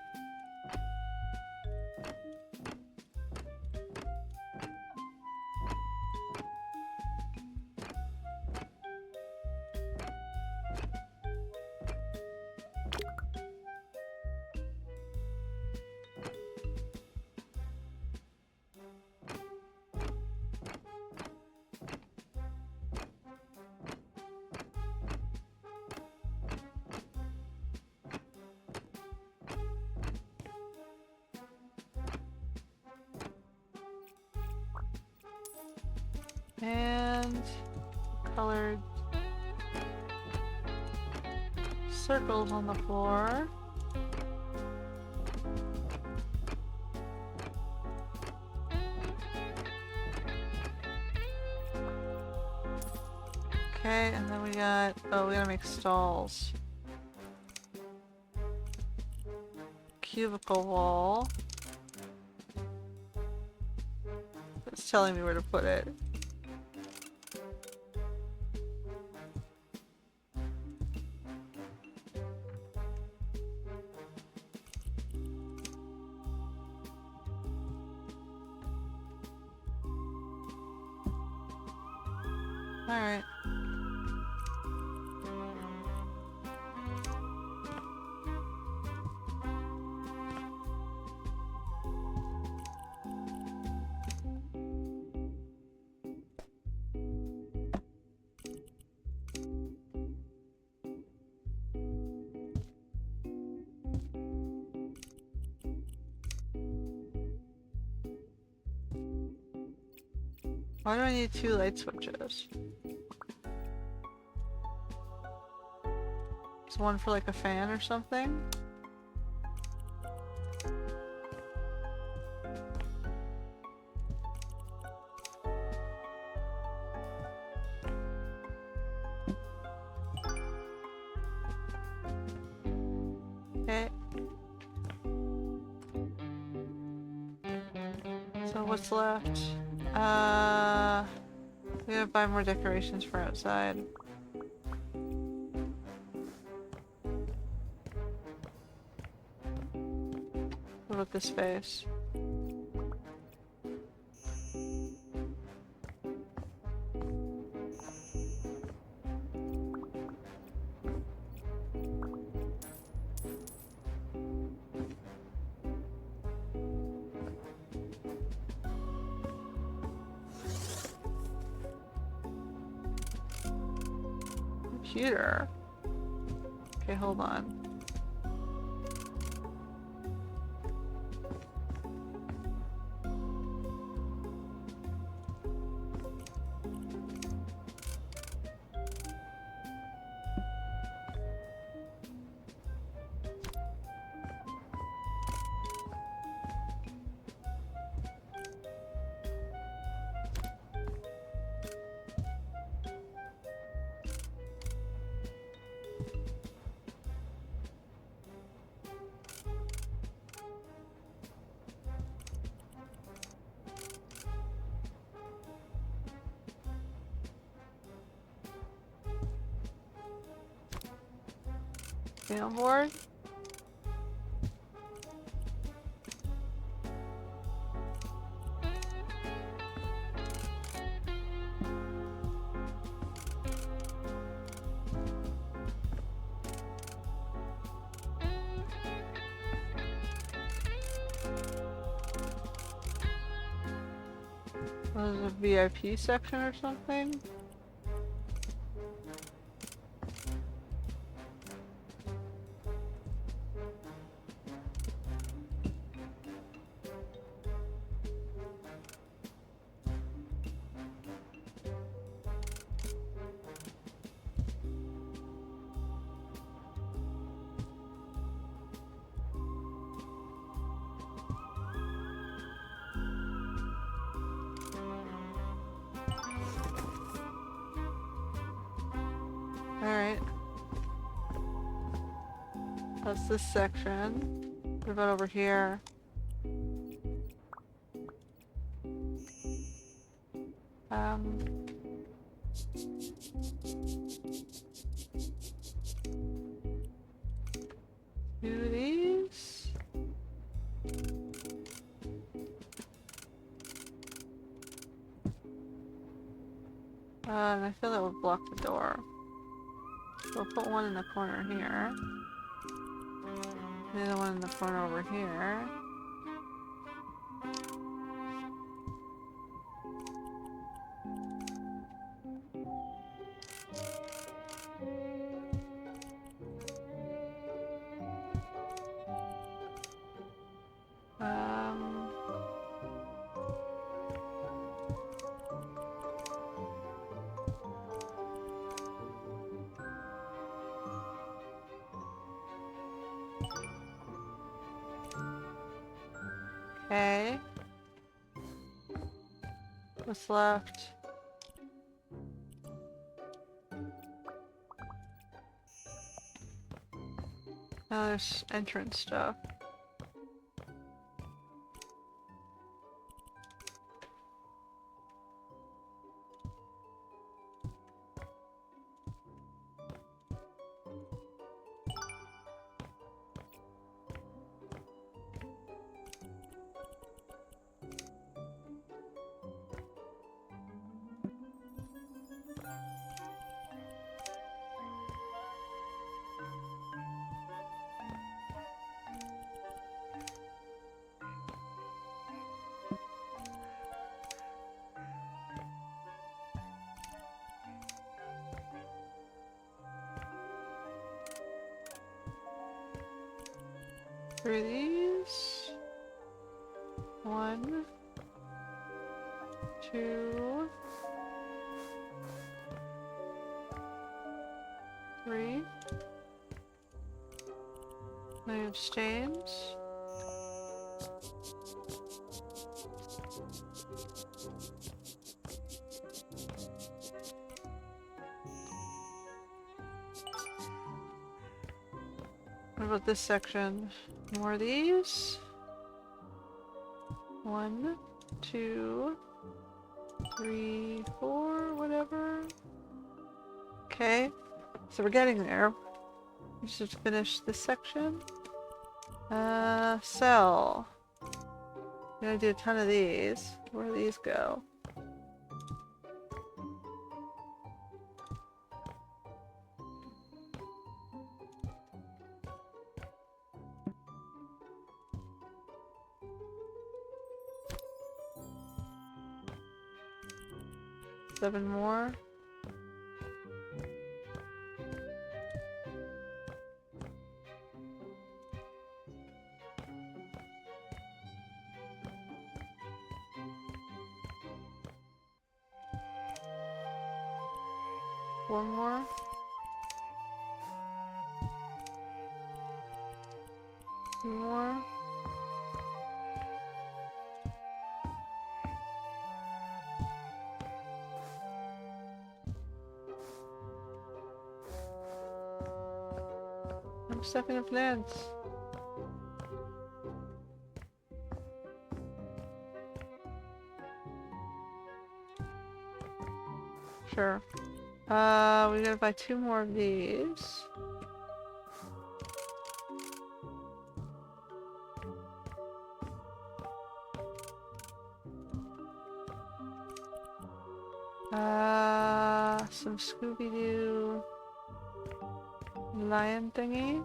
And colored circles on the floor. Okay, and then we got, oh, we gotta make stalls. Cubicle wall. It's telling me where to put it. Alright. Why do I need 2 light switches? Is one for like a fan or something? Okay. So what's left? We gotta buy more decorations for outside. What about this space? Computer. Okay, hold on. You on board? Was it a VIP section or something? Alright. That's this section. What about over here? Um... Do these? And I feel that would block the door. So we'll put one in the corner here. The other one in the corner over here. Um... Okay. What's left? Oh, there's entrance stuff. Through these. 1, 2, 3. I have stains. What about this section? More of these. 1, 2, 3, 4, whatever. Okay, so we're getting there. We just have to finish this section. Sell. I'm gonna do a ton of these. Where do these go? Seven more. Four more. Two more. I'm stuck in the plants. Sure. We gotta buy 2 more of these. Some Scooby Doo lion thingy.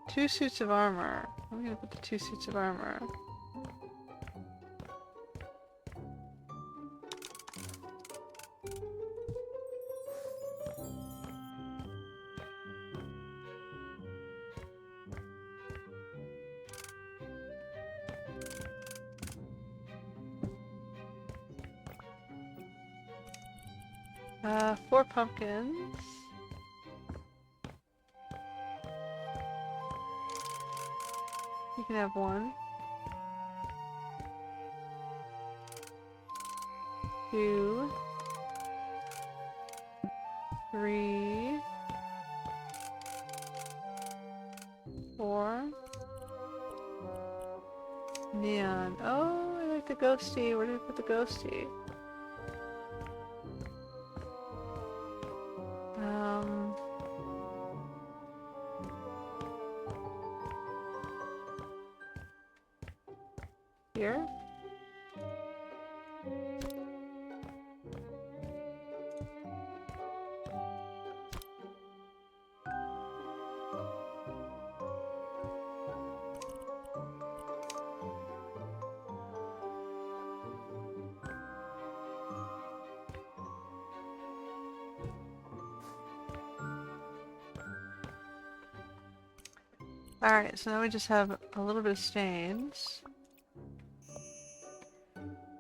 Two suits of armor. I'm gonna put the 2 suits of armor. Four pumpkins. You can have one. 2. 3. 4. Neon. Oh, I like the ghosty. Where did we put the ghosty? Here? Alright, so now we just have a little bit of stains.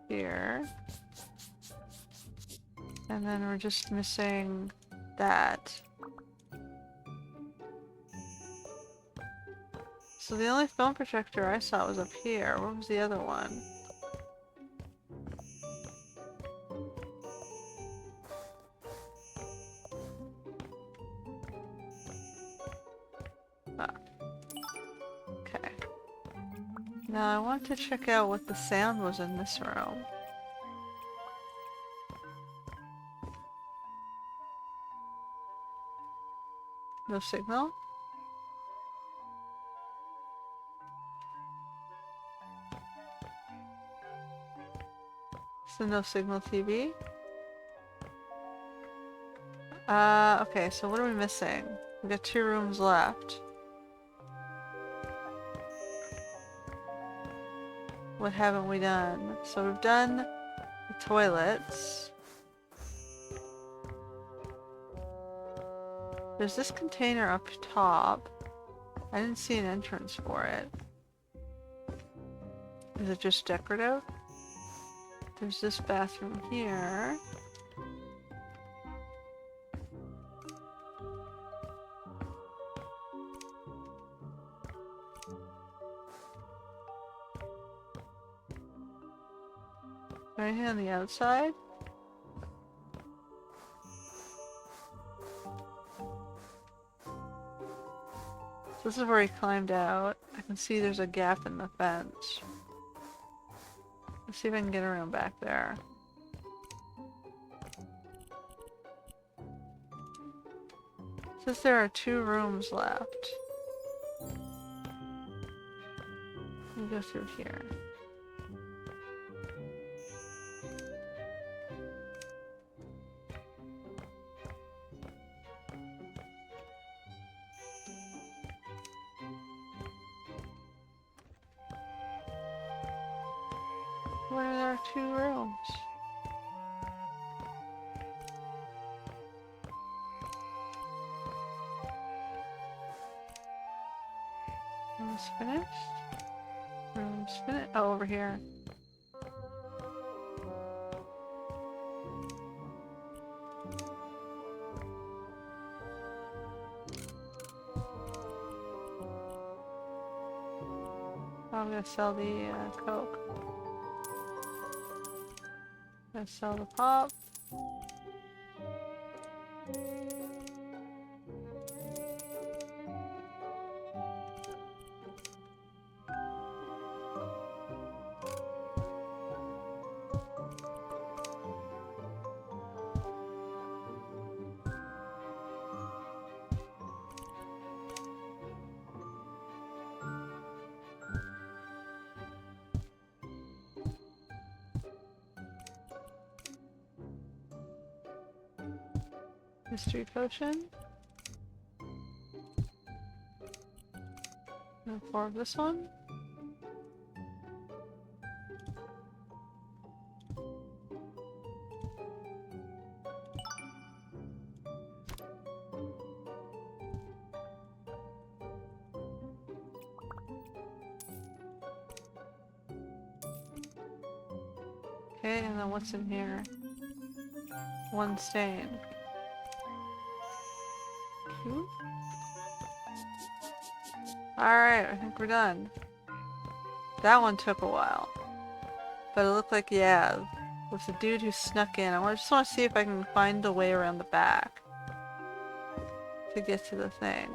Here. And then we're just missing that. So the only film projector I saw was up here. Where was the other one? Ah. Okay. Now I want to check out what the sound was in this room. No signal? So no signal TV? Okay, so what are we missing? We've got 2 rooms left. What haven't we done? So we've done the toilets. There's this container up top. I didn't see an entrance for it. Is it just decorative? There's this bathroom here. Is there anything on the outside? So this is where he climbed out. I can see there's a gap in the fence. Let's see if I can get around back there. Says there are 2 rooms left. Let me go through here. Where are our 2 rooms? Rooms finished? Rooms finished? Oh, over here. Oh, I'm gonna sell the Coke. Gonna sell the pop. Mystery potion. And 4 of this one. Okay, and then what's in here? 1 stain. Cute. Alright, I think we're done. That one took a while. But it looked like, yeah, with the dude who snuck in. I just want to see if I can find a way around the back to get to the thing.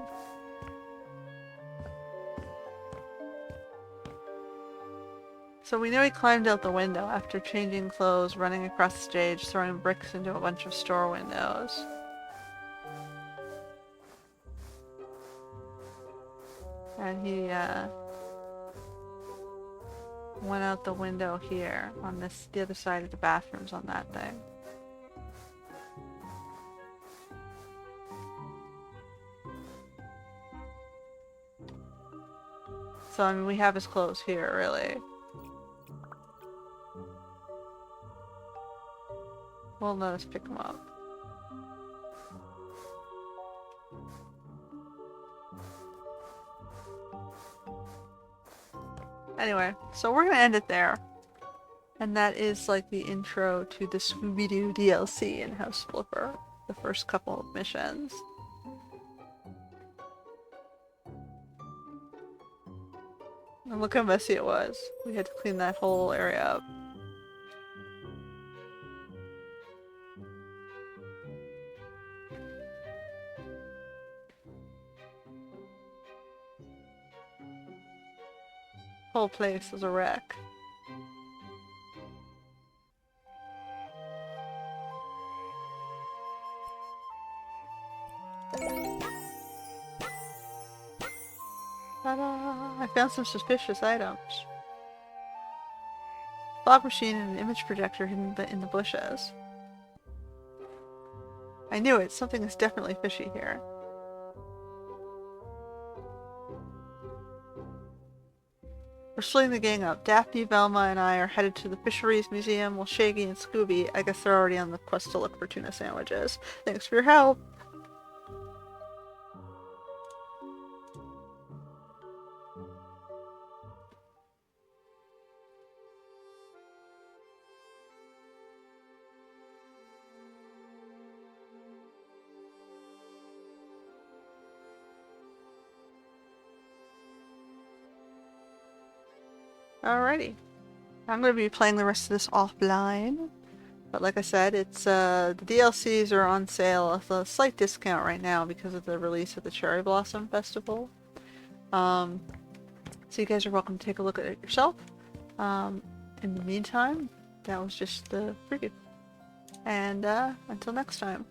So we know he climbed out the window after changing clothes, running across the stage, throwing bricks into a bunch of store windows. And he went out the window here on the other side of the bathrooms on that thing. So I mean, we have his clothes here, really. Won't let us pick him up. Anyway, so we're gonna end it there. And that is like the intro to the Scooby Doo DLC in House Flipper. The first couple of missions. And look how messy it was. We had to clean that whole area up. Whole place is a wreck. Ta-da! I found some suspicious items. Fog machine and an image projector hidden in the bushes. I knew it. Something is definitely fishy here. We're splitting the gang up. Daphne, Velma, and I are headed to the Fisheries Museum, while Shaggy and Scooby, I guess they're already on the quest to look for tuna sandwiches. Thanks for your help! Alrighty. I'm going to be playing the rest of this offline. But like I said, it's the DLCs are on sale at a slight discount right now because of the release of the Cherry Blossom Festival. So you guys are welcome to take a look at it yourself. In the meantime, that was just the preview. And until next time.